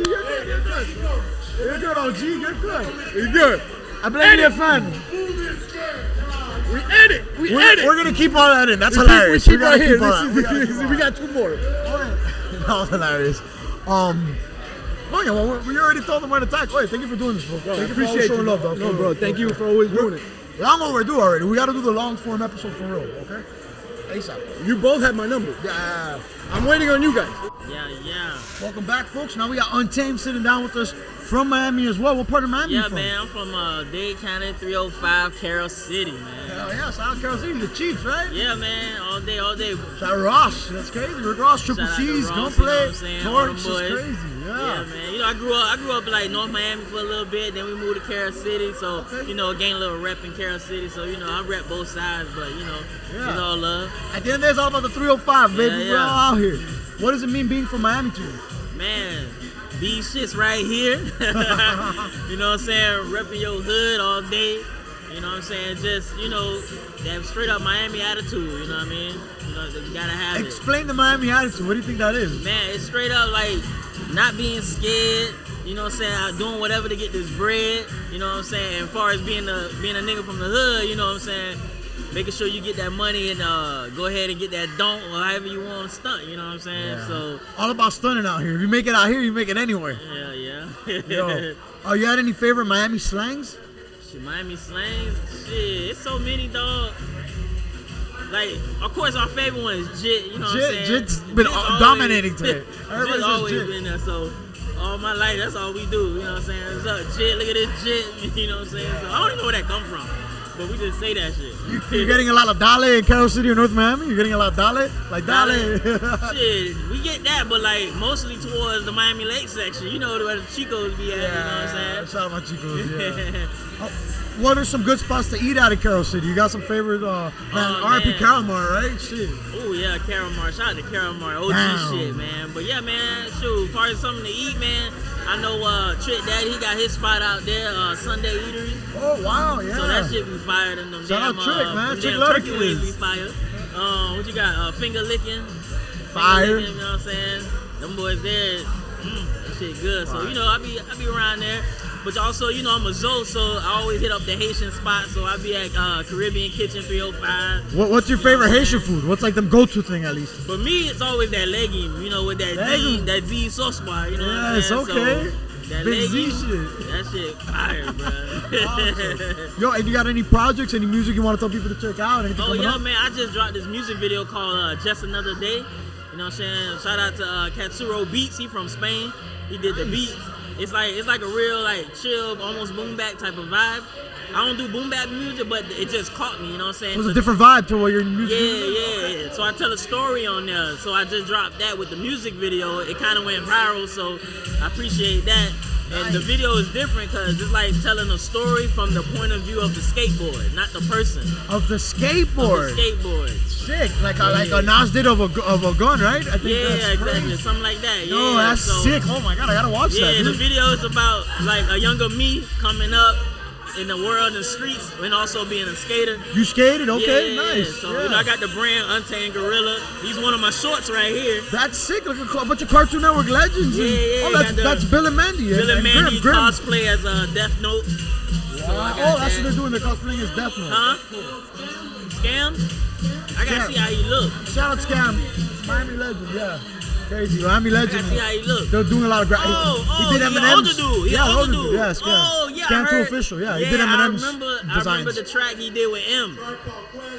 Speaker 9: You're good, OG. You're good.
Speaker 2: You're good. I blame your fan.
Speaker 9: We edit.
Speaker 2: We're gonna keep all that in. That's hilarious.
Speaker 9: We keep right here. We got 2 more.
Speaker 2: That was hilarious. Oh yeah, well, we already told them where to attack. Oh, thank you for doing this, bro. Thank you for always showing love, though.
Speaker 9: No, bro. Thank you for always doing it.
Speaker 2: Long overdue already. We got to do the long form episode for real, okay? ASAP.
Speaker 9: You both have my number.
Speaker 2: Yeah.
Speaker 9: I'm waiting on you guys.
Speaker 8: Yeah.
Speaker 2: Welcome back, folks. Now we got Untamed sitting down with us from Miami as well. What part of Miami you from?
Speaker 8: Man, I'm from Dade County, 305, Carroll City, man.
Speaker 2: Hell yeah, shout out Carroll City, the Chiefs, right?
Speaker 8: Yeah, man, all day.
Speaker 2: Shout out Ross, that's crazy. Rick Ross, Triple C's, Gunplay, Torch, it's crazy.
Speaker 8: Yeah, man. I grew up like North Miami for a little bit. Then we moved to Carroll City, so gained a little rep in Carroll City. So I rep both sides, but it's all love.
Speaker 2: At the end of the day, it's all about the 305, baby.
Speaker 8: Yeah.
Speaker 2: We're all out here. What does it mean being from Miami to you?
Speaker 8: Man, these shits right here. You know what I'm saying? Repping your hood all day. You know what I'm saying? Just, that straight up Miami attitude. You know what I mean? You gotta have it.
Speaker 2: Explain the Miami attitude. What do you think that is?
Speaker 8: Man, it's straight up like not being scared. You know what I'm saying? Doing whatever to get this bread. You know what I'm saying? As far as being a nigga from the hood, you know what I'm saying? Making sure you get that money and go ahead and get that donk or however you want to stunt, you know what I'm saying?
Speaker 2: Yeah.
Speaker 8: So
Speaker 2: all about stunning out here. If you make it out here, you make it anywhere.
Speaker 8: Yeah.
Speaker 2: Yo, you had any favorite Miami slangs?
Speaker 8: Shit, Miami slangs? Shit, it's so many, dog. Like, of course, our favorite one is Jit, you know what I'm saying?
Speaker 2: Jit's been dominating today.
Speaker 8: Jit's always been there, so all my life, that's all we do, you know what I'm saying? What's up, Jit? Look at this Jit, you know what I'm saying? So I don't even know where that come from. But we just say that shit.
Speaker 2: You're getting a lot of dale in Carroll City or North Miami? You're getting a lot of dale? Like dale?
Speaker 8: Shit, we get that, but like mostly towards the Miami Lake section. You know where the Chicos be at, you know what I'm saying?
Speaker 2: Shout out my Chicos, yeah. what are some good spots to eat at in Carroll City? You got some favorite, R.I.P. Caramar, right? Shit.
Speaker 8: Oh yeah, Caramar. Shout out to Caramar. OG shit, man. But yeah, man, shoot, as far as something to eat, man, I know Trick Daddy, he got his spot out there, Sunday Eatery.
Speaker 2: Oh wow, yeah.
Speaker 8: So that shit be fired in them
Speaker 2: Shout
Speaker 8: damn
Speaker 2: out Trick, man.
Speaker 8: them
Speaker 2: Trick
Speaker 8: damn
Speaker 2: love
Speaker 8: turkey
Speaker 2: the
Speaker 8: wings
Speaker 2: kids.
Speaker 8: be fired. What you got? Finger licking.
Speaker 2: Fire.
Speaker 8: Finger licking, you know what I'm saying? Them boys there, that shit good. So, you know, I be around there. But also, you know, I'm a Zoe, so I always hit up the Haitian spot. So I be at Caribbean Kitchen 305.
Speaker 2: What's your favorite Haitian food? What's like them go-to thing at least?
Speaker 8: For me, it's always that legume, you know, with that Z sauce bar, you know what I'm saying?
Speaker 2: Yes, okay.
Speaker 8: So, that
Speaker 2: Big Z
Speaker 8: legume,
Speaker 2: shit.
Speaker 8: that shit fire, bro.
Speaker 2: Yo, and you got any projects, any music you want to tell people to check out? Anything
Speaker 8: Oh
Speaker 2: coming
Speaker 8: yeah,
Speaker 2: up?
Speaker 8: man! I just dropped this music video called "Just Another Day." You know what I'm saying? Shout out to Katsuro Beats. He from Spain. He did the beat. It's like a real like chill, almost boom bap type of vibe. I don't do boom bap music, but it just caught me. You know what I'm saying?
Speaker 2: It was a different vibe to what your music.
Speaker 8: Yeah. So I tell a story on there. So I just dropped that with the music video. It kind of went viral, so I appreciate that. And the video is different because it's like telling a story from the point of view of the skateboard, not the person.
Speaker 2: Of the skateboard.
Speaker 8: Of the skateboard.
Speaker 2: Sick, like a Nas did of a gun, right? I think
Speaker 8: Yeah,
Speaker 2: that's
Speaker 8: exactly,
Speaker 2: crazy.
Speaker 8: something like that.
Speaker 2: No,
Speaker 8: Yeah,
Speaker 2: that's
Speaker 8: so-
Speaker 2: sick. Oh my god, I gotta watch that.
Speaker 8: Yeah, the
Speaker 2: Dude.
Speaker 8: video is about like a younger me coming up in the world and streets and also being a skater.
Speaker 2: You skated? Okay,
Speaker 8: Yeah,
Speaker 2: nice.
Speaker 8: So
Speaker 2: yeah.
Speaker 8: you know, I got the brand Untamed Gorilla. He's one of my shorts right here.
Speaker 2: That's sick. Like a bunch of Cartoon Network legends.
Speaker 8: Yeah,
Speaker 2: and,
Speaker 8: got
Speaker 2: oh,
Speaker 8: the-
Speaker 2: that's Bill and Mandy.
Speaker 8: Bill and Mandy
Speaker 2: Grim.
Speaker 8: cosplay as a Death Note. So I got
Speaker 2: Oh, that's
Speaker 8: that.
Speaker 2: what they're doing. They're cosplaying as Death Note.
Speaker 8: Huh? Scam? I gotta
Speaker 2: Scam.
Speaker 8: see how he look.
Speaker 2: Shout out Scam. Miami Legend, yeah. Crazy. Miami Legend.
Speaker 8: I gotta see how he look.
Speaker 2: They're doing a lot of he did
Speaker 8: he
Speaker 2: Eminem's.
Speaker 8: older dude. He
Speaker 2: Yeah,
Speaker 8: older
Speaker 2: older
Speaker 8: dude.
Speaker 2: Yeah, Scam.
Speaker 8: Oh, yeah, I
Speaker 2: Scam 2
Speaker 8: heard.
Speaker 2: official. Yeah,
Speaker 8: Yeah,
Speaker 2: he did Eminem's
Speaker 8: I remember
Speaker 2: designs.
Speaker 8: the track he did with M.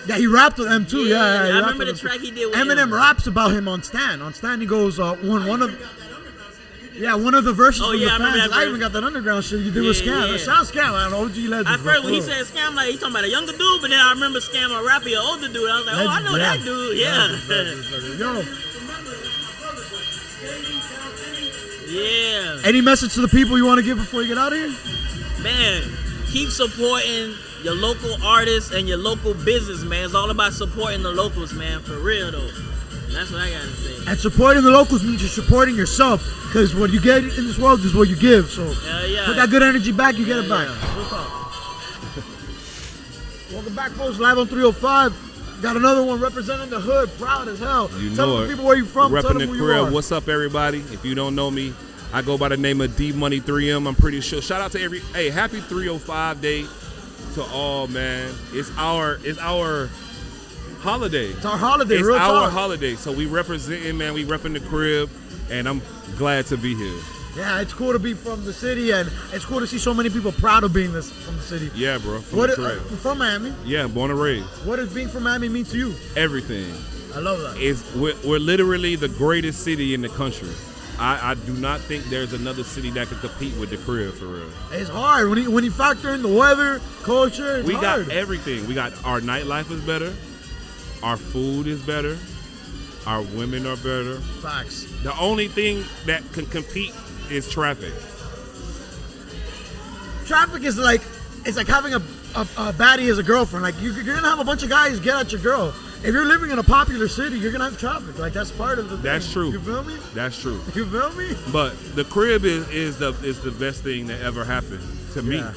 Speaker 2: Yeah, he rapped with M too. Yeah,
Speaker 8: Yeah,
Speaker 2: he
Speaker 8: I
Speaker 2: rapped
Speaker 8: remember
Speaker 2: with
Speaker 8: the
Speaker 2: M,
Speaker 8: track
Speaker 2: too.
Speaker 8: he did with
Speaker 2: Eminem
Speaker 8: M.
Speaker 2: raps about him on Stan. On Stan, he goes one of the verses
Speaker 8: Oh,
Speaker 2: from
Speaker 8: yeah,
Speaker 2: the
Speaker 8: I remember
Speaker 2: fans.
Speaker 8: that
Speaker 2: I
Speaker 8: verse.
Speaker 2: even got that underground shit you did with
Speaker 8: Yeah,
Speaker 2: Scam.
Speaker 8: yeah.
Speaker 2: Shout out Scam, man. OG legend.
Speaker 8: At first, when he said Scam, like he talking about a younger dude, but then I remember Scam a rapper, an older dude. I was like, oh, I know that dude. Yeah.
Speaker 2: Yo.
Speaker 8: Yeah.
Speaker 2: Any message to the people you want to give before you get out of here?
Speaker 8: Man, keep supporting your local artists and your local business, man. It's all about supporting the locals, man. For real, though. That's what I gotta say.
Speaker 2: And supporting the locals means you're supporting yourself, because what you get in this world is what you give. So
Speaker 8: Yeah.
Speaker 2: put that good energy back, you get it back. Real talk. Welcome back, folks. Live on 305. Got another one representing the hood, proud as hell.
Speaker 6: You
Speaker 2: Tell
Speaker 6: know
Speaker 2: the
Speaker 6: it.
Speaker 2: people where you from. Tell
Speaker 6: Repping
Speaker 2: them
Speaker 6: the
Speaker 2: who you are.
Speaker 6: crib. What's up, everybody? If you don't know me, I go by the name of D Money 3M. I'm pretty sure. Shout out to happy 305 day to all, man. It's our holiday.
Speaker 2: It's our holiday.
Speaker 6: It's
Speaker 2: real
Speaker 6: our
Speaker 2: talk.
Speaker 6: holiday. So we representing, man. We repping the crib, and I'm glad to be here.
Speaker 2: Yeah, it's cool to be from the city, and it's cool to see so many people proud of being from the city.
Speaker 6: Yeah, bro. From
Speaker 2: What
Speaker 6: the crib.
Speaker 2: from Miami?
Speaker 6: Yeah, born and raised.
Speaker 2: What does being from Miami mean to you?
Speaker 6: Everything.
Speaker 2: I love that.
Speaker 6: We're literally the greatest city in the country. I do not think there's another city that could compete with the crib, for real.
Speaker 2: It's hard when you factor in the weather, culture. It's
Speaker 6: We
Speaker 2: hard.
Speaker 6: got everything. We got our nightlife is better. Our food is better. Our women are better.
Speaker 2: Facts.
Speaker 6: The only thing that can compete is traffic.
Speaker 2: Traffic is like, it's like having a baddie as a girlfriend. Like you're gonna have a bunch of guys get at your girl. If you're living in a popular city, you're gonna have traffic. Like that's part of the thing.
Speaker 6: That's true.
Speaker 2: You feel me?
Speaker 6: That's true.
Speaker 2: You feel me?
Speaker 6: But the crib is the best thing that ever happened to me.
Speaker 2: Yeah.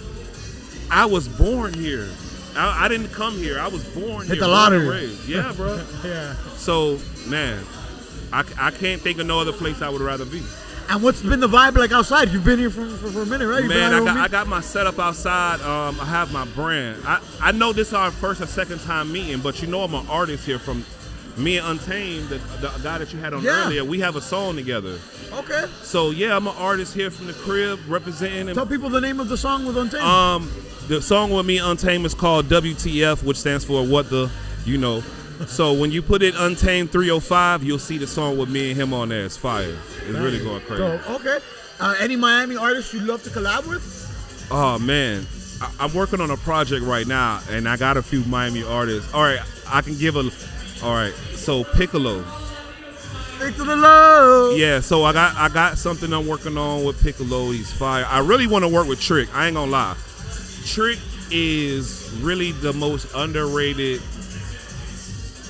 Speaker 6: I was born here. I didn't come here. I was born here.
Speaker 2: Hit the
Speaker 6: born and
Speaker 2: lottery.
Speaker 6: raised. Yeah, bro.
Speaker 2: Yeah.
Speaker 6: So, man, I can't think of no other place I would rather be.
Speaker 2: And what's been the vibe like outside? You've been here for a minute, right? You've been
Speaker 6: Man,
Speaker 2: out here with me?
Speaker 6: I got my setup outside. I have my brand. I know this is our first or second time meeting, but you know I'm an artist here from me and Untamed, the guy that you had on earlier. We have a song together.
Speaker 2: Okay.
Speaker 6: So yeah, I'm an artist here from the crib representing.
Speaker 2: Tell people the name of the song with Untamed.
Speaker 6: The song with me and Untamed is called WTF, which stands for what the, you know. So when you put it Untamed 305, you'll see the song with me and him on there. It's fire. It's really going crazy.
Speaker 2: So, okay. Any Miami artists you'd love to collab with?
Speaker 6: Oh man, I'm working on a project right now, and I got a few Miami artists. All right, I can give a. All right, so Piccolo.
Speaker 2: Stick to the love.
Speaker 6: Yeah, so I got something I'm working on with Piccolo. He's fire. I really want to work with Trick. I ain't gonna lie. Trick is really the most underrated.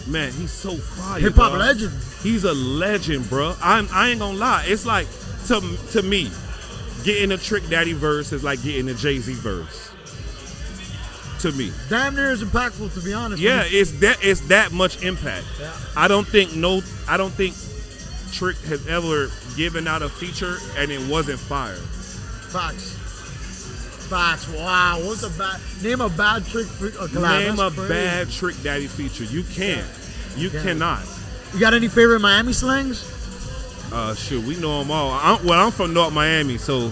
Speaker 6: Man, he's so fire.
Speaker 2: Hip hop
Speaker 6: dog.
Speaker 2: legend.
Speaker 6: He's a legend, bro. I ain't gonna lie. It's like to me, getting a Trick Daddy verse is like getting a Jay-Z verse. To me,
Speaker 2: damn near as impactful, to be honest.
Speaker 6: yeah, it's that much impact.
Speaker 2: Yeah.
Speaker 6: I don't think Trick has ever given out a feature and it wasn't fire.
Speaker 2: Facts. Wow, what's name a bad Trick collab?
Speaker 6: Name
Speaker 2: That's
Speaker 6: a
Speaker 2: crazy.
Speaker 6: bad Trick Daddy feature. You can't. You cannot.
Speaker 2: You got any favorite Miami slangs?
Speaker 6: Shoot, we know them all. I'm from North Miami, so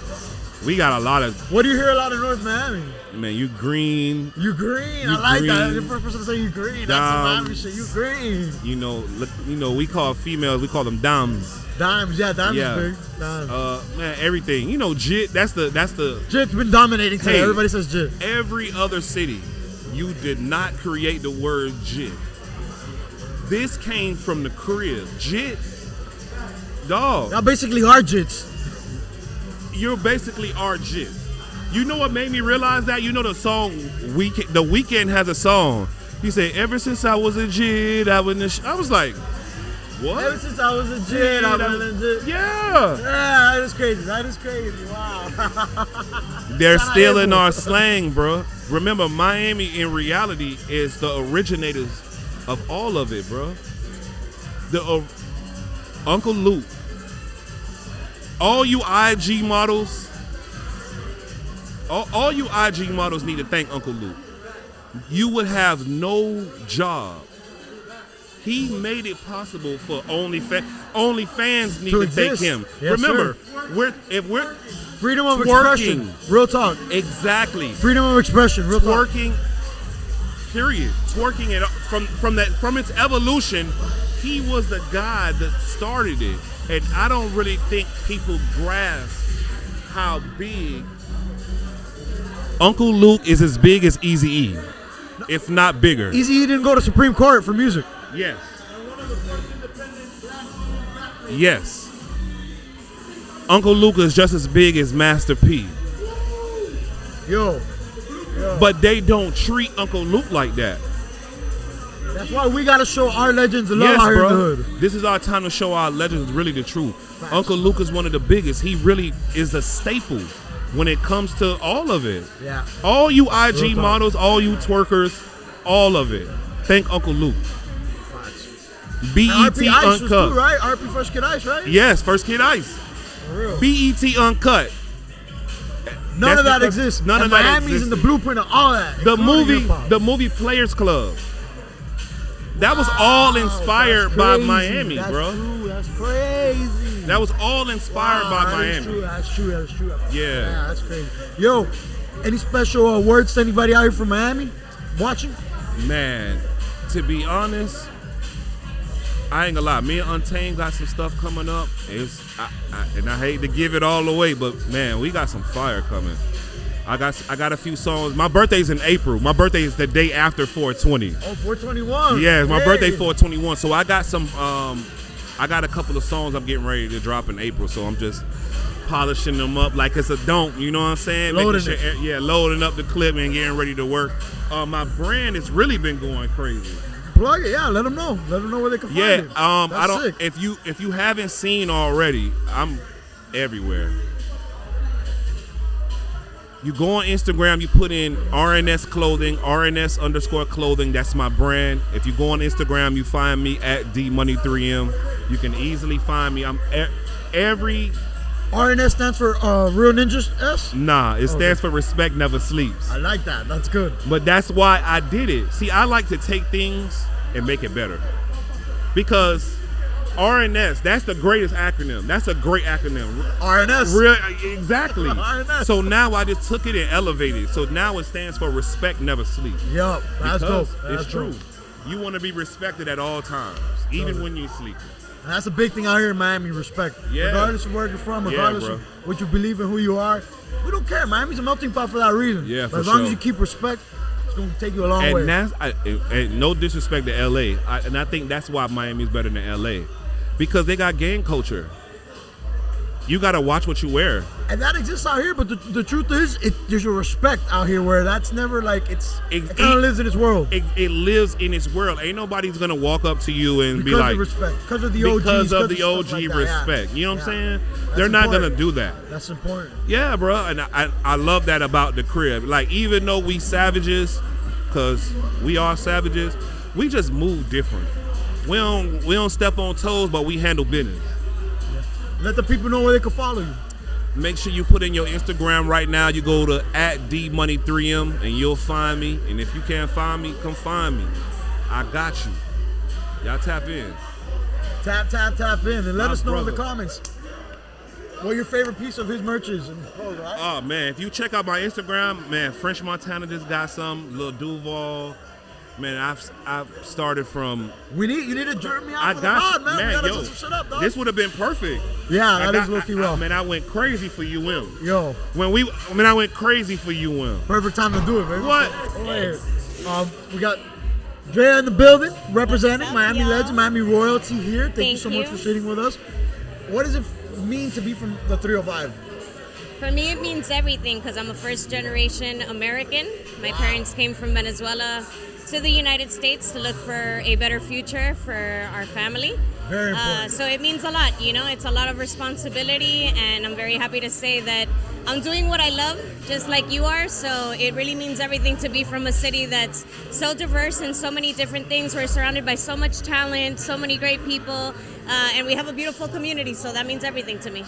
Speaker 6: we got a lot of.
Speaker 2: What do you hear a lot of North Miami?
Speaker 6: Man, you green.
Speaker 2: You green.
Speaker 6: You
Speaker 2: I like that.
Speaker 6: green.
Speaker 2: The first person to say you green. That's some Miami shit. You green.
Speaker 6: You know, we call females. We call them dams.
Speaker 2: Dimes, yeah, dimes is big. Dimes.
Speaker 6: Man, everything. You know, JIT. That's the.
Speaker 2: JIT's been dominating today.
Speaker 6: Hey,
Speaker 2: Everybody says JIT.
Speaker 6: Every other city, you did not create the word JIT. This came from the crib. JIT. Dog.
Speaker 2: Y'all basically are JITs.
Speaker 6: You're basically our JITs. You know what made me realize that? You know the song Weekend. The Weeknd has a song. He said, "Ever since I was a JIT, I was like, what?
Speaker 2: Ever since I was a JIT, I've been a JIT.
Speaker 6: Yeah.
Speaker 2: Yeah, that is crazy. That is crazy. Wow.
Speaker 6: They're stealing our slang, bro. Remember, Miami in reality is the originators of all of it, bro. The Uncle Luke. All you IG models. All you IG models need to thank Uncle Luke. You would have no job. He made it possible for OnlyFans need to thank him.
Speaker 2: Yes,
Speaker 6: Remember,
Speaker 2: sir.
Speaker 6: we're
Speaker 2: freedom of
Speaker 6: twerking.
Speaker 2: expression. Real talk.
Speaker 6: Exactly.
Speaker 2: Freedom of expression. Real talk.
Speaker 6: Twerking. Period. Twerking it from its evolution. He was the guy that started it, and I don't really think people grasp how big Uncle Luke is. As big as Eazy-E, if not bigger.
Speaker 2: Eazy-E didn't go to Supreme Court for music.
Speaker 6: Yes. Yes. Uncle Luke is just as big as Master P.
Speaker 2: Yo.
Speaker 6: But they don't treat Uncle Luke like that.
Speaker 2: That's why we gotta show our legends the love
Speaker 6: Yes,
Speaker 2: out here in the
Speaker 6: bro.
Speaker 2: hood.
Speaker 6: This is our time to show our legends really the truth. Uncle Luke is one of the biggest. He really is a staple when it comes to all of it.
Speaker 2: Yeah.
Speaker 6: All you
Speaker 2: Real
Speaker 6: IG
Speaker 2: talk.
Speaker 6: models, all you twerkers, all of it. Thank Uncle Luke. BET
Speaker 2: RP Ice was
Speaker 6: Uncut.
Speaker 2: too, right? RP First Kid Ice, right?
Speaker 6: Yes, First Kid Ice.
Speaker 2: For real.
Speaker 6: BET Uncut.
Speaker 2: None of that exists.
Speaker 6: None
Speaker 2: and
Speaker 6: of that
Speaker 2: Miami's
Speaker 6: exists.
Speaker 2: in the blueprint of all that.
Speaker 6: The
Speaker 2: including hip-hop.
Speaker 6: movie Players Club. That was all inspired by
Speaker 2: Crazy.
Speaker 6: Miami,
Speaker 2: That's
Speaker 6: bro.
Speaker 2: True. That's crazy.
Speaker 6: That was all inspired by
Speaker 2: That is
Speaker 6: Miami.
Speaker 2: true. That's true. That's true.
Speaker 6: Yeah.
Speaker 2: That's crazy. Yo, any special words to anybody out here from Miami watching?
Speaker 6: Man, to be honest, I ain't gonna lie. Me and Untamed got some stuff coming up. And I hate to give it all away, but man, we got some fire coming. I got a few songs. My birthday's in April. My birthday is the day after 420.
Speaker 2: Oh, 421.
Speaker 6: Yeah, my
Speaker 2: Hey.
Speaker 6: birthday 421. So I got some. I got a couple of songs I'm getting ready to drop in April. So I'm just polishing them up like it's a don't. You know what I'm saying?
Speaker 2: Loading
Speaker 6: Making sure, yeah, loading up the clip and getting ready to work. My brand has really been going crazy.
Speaker 2: Plug it, yeah. Let them know. Let them know where they can find
Speaker 6: Yeah,
Speaker 2: it.
Speaker 6: I
Speaker 2: That's
Speaker 6: don't.
Speaker 2: sick.
Speaker 6: If you haven't seen already, I'm everywhere. You go on Instagram, you put in RNS Clothing, RNS_clothing. That's my brand. If you go on Instagram, you find me at DMoney3M. You can easily find me. I'm every.
Speaker 2: RNS stands for Real Ninjas S?
Speaker 6: Nah, it
Speaker 2: Okay.
Speaker 6: stands for Respect Never Sleeps.
Speaker 2: I like that. That's good.
Speaker 6: But that's why I did it. See, I like to take things and make it better. Because RNS, that's the greatest acronym. That's a great acronym.
Speaker 2: RNS.
Speaker 6: Exactly.
Speaker 2: RNS.
Speaker 6: So now I just took it and elevated it. So now it stands for Respect Never Sleep.
Speaker 2: Yup, that's dope.
Speaker 6: Because
Speaker 2: That's
Speaker 6: it's true.
Speaker 2: dope.
Speaker 6: You want to be respected at all times, even when you sleep.
Speaker 2: And that's a big thing out here in Miami, respect.
Speaker 6: Yeah.
Speaker 2: Regardless of where you're from,
Speaker 6: Yeah,
Speaker 2: regardless
Speaker 6: bro.
Speaker 2: of what you believe and who you are, we don't care. Miami's a melting pot for that reason.
Speaker 6: Yeah,
Speaker 2: but
Speaker 6: for
Speaker 2: as long
Speaker 6: sure.
Speaker 2: as you keep respect, it's going to take you a long way.
Speaker 6: And that's and no disrespect to LA, and I think that's why Miami's better than LA, because they got gang culture. you gotta watch what you wear.
Speaker 2: And that exists out here, but the truth is, there's a respect out here where that's never like it kind of lives in its world.
Speaker 6: It lives in its world. Ain't nobody's gonna walk up to you and be like,
Speaker 2: because of the OGs,
Speaker 6: because of the OG like respect. You know what I'm saying? They're not gonna do that.
Speaker 2: That's important.
Speaker 6: Yeah, bro, and I love that about the crib. Like, even though we savages, cause we are savages, we just move different. We don't step on toes, but we handle business.
Speaker 2: Let the people know where they can follow you.
Speaker 6: Make sure you put in your Instagram right now. You go to @DMoney3M and you'll find me. And if you can't find me, come find me. I got you. Y'all tap in.
Speaker 2: Tap in. And let us know in the
Speaker 6: brother.
Speaker 2: comments what your favorite piece of his merch is.
Speaker 6: Oh, man. If you check out my Instagram, man, French Montana just got some. Lil Duval. Man, I've started from.
Speaker 2: You need to jerk me out for the pod, man. We gotta set some shit up, dog.
Speaker 6: This would have been perfect.
Speaker 2: Yeah, that is looking well.
Speaker 6: Man, I went crazy for UM.
Speaker 2: Yo.
Speaker 6: I went crazy for UM.
Speaker 2: Perfect time to do it, baby.
Speaker 6: What?
Speaker 2: We got Drea in the building, representing Miami legend, Miami royalty here. Thank you so much for sitting with us. What does it mean to be from the 305?
Speaker 17: For me, it means everything because I'm a first-generation American. My parents came from Venezuela to the United States to look for a better future for our family.
Speaker 2: Very important.
Speaker 17: So it means a lot, you know, it's a lot of responsibility, and I'm very happy to say that I'm doing what I love, just like you are. So it really means everything to be from a city that's so diverse in so many different things. We're surrounded by so much talent, so many great people, and we have a beautiful community, so that means everything to me.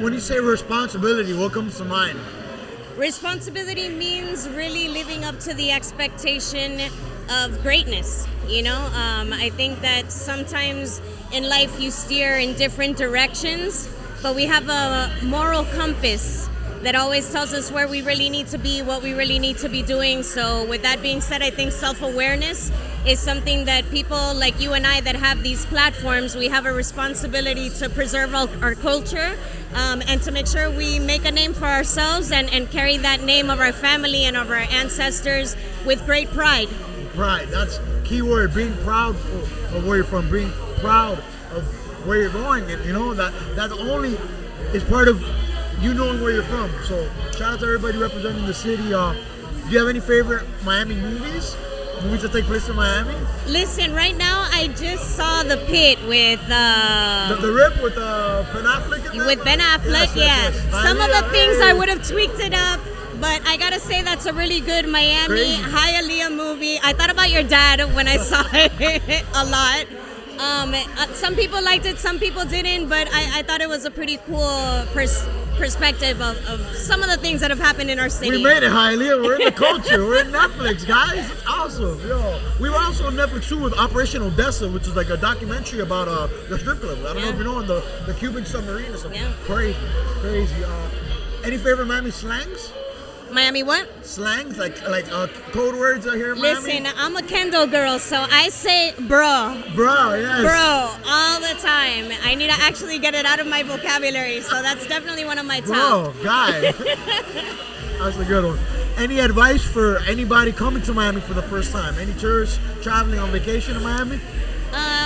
Speaker 2: When you say responsibility, what comes to mind?
Speaker 17: Responsibility means really living up to the expectation of greatness, you know? I think that sometimes in life you steer in different directions, but we have a moral compass that always tells us where we really need to be, what we really need to be doing. So with that being said, I think self-awareness is something that people like you and I that have these platforms, we have a responsibility to preserve our culture and to make sure we make a name for ourselves and carry that name of our family and of our ancestors with great pride.
Speaker 2: Pride, that's key word, being proud of where you're from, being proud of where you're going, and you know, that only is part of you knowing where you're from. So shout out to everybody representing the city. Do you have any favorite Miami movies that take place in Miami?
Speaker 17: Listen, right now I just saw The Pit with
Speaker 2: the Rip with Ben Affleck in there?
Speaker 17: With Ben Affleck, yes. Some of the things I would have tweaked it up, but I gotta say that's a really good Miami Hialeah movie. I thought about your dad when I saw it a lot. Some people liked it, some people didn't, but I thought it was a pretty cool perspective of some of the things that have happened in our city.
Speaker 2: We made it, Hialeah. We're in the culture. We're in Netflix, guys. It's awesome. Yo, we were also on Netflix too with Operation Odessa, which is like a documentary about the strip club. I don't know if you know, on the Cuban submarine or something. Yeah. Crazy. Any favorite Miami slangs?
Speaker 17: Miami what?
Speaker 2: Slangs, like code words out here in Miami?
Speaker 17: Listen, I'm a Kendall girl, so I say bro.
Speaker 2: Bro, yes.
Speaker 17: Bro, all the time. I need to actually get it out of my vocabulary, so that's definitely one of my top.
Speaker 2: Bro, guy. That's a good one. Any advice for anybody coming to Miami for the first time? Any tourists traveling on vacation in Miami?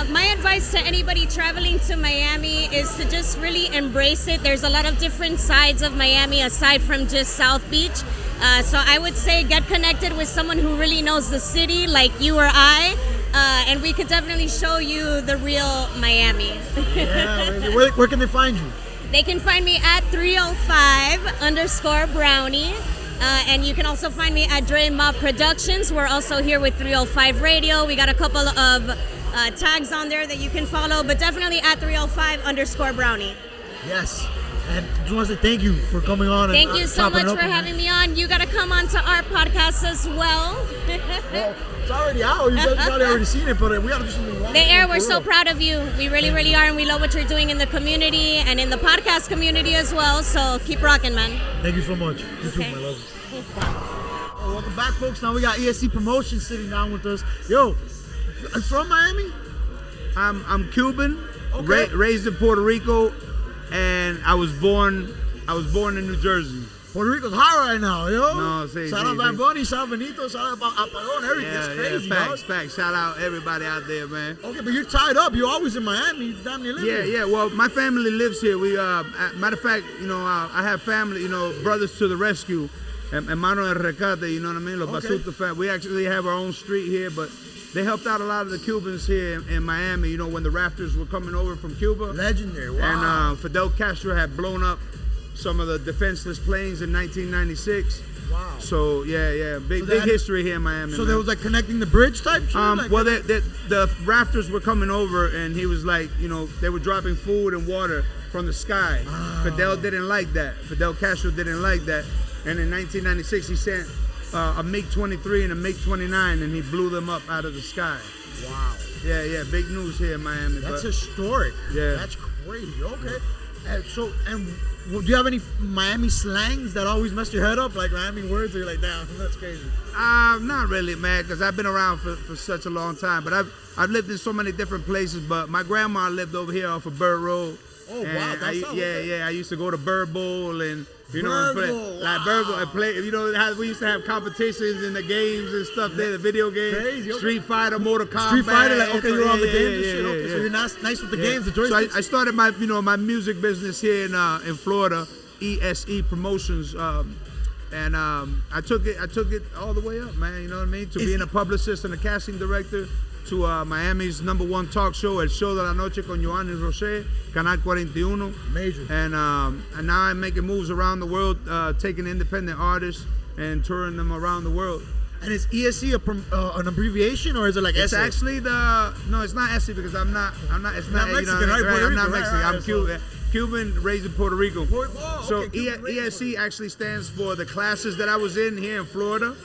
Speaker 17: My advice to anybody traveling to Miami is to just really embrace it. There's a lot of different sides of Miami aside from just South Beach. So I would say get connected with someone who really knows the city, like you or I, and we could definitely show you the real Miami.
Speaker 2: Yeah, where can they find you?
Speaker 17: They can find me at 305_Brownie. And you can also find me at Grime Mode Productions. We're also here with 305 Radio. We got a couple of tags on there that you can follow, but definitely at 305_Brownie.
Speaker 2: Yes. And just want to say thank you for coming on.
Speaker 17: Thank you so much for having me on. You got to come on to our podcast as well.
Speaker 2: Well, it's already out. You guys probably already seen it, but we got to do something wrong.
Speaker 17: The Air, we're so proud of you. We really, really are, and we love what you're doing in the community and in the podcast community as well. So keep rocking, man.
Speaker 2: Thank you so much. You too, my love. Welcome back, folks. Now we got ESC Promotions sitting down with us. Yo, I'm from Miami.
Speaker 11: I'm Cuban, raised in Puerto Rico, and I was born in New Jersey.
Speaker 2: Puerto Rico's hot right now, yo.
Speaker 11: No,
Speaker 2: shout out Van Bunny, shout out Benito, shout out Apagón, everything. It's crazy,
Speaker 11: facts. Shout out everybody out there, man.
Speaker 2: Okay, but you're tied up. You're always in Miami. You damn near live here.
Speaker 11: Yeah. Well, my family lives here. We, matter of fact, I have family, brothers to the rescue, hermano en rescate. You know what I mean? Los Basuta family. We actually have our own street here, but they helped out a lot of the Cubans here in Miami. When the rafters were coming over from Cuba.
Speaker 2: Legendary. Wow.
Speaker 11: And Fidel Castro had blown up some of the defenseless planes in 1996.
Speaker 2: Wow.
Speaker 11: So big history here in Miami.
Speaker 2: So there was like connecting the bridge type shit?
Speaker 11: Well, the rafters were coming over, and he was like, they were dropping food and water from the sky. Fidel didn't like that. Fidel Castro didn't like that. And in 1996, he sent a MiG-23 and a MiG-29, and he blew them up out of the sky.
Speaker 2: Wow.
Speaker 11: Yeah, big news here in Miami.
Speaker 2: That's historic.
Speaker 11: Yeah.
Speaker 2: That's crazy. Okay. Do you have any Miami slangs that always mess your head up, like Miami words, or you're like, damn, that's crazy?
Speaker 11: Not really, man, because I've been around for such a long time. But I've lived in so many different places. But my grandma lived over here off of Bird Road.
Speaker 2: Oh, wow.
Speaker 11: I used to go to Bird Bowl and play. How we used to have competitions in the games and stuff there, the video games.
Speaker 2: Crazy, okay.
Speaker 11: Street Fighter, Mortal Kombat.
Speaker 2: Street Fighter, you're on the games and shit. Okay, so you're nice with the games, the joysticks.
Speaker 11: So I started my music business here in Florida, ESC Promotions, and I took it all the way up, man. You know what I mean? To being a publicist and a casting director, to Miami's #1 talk show, El Show de la Noche con Joan y Roche, Canal 41.
Speaker 2: Major.
Speaker 11: And now I'm making moves around the world, taking independent artists and touring them around the world.
Speaker 2: And is ESC an abbreviation, or is it like
Speaker 11: It's
Speaker 2: SC?
Speaker 11: actually no, it's not SC because I'm not
Speaker 2: Mexican, right?
Speaker 11: I'm not
Speaker 2: Rico,
Speaker 11: Mexican.
Speaker 2: right,
Speaker 11: I'm Cuban. Cuban, raised in Puerto Rico. So
Speaker 2: Cuban,
Speaker 11: ESC actually stands for the classes that I was in here in Florida.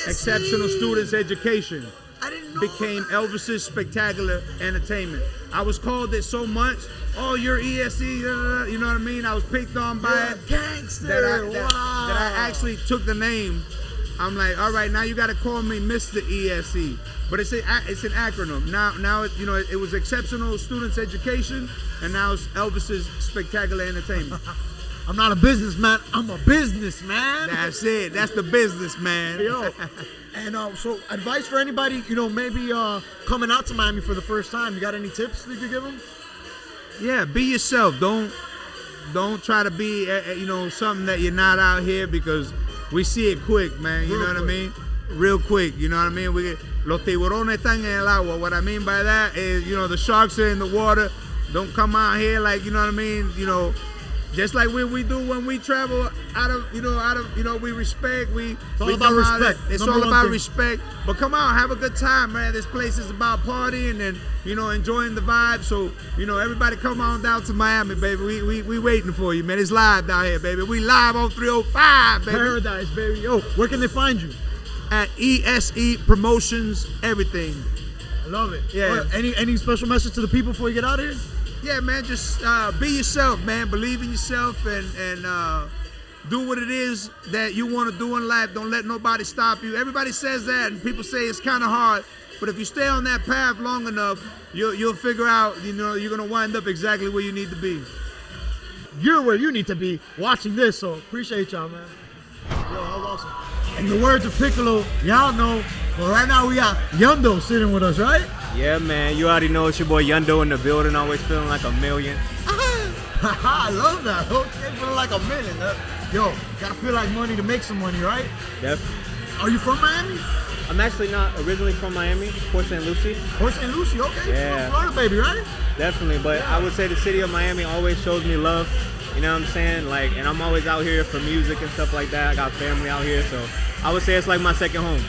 Speaker 11: Exceptional Students Education.
Speaker 2: I didn't know.
Speaker 11: Became Elvis's Spectacular Entertainment. I was called it so much. Oh, you're ESC. You know what I mean? I was picked on by it.
Speaker 2: Gangster.
Speaker 11: That I actually took the name. I'm like, all right, now you got to call me Mr. ESC. But it's an acronym. Now it was Exceptional Students Education, and now it's Elvis's Spectacular Entertainment.
Speaker 2: I'm not a businessman. I'm a businessman.
Speaker 11: That's it. That's the businessman.
Speaker 2: Yo. And so advice for anybody, maybe coming out to Miami for the first time. You got any tips you could give them?
Speaker 11: Yeah, be yourself. Don't try to be something that you're not out here, because we see it quick, man. You know what I mean? Real quick. You know what I mean? Los tiburones están en el agua. What I mean by that is, the sharks are in the water. Don't come out here like, you know what I mean? Just like we do when we travel we respect.
Speaker 2: It's all about respect.
Speaker 11: It's all about respect. But come out, have a good time, man. This place is about partying and enjoying the vibe. So everybody come on down to Miami, baby. We waiting for you, man. It's live down here, baby. We live on 305, baby.
Speaker 2: Paradise, baby. Yo, where can they find you?
Speaker 11: At ESC Promotions, everything.
Speaker 2: I love it.
Speaker 11: Yeah.
Speaker 2: Any special message to the people before you get out of here?
Speaker 11: Yeah, man, just be yourself, man. Believe in yourself and do what it is that you want to do in life. Don't let nobody stop you. Everybody says that, and people say it's kind of hard. But if you stay on that path long enough, you'll figure out, you're going to wind up exactly where you need to be.
Speaker 2: You're where you need to be watching this, so appreciate y'all, man. Yo, that was awesome. In the words of Piccolo, y'all know, but right now we got Yundo sitting with us, right?
Speaker 12: Yeah, man, you already know it's your boy Yundo in the building, always feeling like a million.
Speaker 2: I love that. Okay, feeling like a million. Yo, gotta feel like money to make some money, right?
Speaker 12: Definitely.
Speaker 2: Are you from Miami?
Speaker 12: I'm actually not originally from Miami, Port St. Lucie.
Speaker 2: Port St. Lucie, okay.
Speaker 12: Yeah.
Speaker 2: Florida, baby, right?
Speaker 12: Definitely, but I would say the city of Miami always shows me love. You know what I'm saying? And I'm always out here for music and stuff like that. I got family out here, so I would say it's like my second home.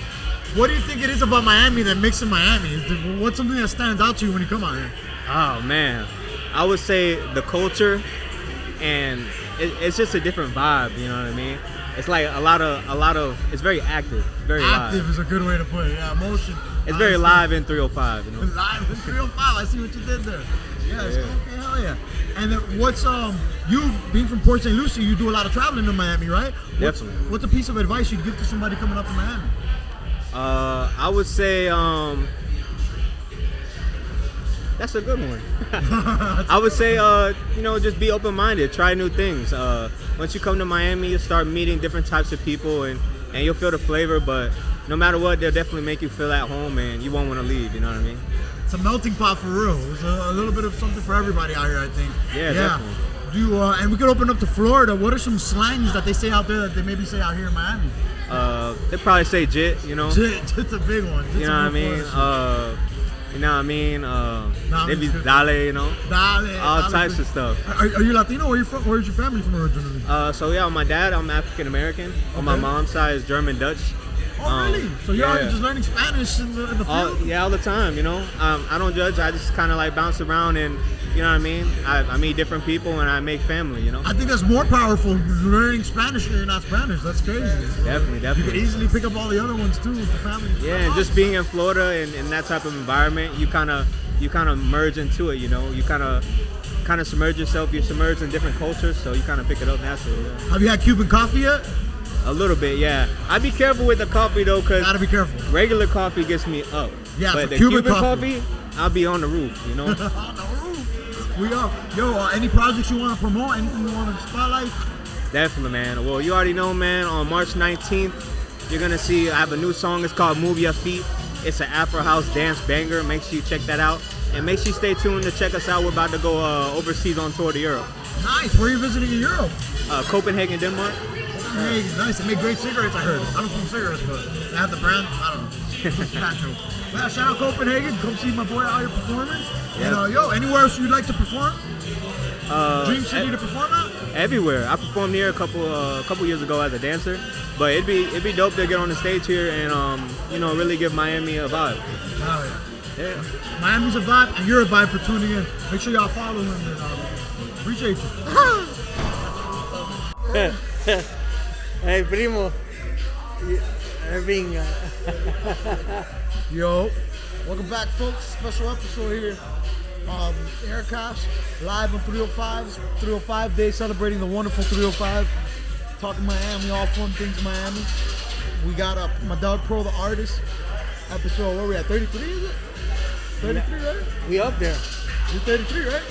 Speaker 2: What do you think it is about Miami that makes it Miami? What's something that stands out to you when you come out here?
Speaker 12: Oh man, I would say the culture, and it's just a different vibe. You know what I mean? It's like a lot of. It's very active, very
Speaker 2: active
Speaker 12: live.
Speaker 2: is a good way to put it. Yeah, emotion.
Speaker 12: It's very live in 305. You know?
Speaker 2: Live in 305. I see what you did there. Yeah, it's okay, hell yeah. And then what's you being from Port St. Lucie? You do a lot of traveling to Miami, right?
Speaker 12: Definitely.
Speaker 2: What's a piece of advice you'd give to somebody coming up to Miami?
Speaker 12: I would say That's a good one. I would say, just be open-minded, try new things. Once you come to Miami, you start meeting different types of people, and you'll feel the flavor. But no matter what, they'll definitely make you feel at home, and you won't want to leave. You know what I mean?
Speaker 2: It's a melting pot for real. It's a little bit of something for everybody out here, I think.
Speaker 12: Yeah. Definitely.
Speaker 2: And we could open up to Florida. What are some slangs that they say out there that they maybe say out here in Miami?
Speaker 12: They probably say jit,
Speaker 2: Jit's a big one.
Speaker 12: You know what I mean? Maybe dale,
Speaker 2: Dale.
Speaker 12: All types of stuff.
Speaker 2: Are you Latino? Where's your family from originally?
Speaker 12: On my dad, I'm African American. On my mom's side is German Dutch.
Speaker 2: Oh, really? So you're already just learning Spanish in the field?
Speaker 12: All the time, I don't judge. I just kind of like bounce around and, you know what I mean? I meet different people and I make family,
Speaker 2: I think that's more powerful, learning Spanish and you're not Spanish. That's crazy.
Speaker 12: Definitely.
Speaker 2: You could easily pick up all the other ones too with the family.
Speaker 12: Yeah, and just being in Florida and in that type of environment, you kind of merge into it, You kind of submerge yourself. You're submerged in different cultures, so you kind of pick it up naturally. Yeah.
Speaker 2: Have you had Cuban coffee yet?
Speaker 12: A little bit, yeah. I be careful with the coffee though, cause
Speaker 2: gotta be careful.
Speaker 12: Regular coffee gets me up.
Speaker 2: Yeah,
Speaker 12: but the
Speaker 2: Cuban
Speaker 12: coffee, I'll be on the roof,
Speaker 2: On the roof. We are. Any projects you want to promote? Anything you want to spotlight?
Speaker 12: Definitely, man. Well, you already know, man. On March 19th, you're gonna see I have a new song. It's called Move Your Feet. It's an Afro House dance banger. Make sure you check that out, and make sure you stay tuned to check us out. We're about to go overseas on tour to Europe.
Speaker 2: Nice. Where are you visiting in Europe?
Speaker 12: Copenhagen, Denmark.
Speaker 2: Hey, nice. They make great cigarettes, I heard. I don't smoke cigarettes, but they have the brand. I don't know. Natural. Well, shout out Copenhagen. Come see my boy out here performing. Yep. And anywhere else you'd like to perform? Dream city to perform at?
Speaker 12: Everywhere. I performed here a couple years ago as a dancer, but it'd be dope to get on the stage here and really give Miami a vibe.
Speaker 2: Oh yeah. Miami's a vibe, and you're a vibe for tuning in. Make sure y'all follow him. And appreciate you.
Speaker 10: Hey, primo.
Speaker 2: Yo, welcome back, folks. Special episode here. Heir Cast live on 305 Day, celebrating the wonderful 305. Talking Miami, all fun things Miami. We got my dog Pro, the artist. Episode, where we at? 33 is it? 33, right?
Speaker 10: We up there.
Speaker 2: You're 33, right?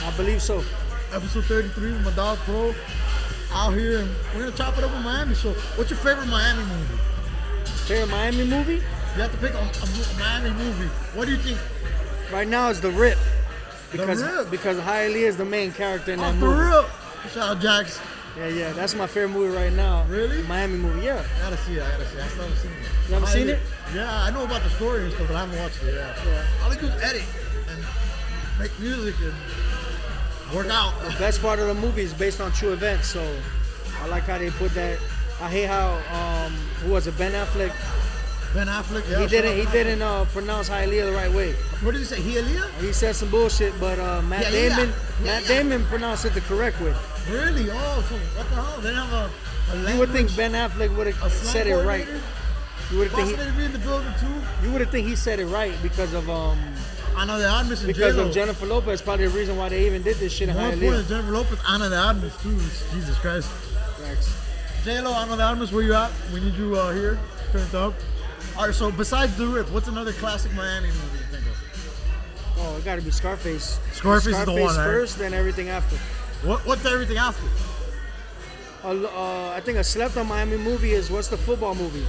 Speaker 10: I believe so.
Speaker 2: Episode 33 with my dog Pro. Out here, and we're gonna chop it up in Miami. So, what's your favorite Miami movie?
Speaker 10: Favorite Miami movie?
Speaker 2: You have to pick a Miami movie. What do you think?
Speaker 10: Right now, it's The Rip. Because Hialeah is the main character in that movie.
Speaker 2: For real? Shout out Jax.
Speaker 10: Yeah, that's my favorite movie right now.
Speaker 2: Really?
Speaker 10: Miami movie, yeah.
Speaker 2: I gotta see it. I still haven't seen it.
Speaker 10: You haven't seen it?
Speaker 2: Yeah, I know about the story and stuff, but I haven't watched it. Yeah. All I do is edit and make music and work out.
Speaker 10: The best part of the movie is based on true events, so I like how they put that. I hate how who was it? Ben Affleck.
Speaker 2: Ben Affleck. Yeah.
Speaker 10: He didn't pronounce Hialeah the right way.
Speaker 2: What did he say? Hialeah?
Speaker 10: He said some bullshit, but Matt Damon pronounced it the correct way.
Speaker 2: Really? Oh, so what the hell? They have a language.
Speaker 10: You would think Ben Affleck would have said it right. You would think
Speaker 2: in the building too.
Speaker 10: You would have think he said it right because of
Speaker 2: Ana de Armas and
Speaker 10: because
Speaker 2: J-Lo.
Speaker 10: of Jennifer Lopez. Probably the reason why they even did this shit in
Speaker 2: More
Speaker 10: Hialeah.
Speaker 2: important, Jennifer Lopez, Ana de Armas too. Jesus Christ.
Speaker 10: Thanks.
Speaker 2: J-Lo, Ana de Armas, where you at? We need you here. Turn it up. All right, so besides The Rip, what's another classic Miami movie you think of?
Speaker 10: Oh, it got to be Scarface.
Speaker 2: Scarface is the one, right?
Speaker 10: First, then everything after.
Speaker 2: What's everything after?
Speaker 10: I think a slept on Miami movie is what's the football movie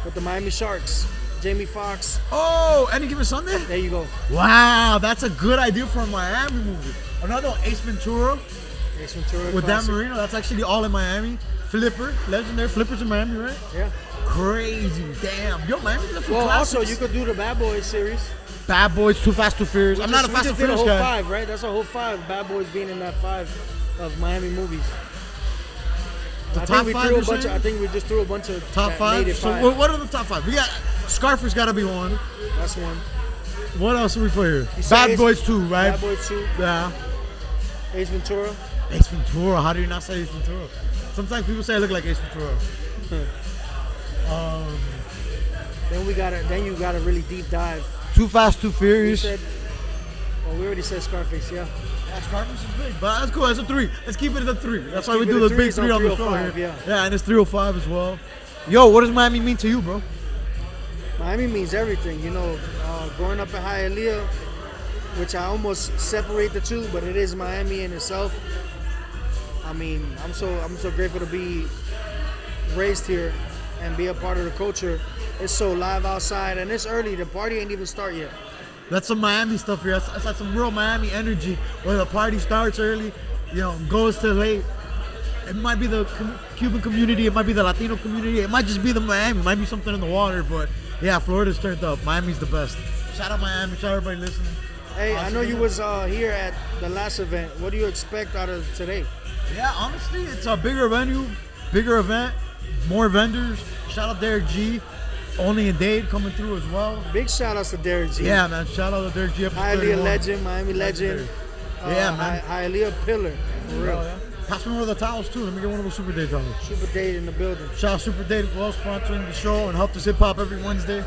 Speaker 10: with the Miami Sharks? Jamie Foxx.
Speaker 2: Oh, Any Given Sunday?
Speaker 10: There you go.
Speaker 2: Wow, that's a good idea for a Miami movie. Another one, Ace Ventura.
Speaker 10: Ace Ventura.
Speaker 2: With Dan Marino, that's actually all in Miami. Flipper, legendary Flippers in Miami, right?
Speaker 10: Yeah.
Speaker 2: Crazy, damn. Yo, Miami, that's
Speaker 10: Well,
Speaker 2: classics.
Speaker 10: also you could do the Bad Boys series.
Speaker 2: Bad Boys, Too Fast, Too Furious. I'm not a Fast and Furious guy.
Speaker 10: We just did a whole 5, right? That's a whole 5. Bad Boys being in that 5 of Miami movies.
Speaker 2: The
Speaker 10: I
Speaker 2: top
Speaker 10: think we
Speaker 2: 5
Speaker 10: threw a
Speaker 2: you're
Speaker 10: bunch.
Speaker 2: saying?
Speaker 10: I think we just threw a bunch of
Speaker 2: Top
Speaker 10: that
Speaker 2: 5?
Speaker 10: made it
Speaker 2: So
Speaker 10: 5.
Speaker 2: what are the top 5? We got Scarface got to be one.
Speaker 10: That's one.
Speaker 2: What else do we play here?
Speaker 10: You said
Speaker 2: Bad Boys 2, right?
Speaker 10: Bad Boys 2.
Speaker 2: Yeah.
Speaker 10: Ace Ventura.
Speaker 2: Ace Ventura. How do you not say Ace Ventura? Sometimes people say I look like Ace Ventura.
Speaker 10: Then you gotta really deep dive.
Speaker 2: Too Fast, Too Furious.
Speaker 10: We already said Scarface, yeah.
Speaker 2: Yeah, Scarface is big, but that's cool. That's a 3. Let's keep it at a 3. That's
Speaker 10: Let's
Speaker 2: why we
Speaker 10: keep
Speaker 2: do
Speaker 10: it
Speaker 2: the
Speaker 10: at 3.
Speaker 2: big
Speaker 10: It's
Speaker 2: 3
Speaker 10: on
Speaker 2: on the show
Speaker 10: 305,
Speaker 2: here.
Speaker 10: yeah.
Speaker 2: And it's 305 as well. Yo, what does Miami mean to you, bro?
Speaker 10: Miami means everything. You know, growing up in Hialeah,
Speaker 9: which I almost separate the two, but it is Miami in itself. I mean, I'm so grateful to be raised here and be a part of the culture. It's so live outside, and it's early. The party ain't even start yet.
Speaker 2: That's some Miami stuff here. That's like some real Miami energy where the party starts early, goes to late. It might be the Cuban community, it might be the Latino community, it might just be the Miami, it might be something in the water, but yeah, Florida's turned up. Miami's the best. Shout out Miami, shout out everybody listening.
Speaker 9: Hey, I know you was here at the last event. What do you expect out of today?
Speaker 2: Yeah, honestly, it's a bigger venue, bigger event, more vendors. Shout out Derick G. Only In Dade coming through as well.
Speaker 9: Big shout outs to Derick G.
Speaker 2: Yeah, man. Shout out to Derick G.
Speaker 9: Hialeah legend, Miami legend.
Speaker 2: Yeah, man.
Speaker 9: Hialeah pillar. For real.
Speaker 2: Yeah. Pass me one of the towels too. Let me get one of those Super Dade towels.
Speaker 9: Super Dade in the building.
Speaker 2: Shout out Super Dade as well, sponsoring the show and helped us hip hop every Wednesday.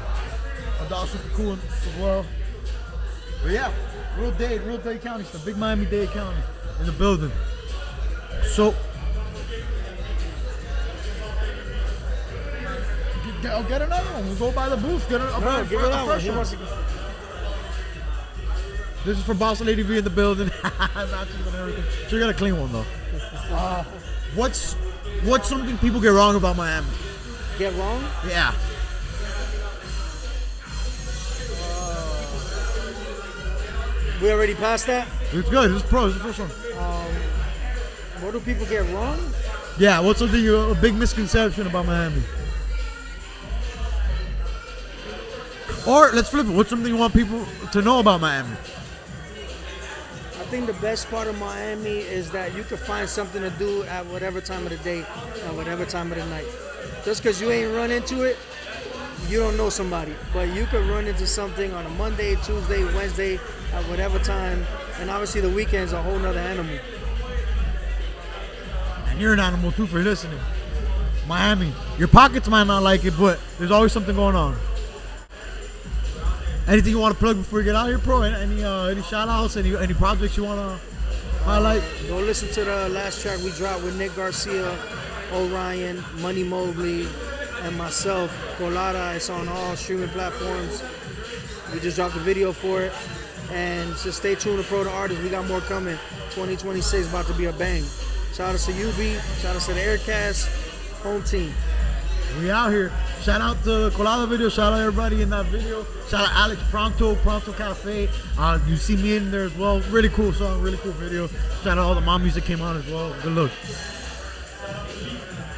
Speaker 2: My dog's super cool as well. But yeah, real Dade County stuff. Big Miami Dade County in the building. So. I'll get another one. We'll go by the booth. Get a
Speaker 9: give it out.
Speaker 2: This is for Boss Lady V in the building. She got a clean one though. What's something people get wrong about Miami?
Speaker 9: Get wrong?
Speaker 2: Yeah.
Speaker 9: We already passed that?
Speaker 2: It's good. This is pro. This is the first one.
Speaker 9: What do people get wrong?
Speaker 2: Yeah. What's something a big misconception about Miami? Or let's flip it. What's something you want people to know about Miami?
Speaker 9: I think the best part of Miami is that you can find something to do at whatever time of the day and whatever time of the night. Just because you ain't run into it, you don't know somebody. But you can run into something on a Monday, Tuesday, Wednesday, at whatever time. And obviously the weekend's a whole nother animal.
Speaker 2: And you're an animal too for listening. Miami. Your pockets might not like it, but there's always something going on. Anything you want to plug before you get out here, bro? Any shout outs? Any projects you want to highlight?
Speaker 9: Go listen to the last track we dropped with Nick Garcia, Orion, Money Mobley, and myself, Colada. It's on all streaming platforms. We just dropped a video for it. And just stay tuned to Pro the Artist. We got more coming. 2026 about to be a bang. Shout out to UB. Shout out to the Heir Cast home team.
Speaker 2: We out here. Shout out to the Colada video. Shout out everybody in that video. Shout out Alex Pronto Cafe. You see me in there as well. Really cool song, really cool video. Shout out all the mom music came on as well. Good look.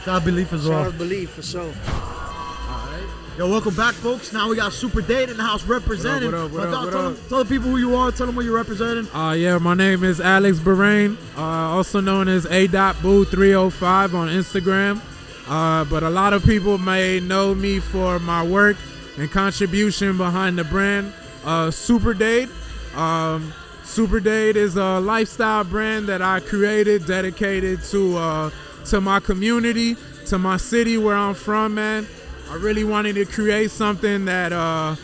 Speaker 2: Shout out Belief as well.
Speaker 9: Shout out Belief for sure.
Speaker 2: Yo, welcome back, folks. Now we got Super Dade in the house representing.
Speaker 1: What up?
Speaker 2: Tell the people who you are. Tell them what you're representing.
Speaker 1: Yeah, my name is Alex Bahrain, also known as A.Boo305 on Instagram. But a lot of people may know me for my work and contribution behind the brand Super Dade. Super Dade is a lifestyle brand that I created, dedicated to my community, to my city where I'm from, man. I really wanted to create something that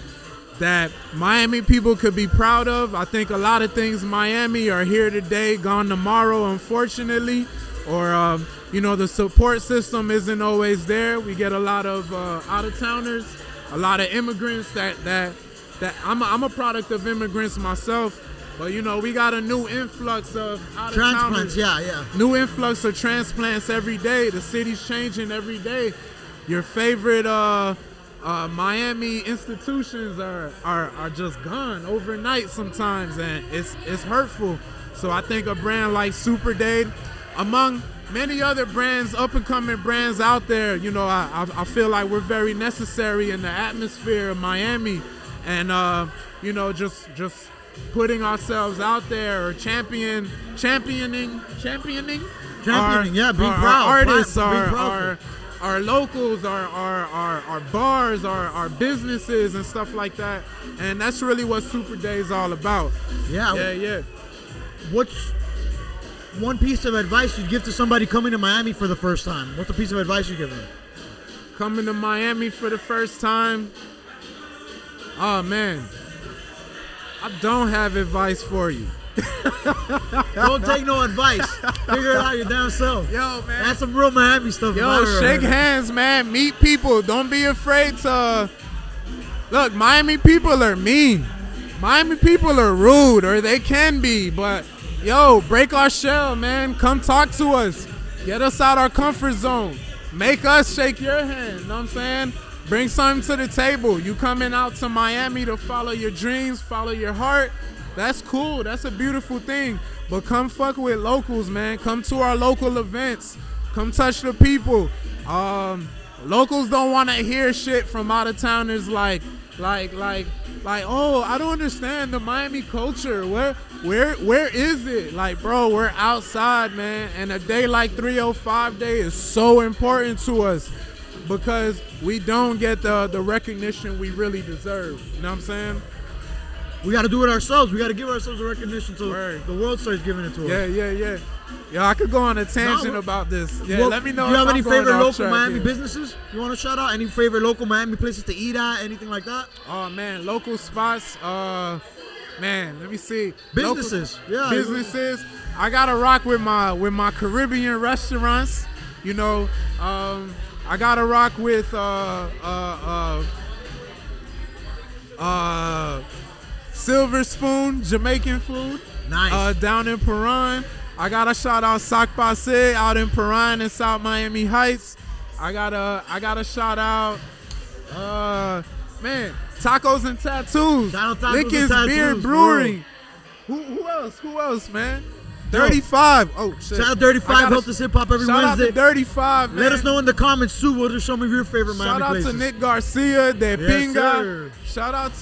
Speaker 1: Miami people could be proud of. I think a lot of things in Miami are here today, gone tomorrow, unfortunately. Or, the support system isn't always there. We get a lot of out-of-towners, a lot of immigrants that I'm a product of immigrants myself. But, we got a new influx of out-of-towners.
Speaker 2: Transplants, yeah.
Speaker 1: New influx of transplants every day. The city's changing every day. Your favorite Miami institutions are just gone overnight sometimes, and it's hurtful. So I think a brand like Super Dade, among many other brands, up-and-coming brands out there, I feel like we're very necessary in the atmosphere of Miami, and just putting ourselves out there or championing,
Speaker 2: yeah, being proud.
Speaker 1: Our artists,
Speaker 2: proud.
Speaker 1: our locals, our bars, our businesses and stuff like that. And that's really what Super Dade is all about.
Speaker 2: Yeah. What's one piece of advice you'd give to somebody coming to Miami for the first time? What's a piece of advice you give them?
Speaker 1: Coming to Miami for the first time? Oh, man. I don't have advice for you.
Speaker 2: Don't take no advice. Figure it out your damn self.
Speaker 1: Yo, man.
Speaker 2: That's some real Miami stuff.
Speaker 1: Shake hands, man. Meet people. Don't be afraid to... Look, Miami people are mean. Miami people are rude, or they can be, but yo, break our shell, man. Come talk to us. Get us out our comfort zone. Make us shake your hand, you know what I'm saying? Bring something to the table. You coming out to Miami to follow your dreams, follow your heart. That's cool. That's a beautiful thing. But come fuck with locals, man. Come to our local events. Come touch the people. Locals don't want to hear shit from out of towners like, oh, I don't understand the Miami culture. Where is it? Like, bro, we're outside, man. And a day like 305 Day is so important to us because we don't get the recognition we really deserve. You know what I'm saying?
Speaker 2: We got to do it ourselves. We got to give ourselves a recognition so the world starts giving it to us.
Speaker 1: Yeah. Yeah, I could go on a tangent about this. Yeah,
Speaker 2: well,
Speaker 1: let me know.
Speaker 2: Do you have
Speaker 1: if
Speaker 2: any
Speaker 1: I'm going
Speaker 2: favorite
Speaker 1: off
Speaker 2: local
Speaker 1: track
Speaker 2: Miami
Speaker 1: here.
Speaker 2: businesses you want to shout out? Any favorite local Miami places to eat at? Anything like that?
Speaker 1: Oh man, local spots. Man, let me see.
Speaker 2: Businesses.
Speaker 1: Local businesses. I gotta rock with my Caribbean restaurants. You know, I gotta rock with Silver Spoon Jamaican food.
Speaker 2: Nice.
Speaker 1: Down in Paran. I gotta shout out Sac Passe out in Paran and South Miami Heights. I gotta shout out man, Tacos and Tattoos. Lincoln's Beard Brewery. Who else, man? 35. Oh shit.
Speaker 2: Shout out 35. Help us hip hop every
Speaker 1: shout
Speaker 2: Wednesday.
Speaker 1: Shout out to 35, man.
Speaker 2: Let us know in the comments too. What are some of your favorite Miami places?
Speaker 1: Shout out to Nick Garcia, De Pinga.
Speaker 2: Sir.
Speaker 1: Shout out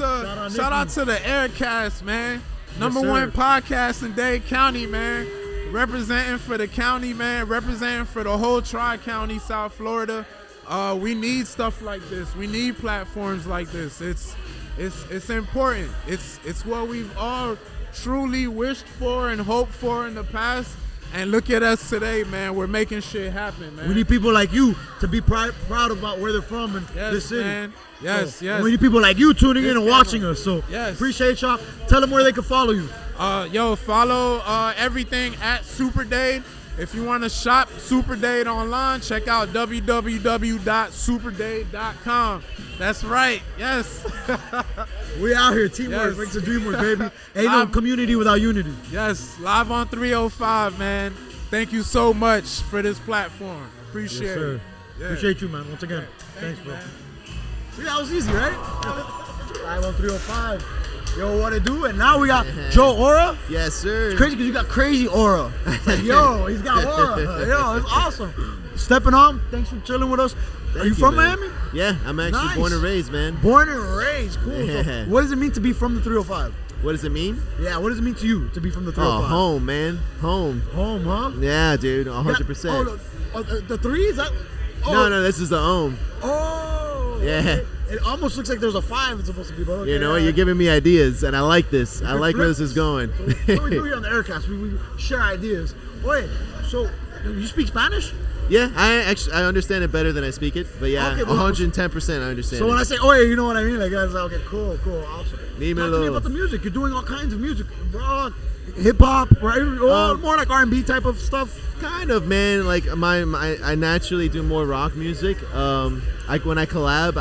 Speaker 1: to the Heir Cast, man. Number
Speaker 2: sir.
Speaker 1: one podcast in Dade County, man. Representing for the county, man. Representing for the whole Tri-County, South Florida. We need stuff like this. We need platforms like this. It's important. It's what we've all truly wished for and hoped for in the past. And look at us today, man. We're making shit happen, man.
Speaker 2: We need people like you to be proud about where they're from and this city.
Speaker 1: Man. Yes.
Speaker 2: We need people like you tuning in and watching us. So appreciate y'all. Tell them where they can follow you.
Speaker 1: Follow everything at Super Dade. If you want to shop Super Dade online, check out www.superdade.com. That's right. Yes.
Speaker 2: We out here. Teamwork makes the dream work, baby. Ain't no community without unity.
Speaker 1: Yes. Live on 305, man. Thank you so much for this platform. Appreciate it.
Speaker 2: Yeah. Appreciate you, man. Once again. Thanks, bro. See, that was easy, right? Live on 305. Yo, what it do? And now we got Joe Aura.
Speaker 13: Yes, sir.
Speaker 2: It's crazy because you got crazy aura. It's like, yo, he's got aura. Yo, it's awesome. Stepping on. Thanks for chilling with us. Are you from
Speaker 13: man.
Speaker 2: Miami?
Speaker 13: Yeah, I'm actually born and raised, man.
Speaker 2: Born and raised. Cool.
Speaker 13: Yeah.
Speaker 2: So what does it mean to be from the 305?
Speaker 13: What does it mean?
Speaker 2: Yeah, what does it mean to you to be from the 305?
Speaker 13: Oh, home, man. Home.
Speaker 2: Home, huh?
Speaker 13: Yeah, dude. 100%.
Speaker 2: The three? Is that? Oh.
Speaker 13: No, this is the home.
Speaker 2: Oh.
Speaker 13: Yeah.
Speaker 2: It almost looks like there's a 5 it's supposed to be, but okay.
Speaker 13: You know what? You're giving me ideas, and I like this. I like where this is going.
Speaker 2: So what we do here on the Heir Cast, we share ideas. Wait, so you speak Spanish?
Speaker 13: Yeah, I understand it better than I speak it, but yeah, 110% I understand.
Speaker 2: So when I say, oh, you know what I mean? Like, guys, okay, cool, awesome. Talk to me about the music. You're doing all kinds of music, bro. Hip hop, right? More like R&B type of stuff.
Speaker 13: Kind of, man. Like I naturally do more rock music. Like when I collab,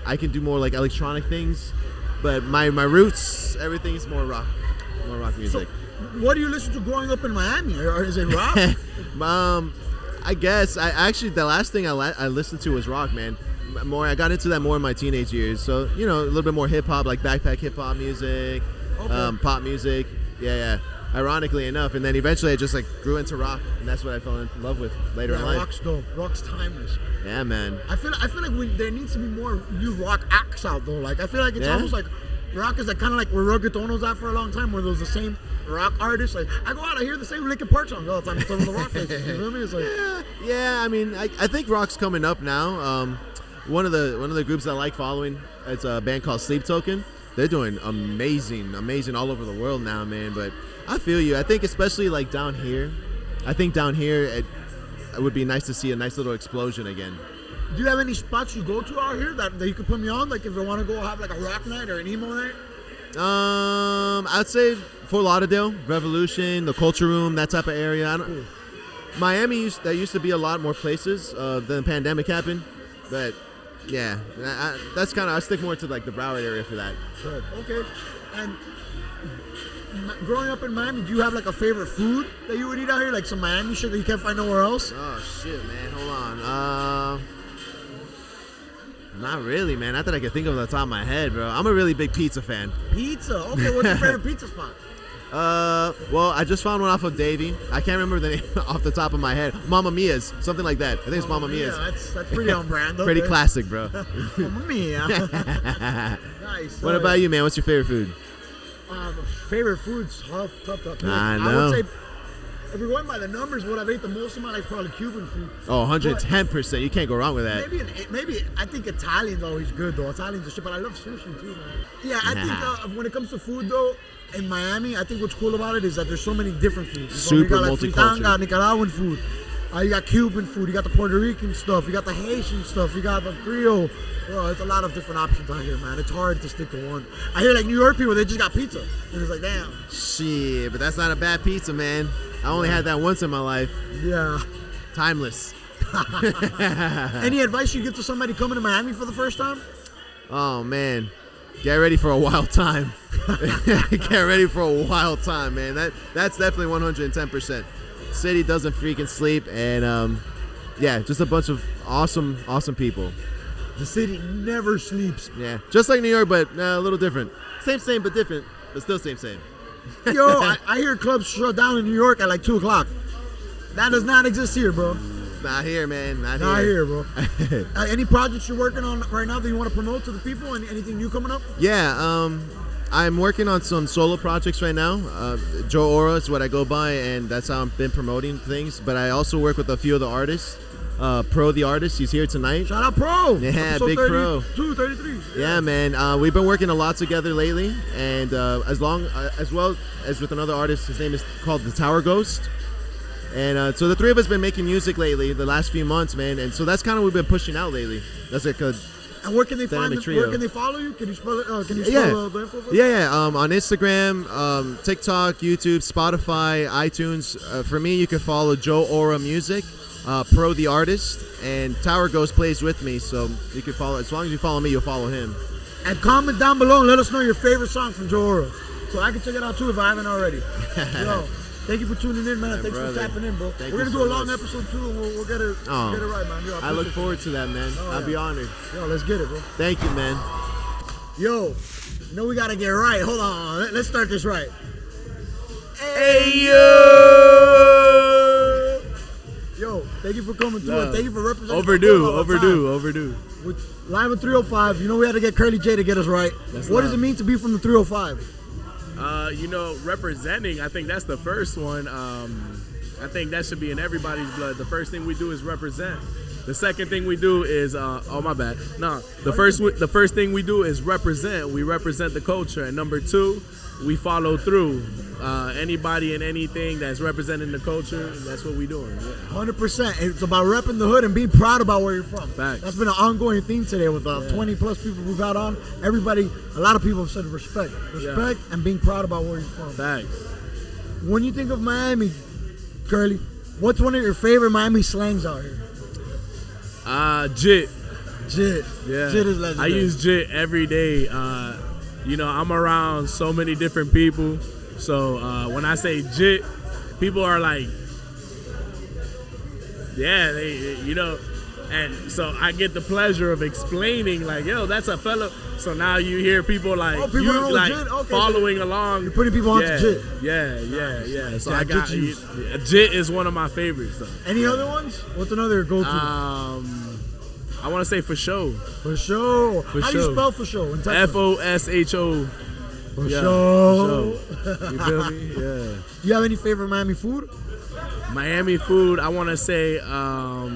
Speaker 13: I can do more like electronic things, but my roots, everything's more rock music.
Speaker 2: So, what do you listen to growing up in Miami, or is it rock?
Speaker 13: I guess the last thing I listened to was rock, man. I got into that more in my teenage years. So a little bit more hip hop, like backpack hip hop music, pop music. Yeah. Ironically enough, and then eventually I just like grew into rock, and that's what I fell in love with later in life.
Speaker 2: Rock's dope. Rock's timeless.
Speaker 13: Yeah, man.
Speaker 2: I feel like there needs to be more new rock acts out though. Like I feel like it's almost like rock is like kind of like where reggaetono's at for a long time, where there's the same rock artists. Like I go out, I hear the same Linkin Park songs all the time. Some of the rock places. You feel me? It's like
Speaker 13: yeah. I mean, I think rock's coming up now. One of the groups I like following, it's a band called Sleep Token. They're doing amazing all over the world now, man. But I feel you. I think especially like down here. It would be nice to see a nice little explosion again.
Speaker 2: Do you have any spots you go to out here that you could put me on? Like if I want to go have like a rock night or an emo night?
Speaker 13: I'd say Fort Lauderdale, Revolution, the Culture Room, that type of area. Miami used to be a lot more places. Then the pandemic happened, but Yeah, that's kind of, I stick more to like the Broward area for that.
Speaker 2: Good. Okay. And growing up in Miami, do you have like a favorite food that you would eat out here? Like some Miami shit that you can't find nowhere else?
Speaker 13: Oh shit, man. Hold on. Not really, man. Not that I can think of off the top of my head, bro. I'm a really big pizza fan.
Speaker 2: Pizza? Okay, what's your favorite pizza spot?
Speaker 13: Well, I just found one off of Davey. I can't remember the name off the top of my head. Mamma Mia's, something like that. I think it's Mamma Mia's.
Speaker 2: Yeah, that's pretty on brand.
Speaker 13: Pretty classic, bro.
Speaker 2: Mamma Mia. Nice.
Speaker 13: What about you, man? What's your favorite food?
Speaker 2: Favorite food's tough.
Speaker 13: I know.
Speaker 2: I would say, if we're going by the numbers, what I've ate the most in my life probably Cuban food.
Speaker 13: Oh, 110%. You can't go wrong with that.
Speaker 2: Maybe I think Italian's always good though. Italian's a shit, but I love sushi too, man. Yeah, I think when it comes to food though, in Miami, I think what's cool about it is that there's so many different foods.
Speaker 13: Super
Speaker 2: you got like
Speaker 13: multicultural.
Speaker 2: fritanga, Nicaraguan food. You got Cuban food. You got the Puerto Rican stuff. You got the Haitian stuff. You got the Creole. Bro, it's a lot of different options out here, man. It's hard to stick to one. I hear like New York people, they just got pizza. And it's like, damn.
Speaker 13: Shit, but that's not a bad pizza, man. I only had that once in my life.
Speaker 2: Yeah.
Speaker 13: Timeless.
Speaker 2: Any advice you give to somebody coming to Miami for the first time?
Speaker 13: Oh, man. Get ready for a wild time. Get ready for a wild time, man. That's definitely 110%. City doesn't freaking sleep, and yeah, just a bunch of awesome people.
Speaker 2: The city never sleeps.
Speaker 13: Yeah, just like New York, but a little different. Same, but different, but still same.
Speaker 2: Yo, I hear clubs shut down in New York at like 2 o'clock. That does not exist here, bro.
Speaker 13: Not here, man. Not
Speaker 2: here, bro. Any projects you're working on right now that you want to promote to the people? Anything new coming up?
Speaker 13: Yeah, I'm working on some solo projects right now. Joe Ora is what I go by, and that's how I've been promoting things. But I also work with a few of the artists. Pro the artist, he's here tonight.
Speaker 2: Shout out Pro.
Speaker 13: Yeah,
Speaker 2: Episode
Speaker 13: big
Speaker 2: 32,
Speaker 13: Pro.
Speaker 2: 33.
Speaker 13: Yeah, man. We've been working a lot together lately, and as well as with another artist. His name is called The Tower Ghost. And so the three of us been making music lately, the last few months, man. And so that's kind of what we've been pushing out lately. That's like a
Speaker 2: And where can they find? Where can they follow you? Can you spell it? Can you spell the info for us?
Speaker 13: Yeah. On Instagram, TikTok, YouTube, Spotify, iTunes. For me, you can follow Joe Ora Music, Pro the Artist, and Tower Ghost plays with me. So you can follow. As long as you follow me, you'll follow him.
Speaker 2: And comment down below and let us know your favorite song from Joe Ora, so I can check it out too if I haven't already. Yo, thank you for tuning in, man. Thanks for tapping in, bro. We're gonna do a long episode too, and we'll get it right, man. Yo,
Speaker 13: I look forward to that, man. I'll be honored.
Speaker 2: Yo, let's get it, bro.
Speaker 13: Thank you, man.
Speaker 2: Yo, you know we gotta get right. Hold on, let's start this right.
Speaker 13: Hey yo!
Speaker 2: Yo, thank you for coming through. And thank you for representing.
Speaker 13: Overdue.
Speaker 2: With live at 305, you know we had to get Curly J to get us right. What does it mean to be from the 305?
Speaker 14: Representing, I think that's the first one. I think that should be in everybody's blood. The first thing we do is represent. The second thing we do is, the first thing we do is represent. We represent the culture. And number two, we follow through. Anybody and anything that's representing the culture, that's what we're doing.
Speaker 2: 100%. It's about repping the hood and being proud about where you're from.
Speaker 14: Facts.
Speaker 2: That's been an ongoing theme today with 20 plus people we've had on. Everybody, a lot of people have said respect and being proud about where you're from.
Speaker 14: Facts.
Speaker 2: When you think of Miami, Curly, what's one of your favorite Miami slangs out here?
Speaker 14: Jit.
Speaker 2: Yeah. Jit is legendary.
Speaker 14: I use jit every day. I'm around so many different people. So when I say jit, people are like, and so I get the pleasure of explaining like, yo, that's a fellow. So now you hear people like, following along.
Speaker 2: You're putting people onto jit.
Speaker 14: Yeah. So I got jit is one of my favorites though.
Speaker 2: Any other ones? What's another go-to?
Speaker 14: I want to say for sure.
Speaker 2: For sure. How do you spell for sure?
Speaker 14: FOSHO.
Speaker 2: For sure.
Speaker 14: You feel me? Yeah.
Speaker 2: You have any favorite Miami food?
Speaker 14: Miami food, I want to say, I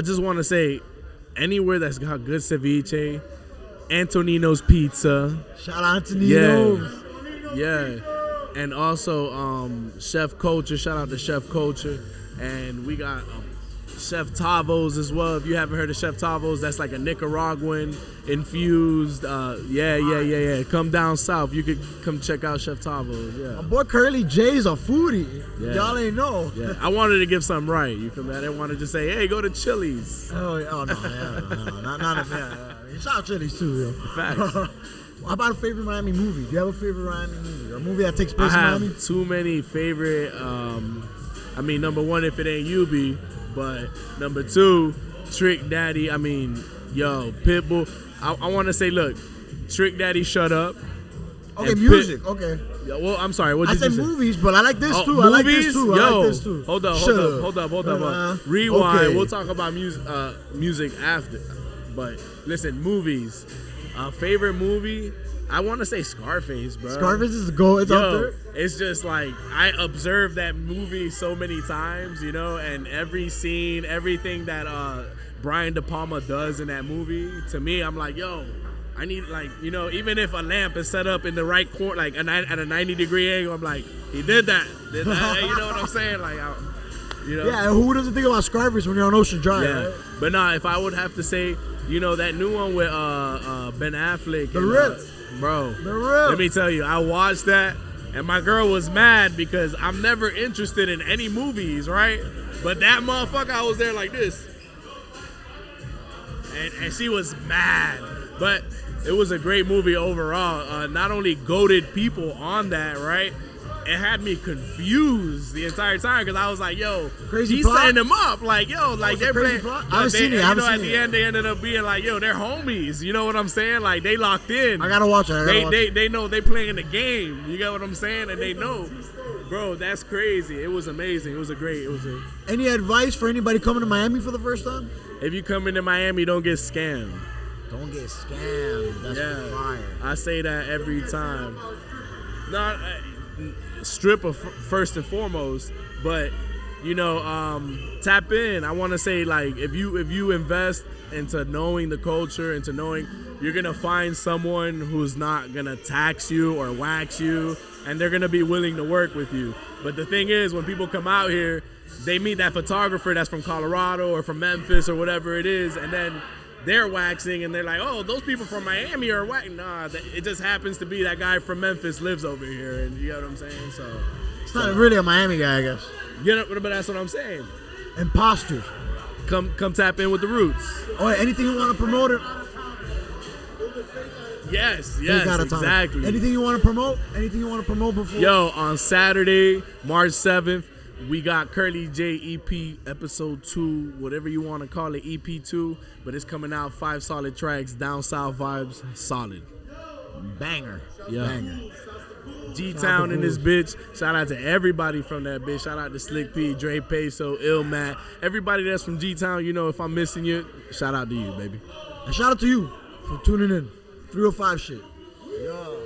Speaker 14: just want to say anywhere that's got good ceviche, Antonino's Pizza.
Speaker 2: Shout out to Antonino's.
Speaker 14: Yeah. And also Chef Culture. Shout out to Chef Culture. And we got Chef Tavo's as well. If you haven't heard of Chef Tavo's, that's like a Nicaraguan infused. Yeah. Come down south. You could come check out Chef Tavo's. Yeah.
Speaker 2: My boy Curly J's a foodie.
Speaker 14: Yeah.
Speaker 2: Y'all ain't know.
Speaker 14: Yeah. I wanted to give something right. You feel me? I didn't want to just say, hey, go to Chili's.
Speaker 2: No, not shout out Chili's too, yo.
Speaker 14: Facts.
Speaker 2: How about a favorite Miami movie? Do you have a favorite Miami movie? Or a movie that takes place
Speaker 14: I
Speaker 2: in
Speaker 14: have
Speaker 2: Miami?
Speaker 14: too many favorite. Number one, if it ain't Yubi, but number two, Trick Daddy. Pitbull. I want to say, look, Trick Daddy, Shut Up.
Speaker 2: Okay, music. Okay.
Speaker 14: Yeah, well, I'm sorry. What
Speaker 2: I
Speaker 14: did you
Speaker 2: said
Speaker 14: say?
Speaker 2: movies, but I like this too.
Speaker 14: Movies?
Speaker 2: I like this too.
Speaker 14: Yo,
Speaker 2: I like this too.
Speaker 14: Hold up. Rewind. Okay. We'll talk about music after. But listen, movies. Favorite movie? I want to say Scarface, bro.
Speaker 2: Scarface is the goal. It's up there.
Speaker 14: It's just like I observed that movie so many times, and every scene, everything that Brian De Palma does in that movie, to me, I'm like, yo, I need, even if a lamp is set up in the right corner, like at a 90-degree angle, I'm like, he did that. You know what I'm saying? Like,
Speaker 2: Yeah, who doesn't think about Scarface when you're on Ocean Drive?
Speaker 14: Yeah.
Speaker 2: Right?
Speaker 14: But if I would have to say, that new one with Ben Affleck.
Speaker 2: The Rip.
Speaker 14: Bro.
Speaker 2: The Rip.
Speaker 14: Let me tell you, I watched that, and my girl was mad because I'm never interested in any movies, right? But that motherfucker, I was there like this. And she was mad. But it was a great movie overall. Not only goated people on that, right? It had me confused the entire time because I was like, yo,
Speaker 2: crazy
Speaker 14: he's
Speaker 2: plot?
Speaker 14: setting them up. Like, yo, like they're playing.
Speaker 2: I haven't seen it.
Speaker 14: At the end, they ended up being like, yo, they're homies. You know what I'm saying? Like, they locked in.
Speaker 2: I gotta watch it.
Speaker 14: They know they playing the game. You get what I'm saying? And they know. Bro, that's crazy. It was amazing.
Speaker 2: Any advice for anybody coming to Miami for the first time?
Speaker 14: If you come into Miami, don't get scammed.
Speaker 2: Don't get scammed. That's fire.
Speaker 14: I say that every time. Not stripper first and foremost, but tap in. I want to say, like, if you invest into knowing the culture, into knowing, you're gonna find someone who's not gonna tax you or wax you, and they're gonna be willing to work with you. But the thing is, when people come out here, they meet that photographer that's from Colorado or from Memphis or whatever it is, and then they're waxing, and they're like, oh, those people from Miami are waxing. Nah, it just happens to be that guy from Memphis lives over here, and you know what I'm saying? So
Speaker 2: it's not really a Miami guy, I guess.
Speaker 14: But that's what I'm saying.
Speaker 2: Imposters.
Speaker 14: Come tap in with the roots.
Speaker 2: Oh, anything you want to promote it?
Speaker 14: Yes, exactly.
Speaker 2: Anything you want to promote? Anything you want to promote before?
Speaker 14: Yo, on Saturday, March 7th, we got Curly J EP episode 2, whatever you want to call it, EP 2, but it's coming out 5 solid tracks, down south vibes, solid.
Speaker 2: Banger.
Speaker 14: Yeah.
Speaker 2: Banger.
Speaker 14: G-Town in this bitch. Shout out to everybody from that bitch. Shout out to Slick P, Dre Peso, Ill Matt. Everybody that's from G-Town, if I'm missing you, shout out to you, baby.
Speaker 2: And shout out to you for tuning in. 305 shit. Yo.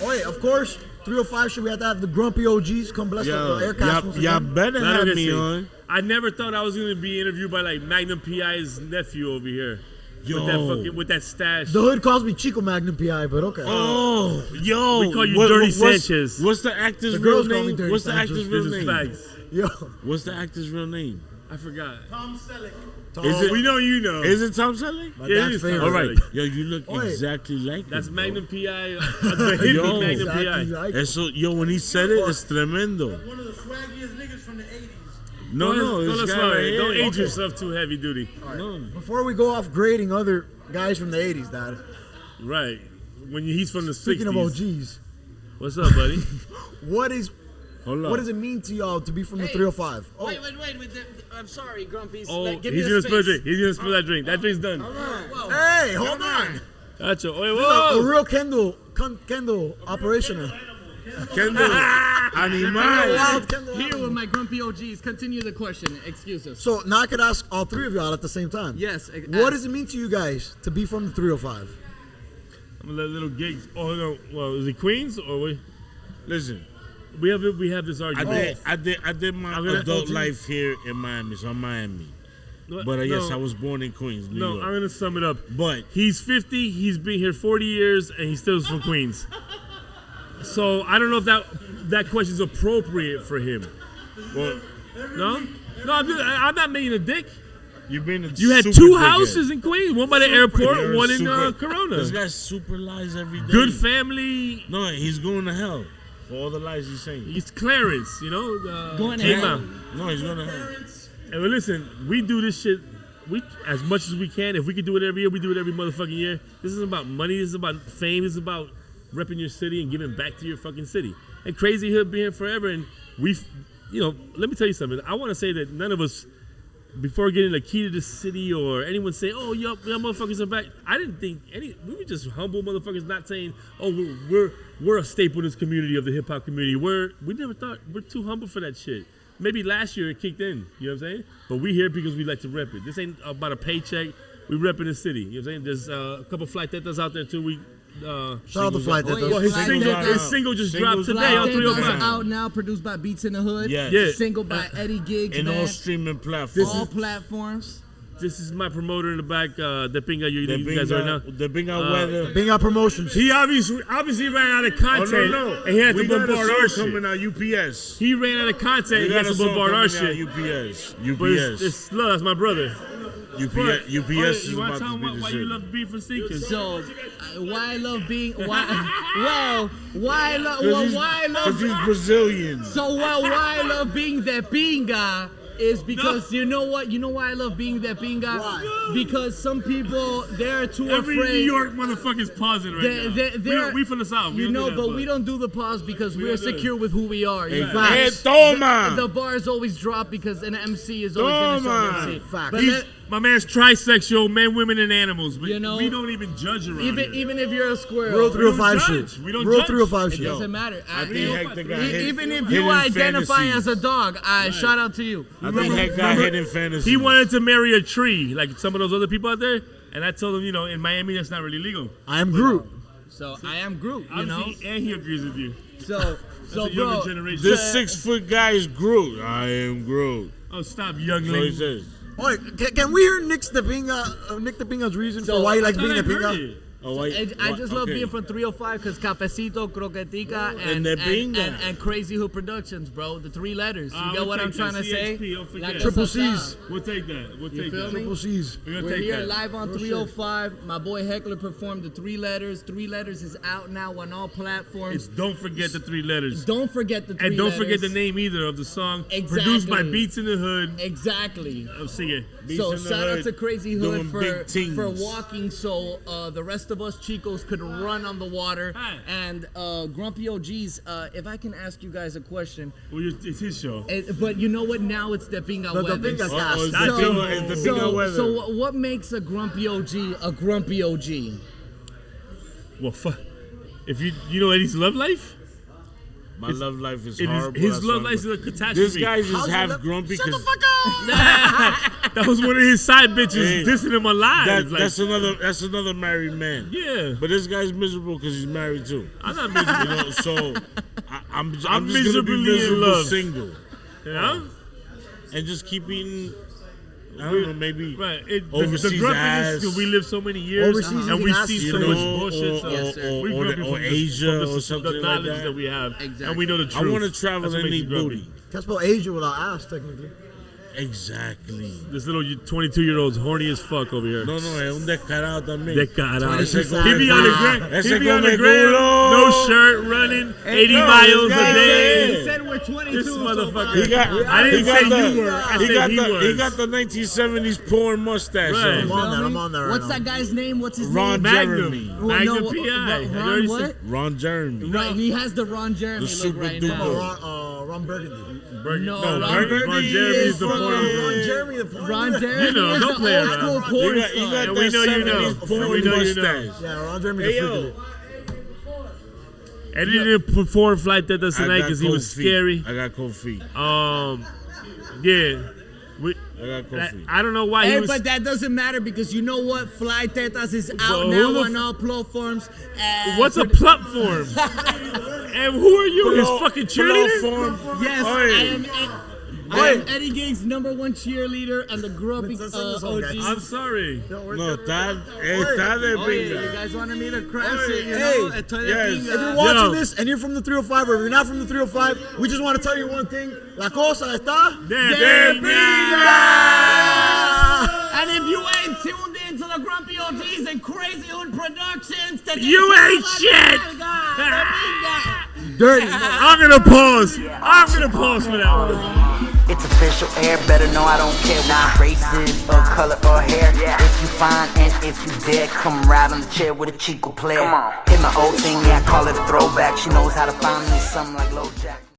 Speaker 2: Oh, yeah, of course. 305 shit, we have to have the grumpy OGs come bless the Heir Cast.
Speaker 15: Y'all better have me on.
Speaker 16: I never thought I was going to be interviewed by like Magnum P.I.'s nephew over here.
Speaker 15: Yo.
Speaker 16: With that stash.
Speaker 2: The hood calls me Chico Magnum P.I., but okay.
Speaker 15: Oh, yo.
Speaker 16: We call you Dirty Sanchez.
Speaker 15: What's the actor's real name? What's the actor's real name?
Speaker 2: Yo.
Speaker 15: What's the actor's real name?
Speaker 16: I forgot.
Speaker 10: Tom Selleck.
Speaker 16: We know you know.
Speaker 15: Is it Tom Selleck?
Speaker 16: Yeah, it is Tom Selleck.
Speaker 15: All right. Yo, you look exactly like
Speaker 16: That's
Speaker 15: him,
Speaker 16: Magnum P.I. The hit
Speaker 15: yo,
Speaker 16: Magnum P.I.
Speaker 2: Like
Speaker 15: eso, yo, when he said it, it's tremendo.
Speaker 10: One of the swaggiest niggas from the 80s.
Speaker 16: Don't age yourself too heavy duty.
Speaker 2: Right. No. Before we go off grading other guys from the 80s, Dad.
Speaker 16: Right. When he's from the 60s.
Speaker 2: Speaking of OGs.
Speaker 16: What's up, buddy?
Speaker 2: What does it mean to y'all to be from the 305?
Speaker 8: Oh. Wait. I'm sorry, Grumpy.
Speaker 16: Oh, he's gonna spill a drink. He's gonna spill that drink. That drink's done.
Speaker 2: Hey, hold on.
Speaker 16: Gotcha. Wait,
Speaker 2: whoa. A real Kendall operation.
Speaker 15: Kendall.
Speaker 10: Animal. Here with my grumpy OGs. Continue the question. Excuse us.
Speaker 2: So now I could ask all three of y'all at the same time.
Speaker 10: Yes.
Speaker 2: What does it mean to you guys to be from the 305?
Speaker 16: I'm gonna let little gigs. Oh no. Well, is it Queens or what?
Speaker 15: Listen.
Speaker 16: We have this argument.
Speaker 15: I did my adult life here in Miami, so I'm Miami. But yes, I was born in Queens, New York.
Speaker 16: I'm gonna sum it up.
Speaker 15: But
Speaker 16: he's 50. He's been here 40 years, and he still is from Queens. So I don't know if that question's appropriate for him.
Speaker 15: Well,
Speaker 16: No, I'm not making a dick.
Speaker 15: You
Speaker 16: had two houses in Queens, one by the airport, one in Corona.
Speaker 15: This guy super lies every day.
Speaker 16: Good family.
Speaker 15: No, he's going to hell for all the lies he's saying.
Speaker 16: He's Clarence, you know.
Speaker 15: Going to hell. No, he's going to hell.
Speaker 16: And listen, we do this shit as much as we can. If we could do it every year, we do it every motherfucking year. This isn't about money. This is about fame. This is about repping your city and giving back to your fucking city. And Crazy Hood being forever. And let me tell you something. I want to say that none of us, before getting the key to the city or anyone saying, oh, y'all motherfuckers are back, I didn't think we were just humble motherfuckers not saying, oh, we're a staple in this community of the hip hop community. We never thought we're too humble for that shit. Maybe last year it kicked in, you know what I'm saying? But we here because we like to rep it. This ain't about a paycheck. We repping the city, you know what I'm saying? There's a couple flight tetas out there too.
Speaker 2: Shout out to Flight Tetas.
Speaker 16: Well, his single just dropped today on 305.
Speaker 18: Out now, produced by Beats in the Hood.
Speaker 15: Yes.
Speaker 16: Yeah.
Speaker 18: Single by Eddie Giggs.
Speaker 15: And all streaming platforms.
Speaker 18: All platforms.
Speaker 16: This is my promoter in the back, the Pinga you guys right now.
Speaker 15: The Pinga Weather.
Speaker 2: Pinga Promotions.
Speaker 16: He obviously ran out of content.
Speaker 15: No.
Speaker 16: And he had to
Speaker 15: We got
Speaker 16: bombard
Speaker 15: a
Speaker 16: our
Speaker 15: song
Speaker 16: shit.
Speaker 15: coming out, UPS.
Speaker 16: He ran out of content. He had to bombard our shit.
Speaker 15: UPS.
Speaker 16: But it's love. That's my brother.
Speaker 15: UPS
Speaker 16: You
Speaker 15: is
Speaker 16: want
Speaker 15: about
Speaker 16: to tell
Speaker 15: to
Speaker 16: him
Speaker 15: be the
Speaker 16: why
Speaker 15: shit.
Speaker 16: you love beef and seekers?
Speaker 18: So, why I love being why I love
Speaker 15: Because he's Brazilian.
Speaker 18: So why I love being that pinga is because you know what? You know why I love being that pinga?
Speaker 2: Why?
Speaker 18: Because some people they're too
Speaker 16: Every
Speaker 18: afraid.
Speaker 16: New York motherfucker's pausing right now. We from the South.
Speaker 18: You know, but we don't do the pause because we're secure with who we are. You know? The bars always drop because an MC is always going to show MC. But
Speaker 16: my man's trisexual, men, women, and animals. But
Speaker 18: You know,
Speaker 16: we don't even judge around here.
Speaker 18: even if you're a squirrel.
Speaker 2: Real 305 shit.
Speaker 16: We don't
Speaker 2: Real
Speaker 16: judge.
Speaker 2: 305
Speaker 18: It
Speaker 2: shit.
Speaker 18: doesn't matter.
Speaker 15: I think Hector got hidden.
Speaker 18: Even if you identify as a dog, shout out to you.
Speaker 15: I think Hector got hidden fantasy.
Speaker 16: He wanted to marry a tree, like some of those other people out there. And I told him, in Miami, that's not really legal.
Speaker 2: I am Groot.
Speaker 18: So I am Groot, you know.
Speaker 16: And he agrees with you.
Speaker 18: So bro,
Speaker 15: This 6 foot guy is Groot. I am Groot.
Speaker 16: Oh, stop, youngling.
Speaker 15: So he says.
Speaker 2: All right, can we hear Nick the Pinga's reason for why he likes being a Pinga?
Speaker 18: I just love being from 305 because Cafecito, Croquetica, and Crazy Hood Productions, bro. The 3 letters. You get what I'm trying to say?
Speaker 2: Triple C's.
Speaker 16: We'll take that. We'll take that.
Speaker 2: Triple C's.
Speaker 18: We're here live on 305. My boy Heckler performed the 3 letters. 3 letters is out now on all platforms.
Speaker 16: Don't forget the 3 letters.
Speaker 18: Don't forget the 3 letters.
Speaker 16: And don't forget the name either of the song.
Speaker 18: Exactly.
Speaker 16: Produced by Beats in the Hood.
Speaker 18: Exactly.
Speaker 16: I'll sing it.
Speaker 18: So shout out to Crazy Hood for
Speaker 15: walking
Speaker 18: walking so the rest of us Chicos could run on the water. And Grumpy OGs, if I can ask you guys a question.
Speaker 16: Well, it's his show.
Speaker 18: But you know what? Now it's the Pinga Weather.
Speaker 15: It's the Pinga Weather.
Speaker 18: So what makes a Grumpy OG a Grumpy OG?
Speaker 16: Well, if you know Eddie's love life?
Speaker 15: My love life is horrible.
Speaker 16: His love life is a catastrophe.
Speaker 15: This guy's just half grumpy because
Speaker 16: that was one of his side bitches dissing him alive.
Speaker 15: That's another married man.
Speaker 16: Yeah,
Speaker 15: but this guy's miserable because he's married too.
Speaker 16: I'm not miserable.
Speaker 15: So I'm just
Speaker 16: miserably
Speaker 15: gonna be miserable
Speaker 16: in love.
Speaker 15: single.
Speaker 16: Yeah,
Speaker 15: and just keep eating. I don't know, maybe
Speaker 16: overseas
Speaker 15: the
Speaker 16: ass. We live so many years and we see so much bullshit.
Speaker 15: Or Asia or something
Speaker 16: the knowledge
Speaker 15: like that.
Speaker 16: that we have, and we know the truth.
Speaker 15: I want to travel and eat booty.
Speaker 2: Can't spell Asia without ass, technically.
Speaker 15: Exactly.
Speaker 16: This little 22-year-old's horny as fuck over here.
Speaker 15: No, es un descarado también.
Speaker 16: Descarado.
Speaker 15: He
Speaker 16: be on the ground. He be on the ground. No shirt, running 80 miles a day.
Speaker 18: He said we're 22.
Speaker 16: This motherfucker.
Speaker 15: I
Speaker 16: didn't say you were. I said he was.
Speaker 15: He got the 1970s porn mustache.
Speaker 16: Right.
Speaker 2: I'm on there right
Speaker 18: What's
Speaker 2: now.
Speaker 18: that guy's name? What's his
Speaker 15: Ron
Speaker 18: name?
Speaker 15: Jeremy.
Speaker 16: Magnum P.I.
Speaker 18: Ron what?
Speaker 15: Ron Jeremy.
Speaker 18: Right, he has the Ron Jeremy look right now.
Speaker 2: Ron Burgundy.
Speaker 18: No,
Speaker 16: Ron Jeremy is the porn.
Speaker 2: Ron Jeremy, the porn.
Speaker 18: Ron Jeremy
Speaker 16: You know,
Speaker 18: is
Speaker 16: don't
Speaker 18: the
Speaker 16: play
Speaker 18: old
Speaker 16: around.
Speaker 18: school porn
Speaker 15: You
Speaker 18: star.
Speaker 15: got
Speaker 16: And
Speaker 15: that
Speaker 16: we know you
Speaker 15: 70s
Speaker 16: know.
Speaker 15: porn
Speaker 16: We know you know.
Speaker 15: mustache.
Speaker 2: Yeah, Ron Jeremy the freaking.
Speaker 16: Eddie didn't perform Flight that tonight because he was scary.
Speaker 15: I got cold feet.
Speaker 16: Yeah.
Speaker 15: I got cold feet.
Speaker 16: I don't know why he was.
Speaker 18: But that doesn't matter because you know what? Fly Tetas is
Speaker 16: But
Speaker 18: out
Speaker 16: who
Speaker 18: now
Speaker 16: the
Speaker 18: on all platforms.
Speaker 16: What's a platform? And who are you? His fucking cheerleader?
Speaker 18: Yes,
Speaker 15: Hey.
Speaker 18: I am. I am Eddie Gig's #1 cheerleader and the grumpy OG.
Speaker 16: I'm sorry.
Speaker 15: No, está de pinga.
Speaker 18: You guys wanted me to crash it, you
Speaker 2: Hey,
Speaker 18: know? Estoy de
Speaker 2: if
Speaker 18: pinga.
Speaker 2: you're watching this and you're from the 305, or if you're not from the 305, we just want to tell you one thing. La cosa está de pinga!
Speaker 18: And if you ain't tuned in to the Grumpy OGs and Crazy Hood Productions,
Speaker 16: you ain't shit!
Speaker 2: Dirty.
Speaker 16: I'm gonna pause for that one.
Speaker 20: It's official air, better know I don't care what race is, or color, or hair. If you fine and if you dare, come ride on the chair with a Chico player. Hit my old thing, yeah, I call it a throwback. She knows how to find me something like Low Jack.